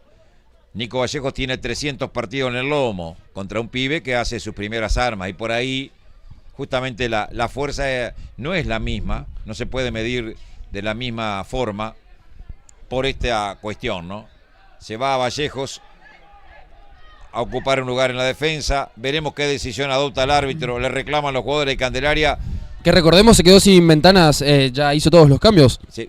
Speaker 1: Nico Vallejos tiene 300 partidos en el lomo contra un pibe que hace sus primeras armas y por ahí justamente la fuerza no es la misma, no se puede medir de la misma forma por esta cuestión, ¿no? Se va a Vallejos a ocupar un lugar en la defensa. Veremos qué decisión adopta el árbitro. Le reclaman los jugadores de Candelaria.
Speaker 2: Que recordemos se quedó sin ventanas, ya hizo todos los cambios.
Speaker 1: Sí,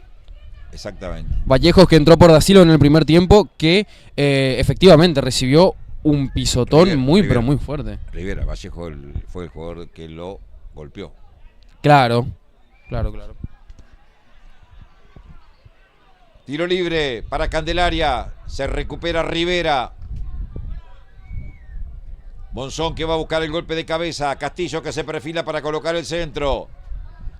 Speaker 1: exactamente.
Speaker 2: Vallejos que entró por Dacilo en el primer tiempo, que efectivamente recibió un pisotón pero muy fuerte.
Speaker 1: Rivera, Vallejos fue el jugador que lo golpeó.
Speaker 2: Claro.
Speaker 1: Tiro libre para Candelaria. Se recupera Rivera. Monzón que va a buscar el golpe de cabeza. Castillo que se perfila para colocar el centro.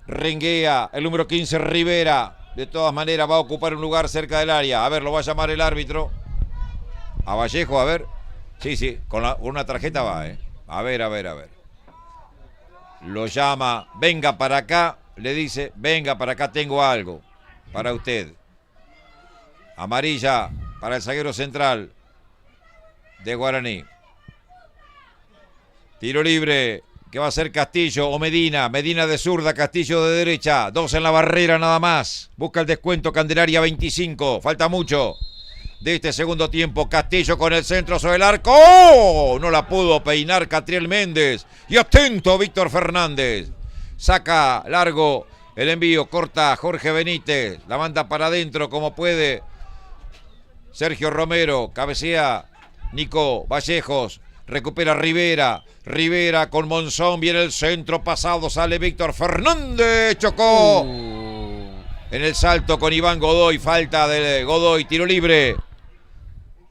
Speaker 1: Renguea el número 15 Rivera. De todas maneras va a ocupar un lugar cerca del área. A ver, lo va a llamar el árbitro. A Vallejo, a ver. Sí, con una tarjeta va, A ver. Lo llama. Venga para acá. Le dice, venga para acá, tengo algo para usted. Amarilla para el zaguero central de Guaraní. Tiro libre, que va a ser Castillo o Medina. Medina de zurda, Castillo de derecha. 2 en la barrera nada más. Busca el descuento Candelaria 25. Falta mucho. de este segundo tiempo. Castillo con el centro sobre el arco. ¡Oh! No la pudo peinar Catriel Méndez. Y atento Víctor Fernández. Saca largo el envío, corta Jorge Benítez. La manda para adentro como puede Sergio Romero. Cabecea Nico Vallejos. Recupera Rivera. Rivera con Monzón. Viene el centro pasado. Sale Víctor Fernández. Chocó en el salto con Iván Godoy. Falta de Godoy. Tiro libre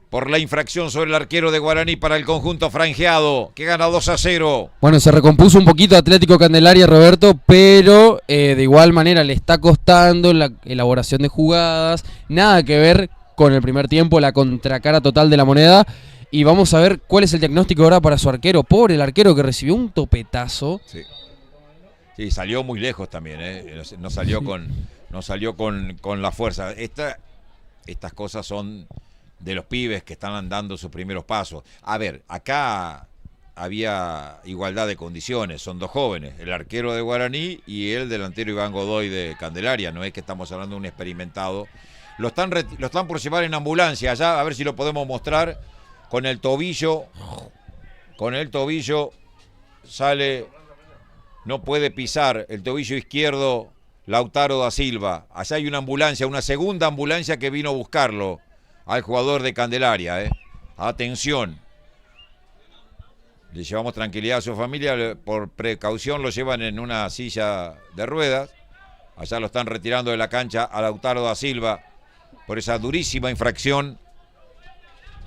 Speaker 1: por la infracción sobre el arquero de Guaraní para el conjunto franjeado, que gana 2-0.
Speaker 2: Bueno, se recompuso un poquito Atlético Candelaria, Roberto, pero de igual manera le está costando la elaboración de jugadas. Nada que ver con el primer tiempo, la contracara total de la moneda. Y vamos a ver cuál es el diagnóstico ahora para su arquero. Pobre el arquero que recibió un topetazo.
Speaker 1: Sí, sí, salió muy lejos también, ¿eh? No salió con la fuerza. Estas cosas son de los pibes que están dando sus primeros pasos. A ver, acá había igualdad de condiciones, son dos jóvenes, el arquero de Guaraní y el delantero Iván Godoy de Candelaria, no es que estamos hablando de un experimentado. Lo están por llevar en ambulancia allá, a ver si lo podemos mostrar, con el tobillo sale, no puede pisar el tobillo izquierdo Lautaro da Silva. Allá hay una ambulancia, una segunda ambulancia que vino a buscarlo al jugador de Candelaria, Atención. Le llevamos tranquilidad a su familia, por precaución lo llevan en una silla de ruedas. Allá lo están retirando de la cancha a Lautaro da Silva por esa durísima infracción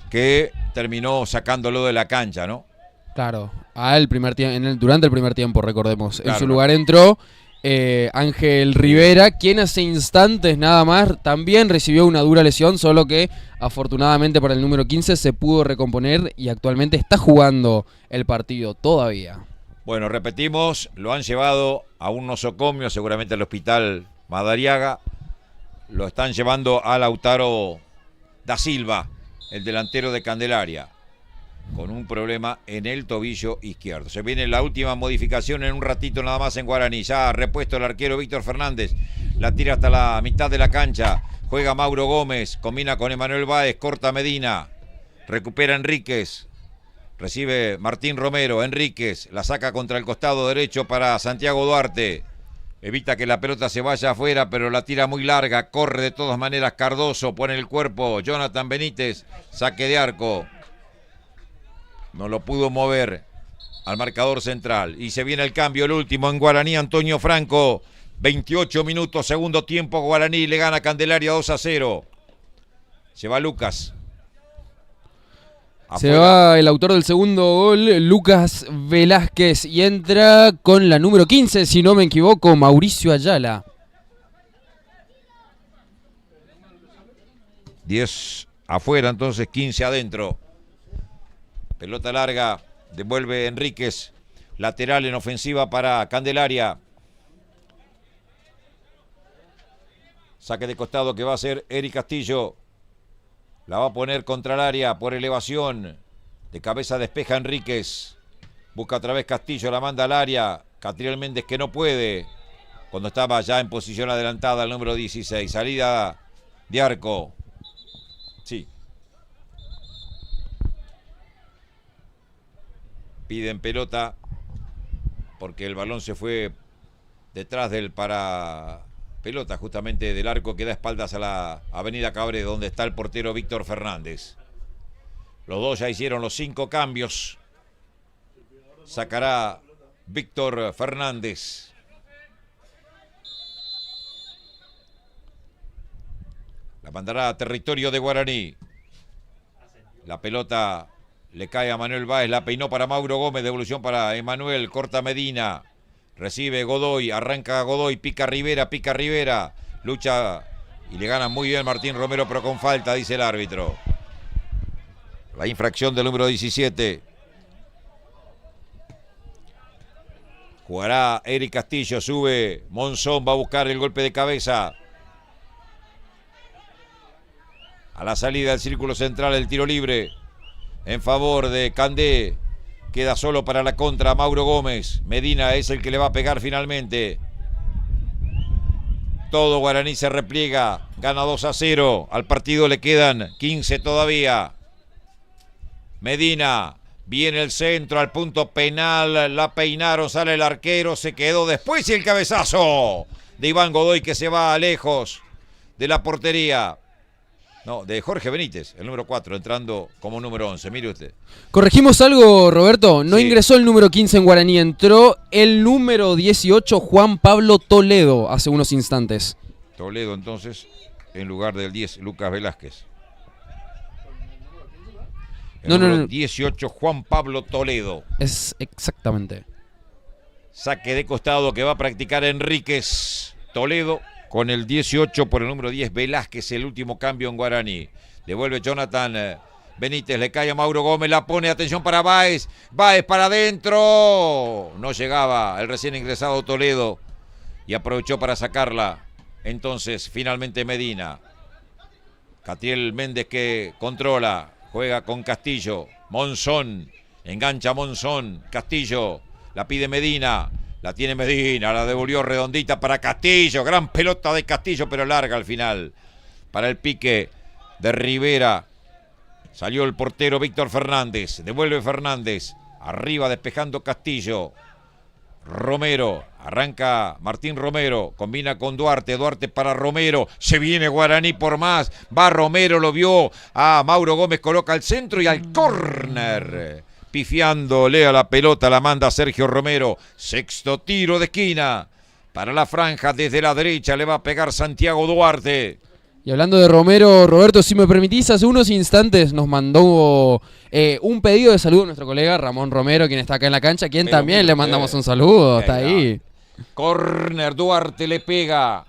Speaker 1: que terminó sacándolo de la cancha, ¿no?
Speaker 2: Claro, durante el primer tiempo, recordemos.
Speaker 1: Claro,
Speaker 2: en su lugar entró Ángel Rivera, quien hace instantes nada más también recibió una dura lesión, solo que afortunadamente para el número 15 se pudo recomponer y actualmente está jugando el partido todavía.
Speaker 1: Bueno, repetimos, lo han llevado a un nosocomio, seguramente al hospital Madariaga. Lo están llevando a Lautaro da Silva, el delantero de Candelaria, con un problema en el tobillo izquierdo. Se viene la última modificación en un ratito nada más en Guaraní. Ya ha repuesto el arquero Víctor Fernández. La tira hasta la mitad de la cancha. Juega Mauro Gómez. Combina con Emanuel Báez. Corta Medina. Recupera Enríquez. Recibe Martín Romero. Enríquez la saca contra el costado derecho para Santiago Duarte. Evita que la pelota se vaya afuera, pero la tira muy larga. Corre de todas maneras Cardoso. Pone el cuerpo. Jonathan Benítez. Saque de arco. No lo pudo mover al marcador central. Y se viene el cambio, el último en Guaraní, Antonio Franco. 28 minutos, segundo tiempo, Guaraní le gana a Candelaria 2-0. Se va Lucas.
Speaker 2: Se va el autor del segundo gol, Lucas Velázquez. Y entra con la número 15, si no me equivoco, Mauricio Ayala.
Speaker 1: 10 afuera, entonces 15 adentro. Pelota larga, devuelve Enríquez, lateral en ofensiva para Candelaria. Saque de costado que va a hacer Eric Castillo. La va a poner contra el área por elevación. De cabeza despeja Enríquez. Busca otra vez Castillo, la manda al área. Catriel Méndez que no puede. Cuando estaba ya en posición adelantada el número 16. Salida de arco. Sí. Piden pelota porque el balón se fue detrás del pelota justamente del arco que da espaldas a la avenida Cabrera, donde está el portero Víctor Fernández. Los dos ya hicieron los 5 cambios. Sacará Víctor Fernández. La mandará a territorio de Guaraní. La pelota le cae a Manuel Báez, la peinó para Mauro Gómez, devolución para Emanuel, corta Medina, recibe Godoy, arranca Godoy, pica Rivera, lucha y le gana muy bien Martín Romero, pero con falta, dice el árbitro. La infracción del número 17. Jugará Eric Castillo, sube Monzón, va a buscar el golpe de cabeza. A la salida del círculo central, el tiro libre en favor de Candé. Queda solo para la contra Mauro Gómez. Medina es el que le va a pegar finalmente. Todo Guaraní se repliega. Gana 2-0. Al partido le quedan 15 todavía. Medina. Viene el centro al punto penal. La peinaron. Sale el arquero. Se quedó después y el cabezazo de Iván Godoy que se va lejos de la portería. No, de Jorge Benítez, el número 4, entrando como número 11. Mire usted.
Speaker 2: Corregimos algo, Roberto. No
Speaker 1: Sí.
Speaker 2: ingresó el número 15 en Guaraní. Entró el número 18, Juan Pablo Toledo, hace unos instantes.
Speaker 1: Toledo, entonces, en lugar del 10, Lucas Velázquez. El
Speaker 2: No,
Speaker 1: número
Speaker 2: no.
Speaker 1: 18, Juan Pablo Toledo.
Speaker 2: Es exactamente.
Speaker 1: Saque de costado que va a practicar Enríquez. Toledo con el 18 por el número 10, Velázquez, el último cambio en Guaraní. Devuelve Jonathan Benítez, le cae a Mauro Gómez, la pone, atención para Báez. Báez para adentro. No llegaba el recién ingresado Toledo y aprovechó para sacarla. Entonces, finalmente Medina. Catriel Méndez que controla, juega con Castillo. Monzón, engancha Monzón. Castillo, la pide Medina. La tiene Medina, la devolvió redondita para Castillo. Gran pelota de Castillo, pero larga al final. Para el pique de Rivera. Salió el portero Víctor Fernández. Devuelve Fernández. Arriba despejando Castillo. Romero. Arranca Martín Romero. Combina con Duarte. Duarte para Romero. Se viene Guaraní por más. Va Romero, lo vio. Mauro Gómez coloca al centro y al córner. Pifiándole a la pelota, la manda Sergio Romero. Sexto tiro de esquina. Para la franja, desde la derecha le va a pegar Santiago Duarte.
Speaker 2: Y hablando de Romero, Roberto, si me permitís, hace unos instantes nos mandó un pedido de saludo a nuestro colega Ramón Romero, quien está acá en la cancha, quien
Speaker 1: Pero
Speaker 2: también
Speaker 1: mire
Speaker 2: le
Speaker 1: usted.
Speaker 2: mandamos un saludo, está ahí.
Speaker 1: Córner, Duarte le pega.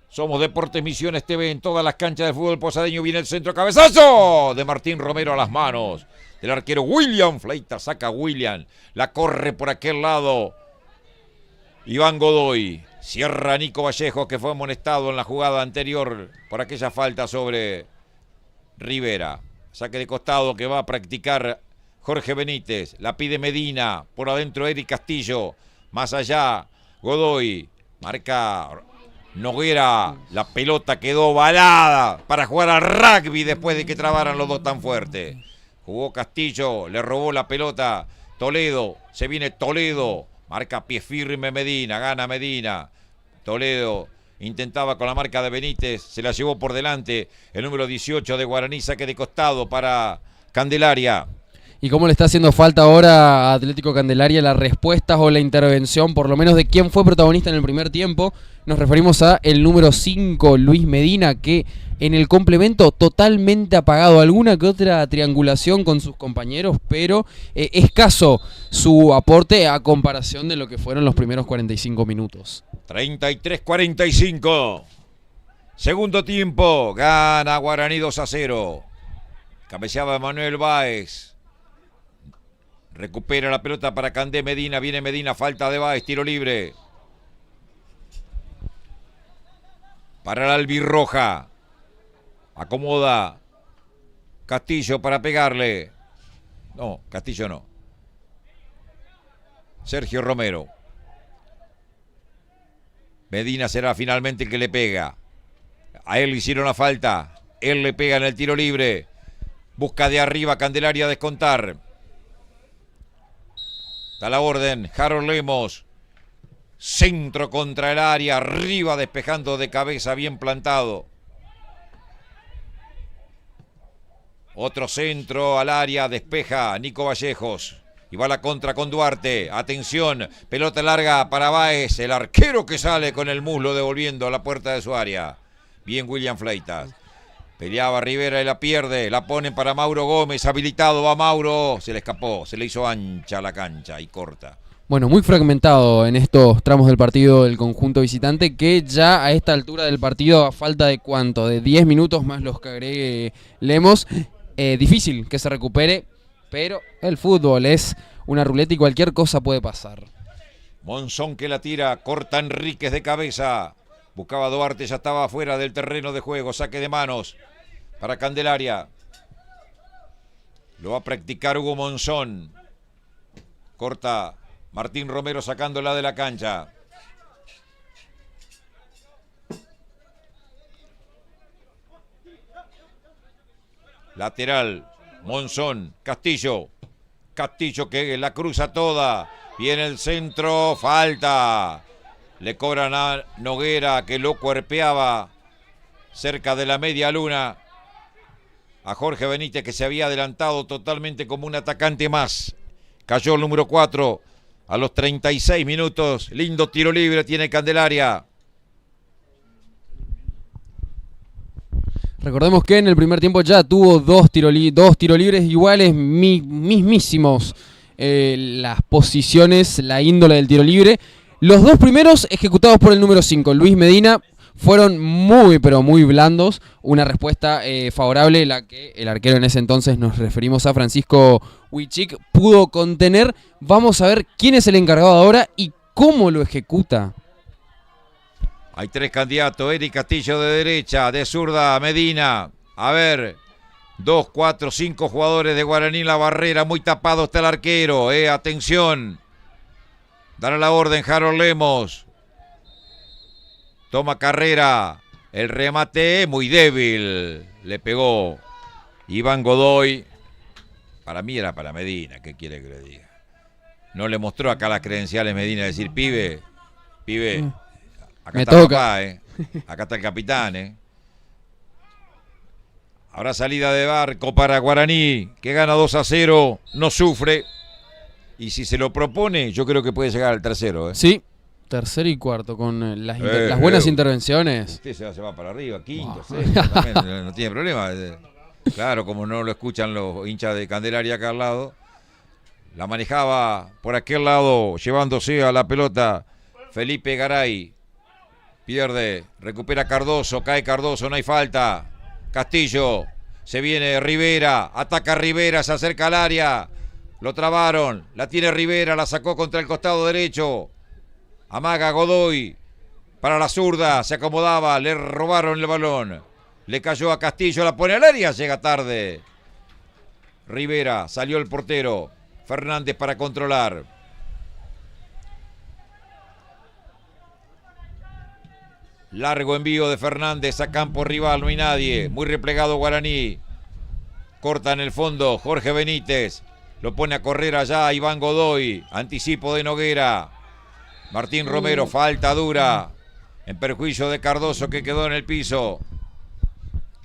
Speaker 1: Somos Deportes Misiones TV en todas las canchas del fútbol posadeño. Viene el centro, cabezazo de Martín Romero a las manos del arquero William Fleita. Saca William, la corre por aquel lado Iván Godoy. Cierra Nico Vallejo, que fue amonestado en la jugada anterior por aquella falta sobre Rivera. Saque de costado que va a practicar Jorge Benítez. La pide Medina. Por adentro Eric Castillo. Más allá Godoy. Marca Noguera. La pelota quedó balada para jugar al rugby después de que trabaran los dos tan fuerte. Jugó Castillo. Le robó la pelota Toledo. Se viene Toledo. Marca pie firme Medina. Gana Medina. Toledo intentaba con la marca de Benítez. Se la llevó por delante. El número 18 de Guaraní. Saque de costado para Candelaria.
Speaker 2: ¿Y cómo le está haciendo falta ahora a Atlético Candelaria las respuestas o la intervención, por lo menos de quién fue protagonista en el primer tiempo? Nos referimos a el número 5, Luis Medina, que en el complemento totalmente apagado. Alguna que otra triangulación con sus compañeros, pero escaso su aporte a comparación de lo que fueron los primeros 45 minutos.
Speaker 1: 33-45. Segundo tiempo. Gana Guaraní 2-0. Cabeceaba Manuel Báez. Recupera la pelota para Candé Medina. Viene Medina, falta de Báez, tiro libre. Para la albirroja. Acomoda Castillo para pegarle. No, Castillo no. Sergio Romero. Medina será finalmente el que le pega. A él le hicieron la falta. Él le pega en el tiro libre. Busca de arriba Candelaria a descontar. Está la orden, Harold Lemos. Centro contra el área, arriba despejando de cabeza, bien plantado. Otro centro al área, despeja Nico Vallejos. Y va la contra con Duarte. Atención, pelota larga para Báez, el arquero que sale con el muslo devolviendo a la puerta de su área. Bien William Fleitas. Peleaba Rivera y la pierde, la ponen para Mauro Gómez, habilitado va Mauro, se le escapó, se le hizo ancha la cancha y corta.
Speaker 2: Bueno, muy fragmentado en estos tramos del partido del conjunto visitante, que ya a esta altura del partido, a falta de ¿cuánto? De 10 minutos más los que agregue Lemos, difícil que se recupere, pero el fútbol es una ruleta y cualquier cosa puede pasar.
Speaker 1: Monzón que la tira, corta Enríquez de cabeza, buscaba Duarte, ya estaba fuera del terreno de juego, saque de manos para Candelaria. Lo va a practicar Hugo Monzón. Corta Martín Romero sacándola de la cancha. Lateral, Monzón, Castillo. Castillo que la cruza toda. Viene el centro, falta. Le cobran a Noguera que lo cuerpeaba cerca de la media luna. A Jorge Benítez que se había adelantado totalmente como un atacante más. Cayó el número 4 a los 36 minutos. Lindo tiro libre tiene Candelaria.
Speaker 2: Recordemos que en el primer tiempo ya tuvo dos tiro libres iguales, mismísimos. Las posiciones, la índole del tiro libre. Los dos primeros ejecutados por el número 5, Luis Medina, fueron muy, pero muy blandos. Una respuesta favorable, la que el arquero en ese entonces, nos referimos a Francisco Huichic, pudo contener. Vamos a ver quién es el encargado ahora y cómo lo ejecuta.
Speaker 1: Hay 3 candidatos, Eric Castillo de derecha, de zurda Medina. A ver, 2, 4, 5 jugadores de Guaraní en la barrera, muy tapado está el arquero, atención. Dará la orden Harold Lemos. Toma carrera, el remate muy débil, le pegó Iván Godoy. Para mí era para Medina, ¿qué quiere que le diga? No le mostró acá las credenciales Medina, decir, pibe, acá
Speaker 2: me
Speaker 1: está
Speaker 2: toca.
Speaker 1: papá, acá está el capitán, Habrá salida de barco para Guaraní, que gana 2-0, no sufre. Y si se lo propone, yo creo que puede llegar al tercero,
Speaker 2: Sí, tercero y cuarto, con las buenas intervenciones.
Speaker 1: Usted se va para arriba, quinto, sexto, también, no tiene problema. Claro, como no lo escuchan los hinchas de Candelaria acá al lado. La manejaba por aquel lado, llevándose a la pelota Felipe Garay. Pierde, recupera Cardoso, cae Cardoso, no hay falta. Castillo, se viene Rivera, ataca Rivera, se acerca al área. Lo trabaron, la tiene Rivera, la sacó contra el costado derecho. Amaga Godoy para la zurda, se acomodaba, le robaron el balón. Le cayó a Castillo, la pone al área, llega tarde. Rivera, salió el portero. Fernández para controlar. Largo envío de Fernández a campo rival, no hay nadie. Muy replegado Guaraní. Corta en el fondo Jorge Benítez. Lo pone a correr allá Iván Godoy. Anticipo de Noguera. Martín Romero, falta dura. En perjuicio de Cardoso que quedó en el piso.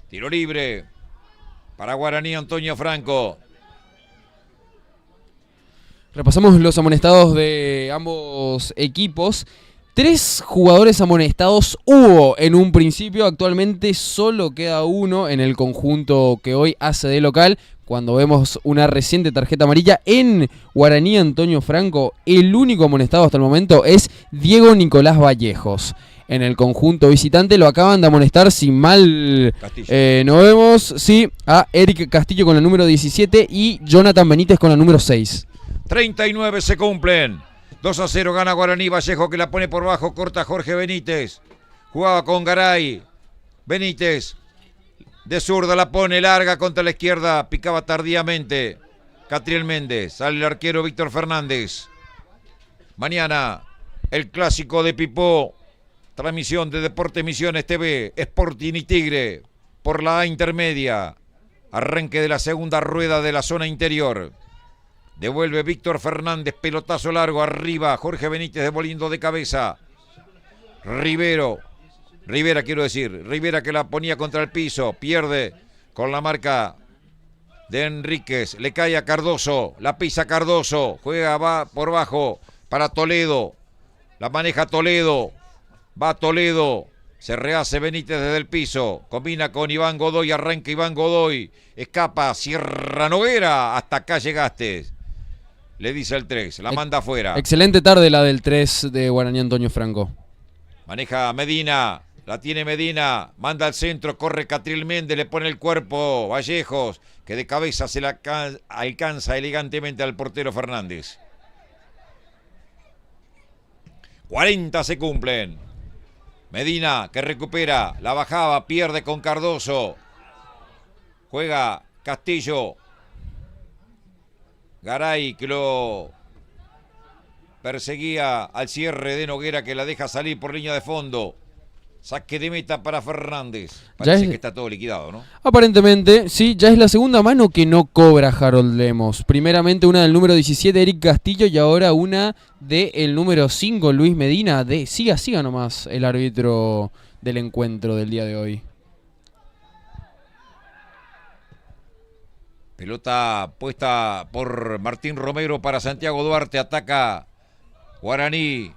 Speaker 1: Tiro libre para Guaraní, Antonio Franco.
Speaker 2: Repasamos los amonestados de ambos equipos. 3 jugadores amonestados hubo en un principio, actualmente solo queda uno en el conjunto que hoy hace de local. Cuando vemos una reciente tarjeta amarilla en Guaraní, Antonio Franco, el único amonestado hasta el momento es Diego Nicolás Vallejos. En el conjunto visitante lo acaban de amonestar, si mal no vemos, sí, a Eric Castillo con la número 17 y Jonathan Benítez con la número 6.
Speaker 1: 39 se cumplen. 2-0 gana Guaraní. Vallejo que la pone por bajo, corta Jorge Benítez. Jugaba con Garay. Benítez de zurda la pone larga contra la izquierda. Picaba tardíamente Catriel Méndez. Sale el arquero Víctor Fernández. Mañana el clásico de Pipó. Transmisión de Deportes Misiones TV. Sporting y Tigre por la A intermedia. Arranque de la segunda rueda de la zona interior. Devuelve Víctor Fernández, pelotazo largo, arriba, Jorge Benítez devolviendo de cabeza. Rivera que la ponía contra el piso, pierde con la marca de Enríquez, le cae a Cardoso, la pisa Cardoso, juega, va por bajo para Toledo, la maneja Toledo, va Toledo, se rehace Benítez desde el piso, combina con Iván Godoy, arranca Iván Godoy, escapa, cierra Noguera, hasta acá llegaste. Le dice el 3, la manda afuera.
Speaker 2: Excelente tarde la del 3 de Guaraní, Antonio Franco.
Speaker 1: Maneja Medina, la tiene Medina, manda al centro, corre Catriel Méndez, le pone el cuerpo Vallejos, que de cabeza se la alcanza elegantemente al portero Fernández. 40 se cumplen. Medina que recupera, la bajaba, pierde con Cardoso. Juega Castillo. Garay que lo perseguía al cierre de Noguera que la deja salir por línea de fondo. Saque de meta para Fernández. Parece que está todo liquidado, ¿no?
Speaker 2: Aparentemente, sí, ya es la segunda mano que no cobra Harold Lemos. Primeramente una del número 17, Eric Castillo, y ahora una del número 5, Luis Medina. Siga nomás el árbitro del encuentro del día de hoy.
Speaker 1: Pelota puesta por Martín Romero para Santiago Duarte. Ataca Guaraní.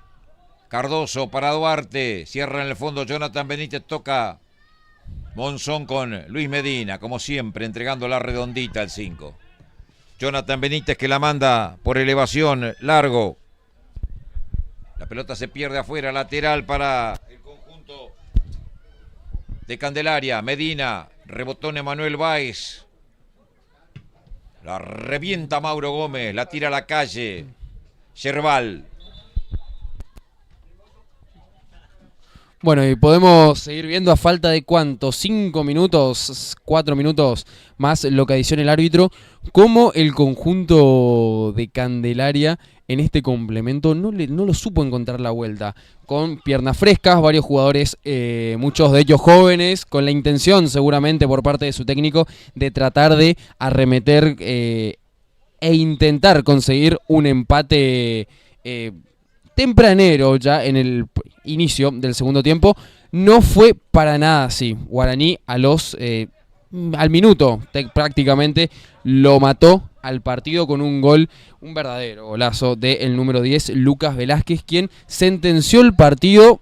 Speaker 1: Cardoso para Duarte. Cierra en el fondo Jonathan Benítez. Toca Monzón con Luis Medina. Como siempre, entregando la redondita al 5. Jonathan Benítez que la manda por elevación. Largo. La pelota se pierde afuera. Lateral para el conjunto de Candelaria. Medina. Rebotó en Emanuel Báez. La revienta Mauro Gómez, la tira a la calle. Yerbal.
Speaker 2: Bueno, y podemos seguir viendo a falta de ¿cuánto? 5 minutos, 4 minutos más lo que adiciona el árbitro, cómo el conjunto de Candelaria en este complemento no lo supo encontrar la vuelta. Con piernas frescas, varios jugadores, muchos de ellos jóvenes, con la intención seguramente por parte de su técnico de tratar de arremeter e intentar conseguir un empate tempranero ya en el inicio del segundo tiempo. No fue para nada así. Guaraní al minuto prácticamente lo mató al partido con un gol, un verdadero golazo del número 10, Lucas Velázquez, quien sentenció el partido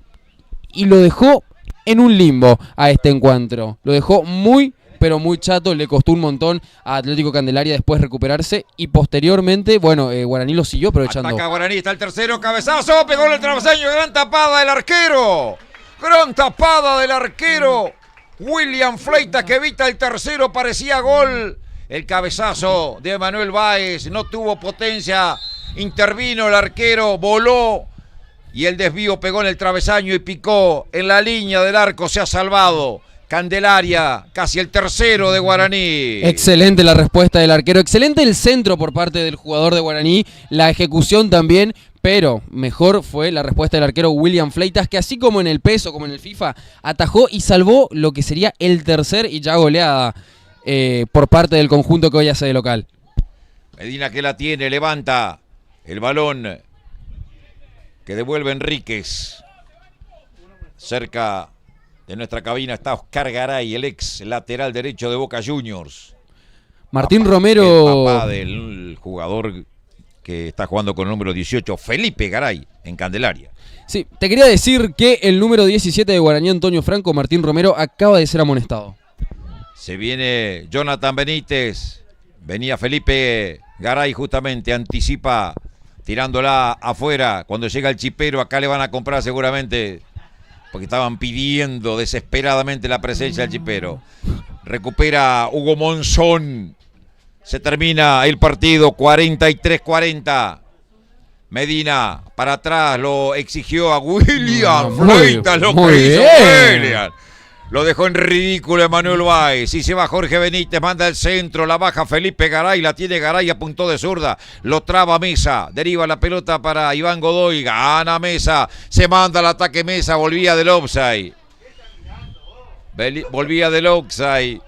Speaker 2: y lo dejó en un limbo a este encuentro. Lo dejó muy, pero muy chato, le costó un montón a Atlético Candelaria después recuperarse y posteriormente, bueno, Guaraní lo siguió aprovechando.
Speaker 1: Ataca Guaraní, está el tercero, cabezazo, pegó en el travesaño, gran tapada del arquero. Gran tapada del arquero. William Fleitas que evita el tercero, parecía gol. El cabezazo de Emanuel Báez no tuvo potencia, intervino el arquero, voló y el desvío pegó en el travesaño y picó en la línea del arco, se ha salvado. Candelaria, casi el tercero de Guaraní.
Speaker 2: Excelente la respuesta del arquero, excelente el centro por parte del jugador de Guaraní, la ejecución también, pero mejor fue la respuesta del arquero William Fleitas, que así como en el peso, como en el FIFA, atajó y salvó lo que sería el tercer y ya goleada por parte del conjunto que hoy hace de local.
Speaker 1: Medina que la tiene, levanta el balón que devuelve Enríquez. Cerca de nuestra cabina está Oscar Garay, el ex lateral derecho de Boca Juniors.
Speaker 2: Martín Romero.
Speaker 1: El papá del jugador que está jugando con el número 18, Felipe Garay, en Candelaria.
Speaker 2: Sí, te quería decir que el número 17 de Guaraní, Antonio Franco, Martín Romero, acaba de ser amonestado.
Speaker 1: Se viene Jonathan Benítez. Venía Felipe Garay justamente, anticipa tirándola afuera. Cuando llega el chipero, acá le van a comprar seguramente, porque estaban pidiendo desesperadamente la presencia del chipero. Recupera Hugo Monzón. Se termina el partido, 43-40. Medina para atrás, lo exigió a William Fleitas, lo que hizo William. Lo dejó en ridículo Emanuel Báez. Y se va Jorge Benítez, manda el centro, la baja Felipe Garay, la tiene Garay, apuntó de zurda, lo traba Mesa, deriva la pelota para Iván Godoy, gana Mesa, se manda al ataque Mesa, volvía del offside.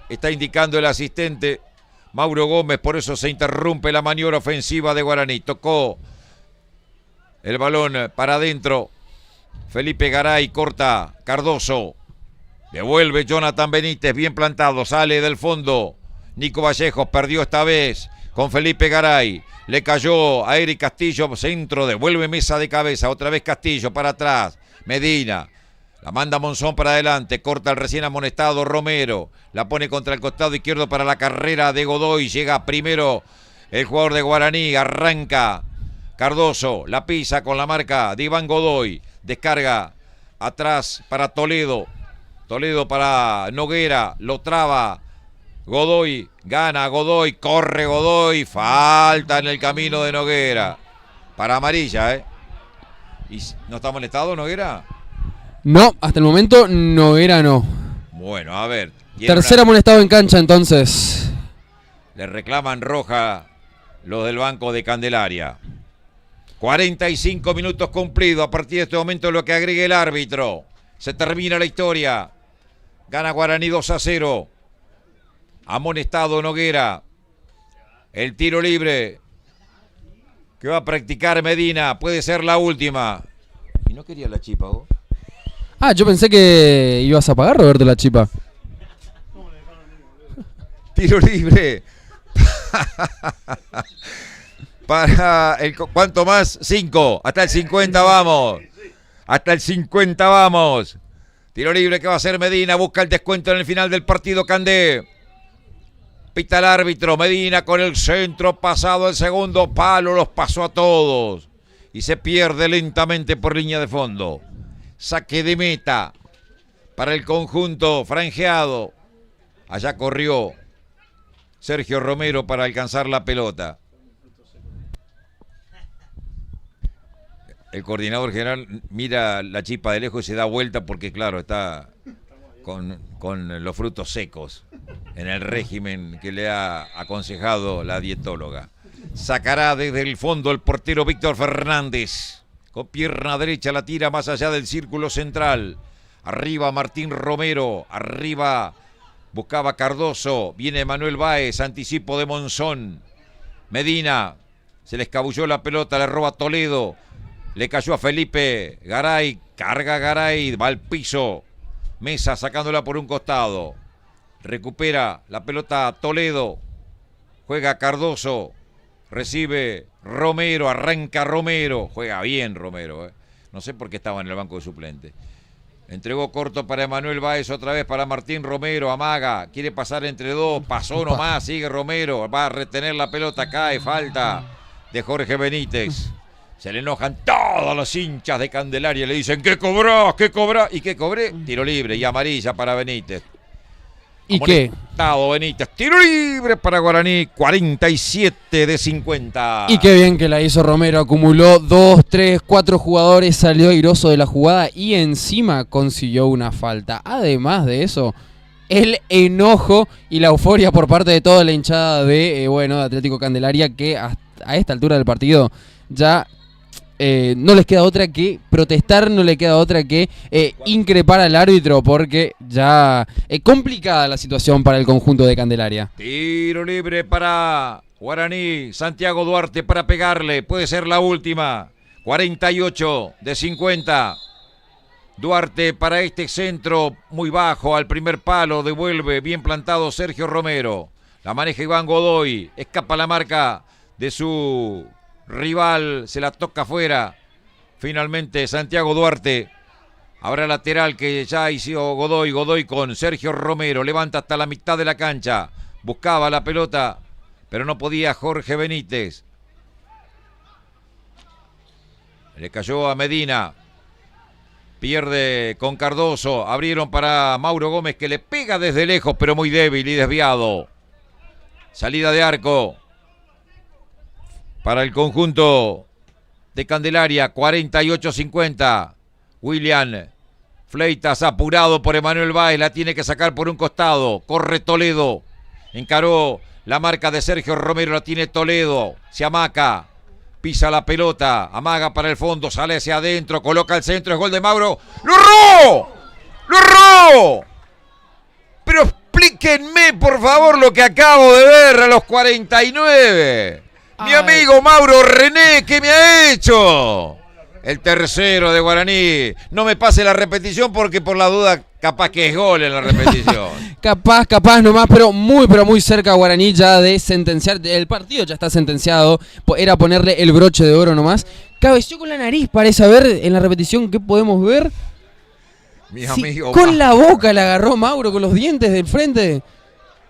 Speaker 1: Está indicando el asistente Mauro Gómez, por eso se interrumpe la maniobra ofensiva de Guaraní. Tocó el balón para adentro, Felipe Garay, corta Cardoso. Devuelve Jonathan Benítez, bien plantado, sale del fondo. Nico Vallejos perdió esta vez con Felipe Garay. Le cayó a Eric Castillo, centro, devuelve Mesa de cabeza. Otra vez Castillo para atrás. Medina, la manda Monzón para adelante. Corta el recién amonestado Romero. La pone contra el costado izquierdo para la carrera de Godoy. Llega primero el jugador de Guaraní. Arranca Cardoso, la pisa con la marca de Iván Godoy. Descarga atrás para Toledo. Toledo para Noguera, lo traba Godoy, gana Godoy, corre Godoy, falta en el camino de Noguera. Para amarilla, ¿Y no está molestado Noguera?
Speaker 2: No, hasta el momento Noguera no.
Speaker 1: Bueno, a ver.
Speaker 2: Tercer amonestado en cancha entonces.
Speaker 1: Le reclaman roja los del banco de Candelaria. 45 minutos cumplidos. A partir de este momento lo que agregue el árbitro. Se termina la historia. Gana Guaraní 2-0. Amonestado Noguera. El tiro libre que va a practicar Medina. Puede ser la última. ¿Y no quería la chipa vos?
Speaker 2: Ah, yo pensé que ibas a pagar, Roberto, la chipa.
Speaker 1: Tiro libre. Para el... ¿Cuánto más? 5. Hasta el 50 vamos. Hasta el 50 vamos. Tiro libre que va a hacer Medina. Busca el descuento en el final del partido Candé. Pita el árbitro. Medina con el centro pasado el segundo palo. Los pasó a todos. Y se pierde lentamente por línea de fondo. Saque de meta para el conjunto franjeado. Allá corrió Sergio Romero para alcanzar la pelota. El coordinador general mira la chipa de lejos y se da vuelta porque, claro, está con los frutos secos en el régimen que le ha aconsejado la dietóloga. Sacará desde el fondo el portero Víctor Fernández. Con pierna derecha la tira más allá del círculo central. Arriba Martín Romero. Arriba buscaba Cardoso. Viene Manuel Báez. Anticipo de Monzón. Medina. Se le escabulló la pelota. Le roba Toledo. Le cayó a Felipe Garay. Carga Garay. Va al piso. Mesa sacándola por un costado. Recupera la pelota Toledo. Juega Cardoso. Recibe Romero, arranca Romero. Juega bien Romero. No sé por qué estaba en el banco de suplente. Entregó corto para Emanuel Báez, otra vez para Martín Romero. Amaga, quiere pasar entre dos. Pasó nomás, sigue Romero. Va a retener la pelota, cae, falta de Jorge Benítez. Se le enojan todos los hinchas de Candelaria. Le dicen, ¿qué cobró? ¿Qué cobró? ¿Y qué cobré? Tiro libre y amarilla para Benítez.
Speaker 2: ¿Y qué?
Speaker 1: Benítez, tiro libre para Guaraní, 47 de 50.
Speaker 2: Y qué bien que la hizo Romero, acumuló 2, 3, 4 jugadores, salió airoso de la jugada y encima consiguió una falta. Además de eso, el enojo y la euforia por parte de toda la hinchada de Atlético Candelaria, que a esta altura del partido ya... no les queda otra que protestar, no le queda otra que increpar al árbitro porque ya es complicada la situación para el conjunto de Candelaria.
Speaker 1: Tiro libre para Guaraní, Santiago Duarte para pegarle, puede ser la última, 48 de 50. Duarte para este centro muy bajo al primer palo, devuelve bien plantado Sergio Romero. La maneja Iván Godoy, escapa la marca de su... rival, se la toca afuera. Finalmente Santiago Duarte. Habrá lateral que ya hizo Godoy. Godoy con Sergio Romero. Levanta hasta la mitad de la cancha. Buscaba la pelota, pero no podía Jorge Benítez. Le cayó a Medina. Pierde con Cardoso. Abrieron para Mauro Gómez que le pega desde lejos, pero muy débil y desviado. Salida de arco para el conjunto de Candelaria, 48-50. William Fleitas apurado por Emanuel Báez, la tiene que sacar por un costado. Corre Toledo, encaró la marca de Sergio Romero, la tiene Toledo. Se amaca, pisa la pelota, amaga para el fondo, sale hacia adentro, coloca el centro, es gol de Mauro. ¡Lo erró! ¡Lo erró! Pero explíquenme, por favor, lo que acabo de ver a los 49. Mi amigo Mauro René, ¿qué me ha hecho? El tercero de Guaraní. No me pase la repetición porque por la duda capaz que es gol en la repetición.
Speaker 2: capaz nomás, pero muy cerca Guaraní ya de sentenciar. El partido ya está sentenciado. Era ponerle el broche de oro nomás. Cabeció con la nariz, parece. A ver, en la repetición, ¿qué podemos ver?
Speaker 1: Mi amigo.
Speaker 2: Con la boca le agarró Mauro, con los dientes del frente.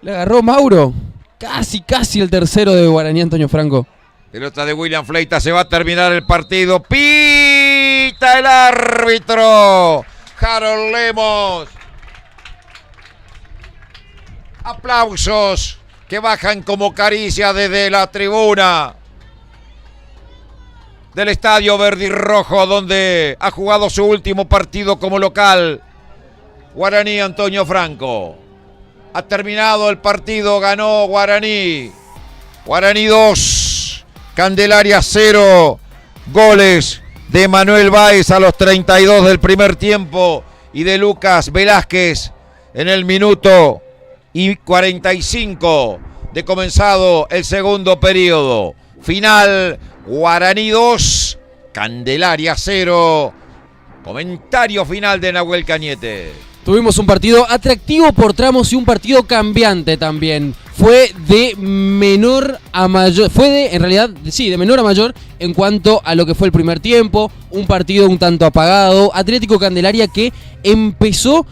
Speaker 2: Le agarró Mauro. Casi el tercero de Guaraní, Antonio Franco.
Speaker 1: Pelota de William Fleitas, se va a terminar el partido. Pita el árbitro Harold Lemos. Aplausos que bajan como caricia desde la tribuna del Estadio Verde y Rojo, donde ha jugado su último partido como local Guaraní, Antonio Franco. Ha terminado el partido, ganó Guaraní. Guaraní 2, Candelaria 0. Goles de Manuel Báez a los 32 del primer tiempo y de Lucas Velázquez en el minuto y 45 de comenzado el segundo periodo. Final, Guaraní 2, Candelaria 0. Comentario final de Nahuel Cañete.
Speaker 2: Tuvimos un partido atractivo por tramos y un partido cambiante también. Fue de menor a mayor, de menor a mayor en cuanto a lo que fue el primer tiempo. Un partido un tanto apagado. Atlético Candelaria que empezó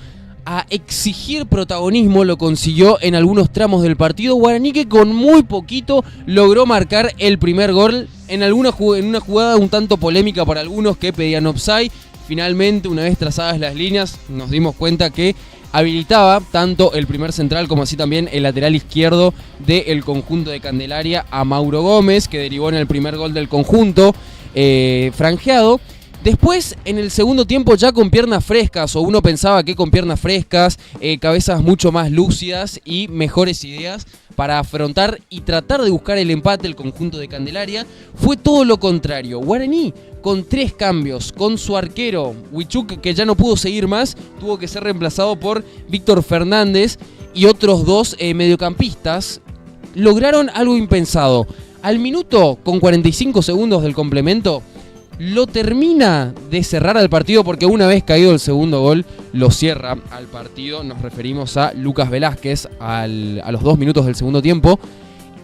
Speaker 2: a exigir protagonismo, lo consiguió en algunos tramos del partido. Guaraní que con muy poquito logró marcar el primer gol en una jugada un tanto polémica para algunos que pedían offside. Finalmente, una vez trazadas las líneas, nos dimos cuenta que habilitaba tanto el primer central como así también el lateral izquierdo del conjunto de Candelaria a Mauro Gómez, que derivó en el primer gol del conjunto franjeado. Después, en el segundo tiempo, ya con piernas frescas, o uno pensaba que con piernas frescas, cabezas mucho más lúcidas y mejores ideas para afrontar y tratar de buscar el empate el conjunto de Candelaria, fue todo lo contrario. Guaraní, con 3 cambios, con su arquero, Huichuk, que ya no pudo seguir más, tuvo que ser reemplazado por Víctor Fernández y otros 2 mediocampistas, lograron algo impensado. Al minuto, con 45 segundos del complemento, lo termina de cerrar al partido, porque una vez caído el segundo gol, lo cierra al partido. Nos referimos a Lucas Velázquez a los 2 minutos del segundo tiempo.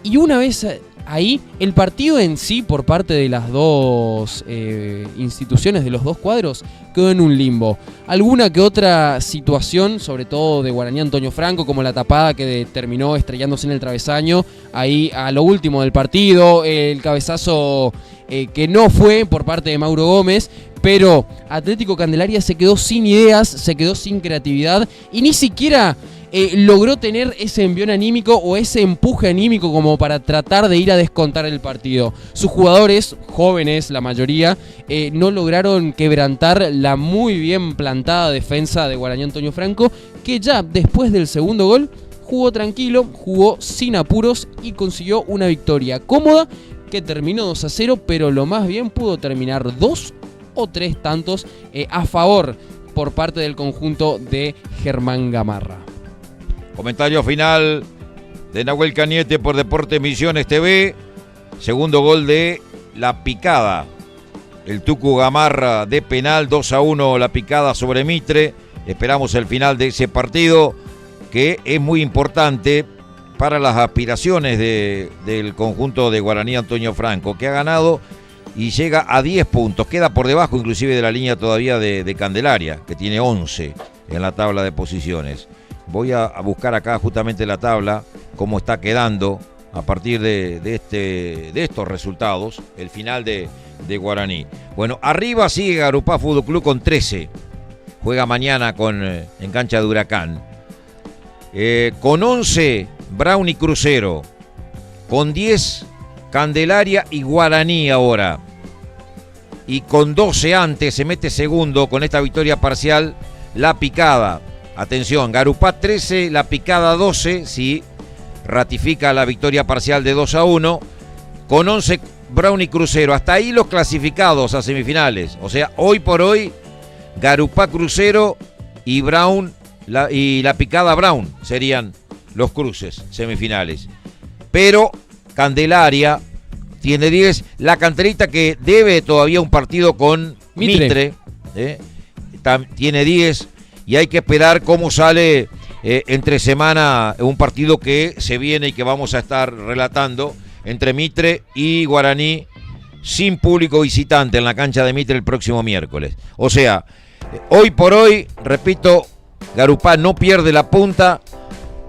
Speaker 2: Y una vez ahí, el partido en sí, por parte de las dos instituciones, de los dos cuadros, quedó en un limbo. Alguna que otra situación, sobre todo de Guaraní Antonio Franco, como la tapada que terminó estrellándose en el travesaño, ahí a lo último del partido, el cabezazo que no fue por parte de Mauro Gómez, pero Atlético Candelaria se quedó sin ideas, se quedó sin creatividad y ni siquiera logró tener ese envión anímico o ese empuje anímico como para tratar de ir a descontar el partido. Sus jugadores, jóvenes la mayoría, no lograron quebrantar la muy bien plantada defensa de Guaraní Antonio Franco, que ya después del segundo gol jugó tranquilo, jugó sin apuros y consiguió una victoria cómoda que terminó 2-0, pero lo más bien pudo terminar 2 o 3 tantos a favor por parte del conjunto de Germán Gamarra.
Speaker 1: Comentario final de Nahuel Cañete por Deportes Misiones TV. Segundo gol de La Picada. El Tucu Gamarra de penal, 2-1 La Picada sobre Mitre. Esperamos el final de ese partido, que es muy importante para las aspiraciones del conjunto de Guaraní Antonio Franco, que ha ganado y llega a 10 puntos. Queda por debajo inclusive de la línea todavía de Candelaria, que tiene 11 en la tabla de posiciones. Voy a buscar acá justamente la tabla, cómo está quedando a partir de estos resultados, el final de Guaraní. Bueno, arriba sigue Garupá Fútbol Club con 13. Juega mañana en cancha de Huracán. Con 11, Brown y Crucero. Con 10, Candelaria y Guaraní ahora. Y con 12 antes se mete segundo con esta victoria parcial La Picada. Atención, Garupá 13, La Picada 12, si ratifica la victoria parcial de 2-1. Con 11, Brown y Crucero. Hasta ahí los clasificados a semifinales. O sea, hoy por hoy, Garupá, Crucero y Brown y La Picada Brown serían los cruces semifinales. Pero Candelaria tiene 10. La Canterita, que debe todavía un partido con Mitre tiene 10. Y hay que esperar cómo sale entre semana un partido que se viene y que vamos a estar relatando entre Mitre y Guaraní, sin público visitante en la cancha de Mitre el próximo miércoles. O sea, hoy por hoy, repito, Garupá no pierde la punta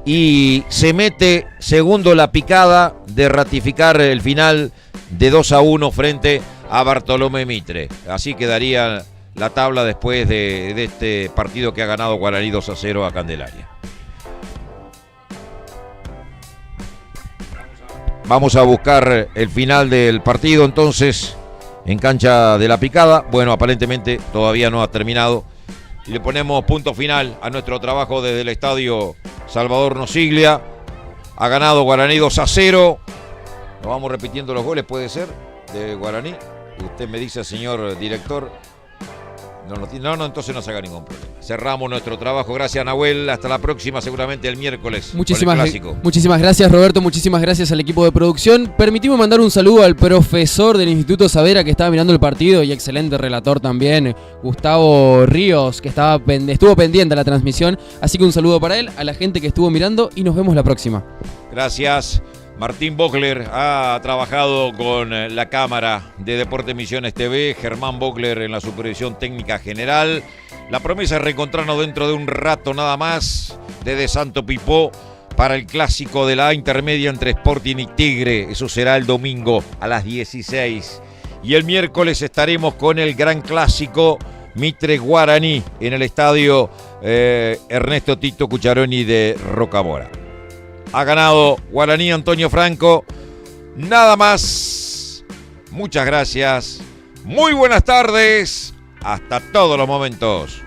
Speaker 1: y se mete segundo La Picada de ratificar el final de 2-1 frente a Bartolomé Mitre. Así quedaría la tabla después de este partido que ha ganado Guaraní 2-0 a Candelaria. Vamos a buscar el final del partido entonces en cancha de La Picada. Bueno, aparentemente todavía no ha terminado. Y le ponemos punto final a nuestro trabajo desde el estadio Salvador Nosiglia. Ha ganado Guaraní 2-0. Nos vamos repitiendo los goles, puede ser, de Guaraní. Usted me dice, señor director. No, entonces no se haga ningún problema. Cerramos nuestro trabajo. Gracias, Nahuel. Hasta la próxima, seguramente el miércoles.
Speaker 2: Muchísimas gracias, Roberto. Muchísimas gracias al equipo de producción. Permitimos mandar un saludo al profesor del Instituto Saavedra que estaba mirando el partido y excelente relator también, Gustavo Ríos, que estuvo pendiente de la transmisión. Así que un saludo para él, a la gente que estuvo mirando y nos vemos la próxima.
Speaker 1: Gracias. Martín Bockler ha trabajado con la cámara de Deporte Misiones TV, Germán Bockler en la supervisión técnica general. La promesa es reencontrarnos dentro de un rato nada más desde Santo Pipó para el clásico de la A intermedia entre Sporting y Tigre. Eso será el domingo a las 16. Y el miércoles estaremos con el gran clásico Mitre Guaraní en el estadio Ernesto Tito Cucharoni de Rocamora. Ha ganado Guaraní Antonio Franco. Nada más. Muchas gracias. Muy buenas tardes. Hasta todos los momentos.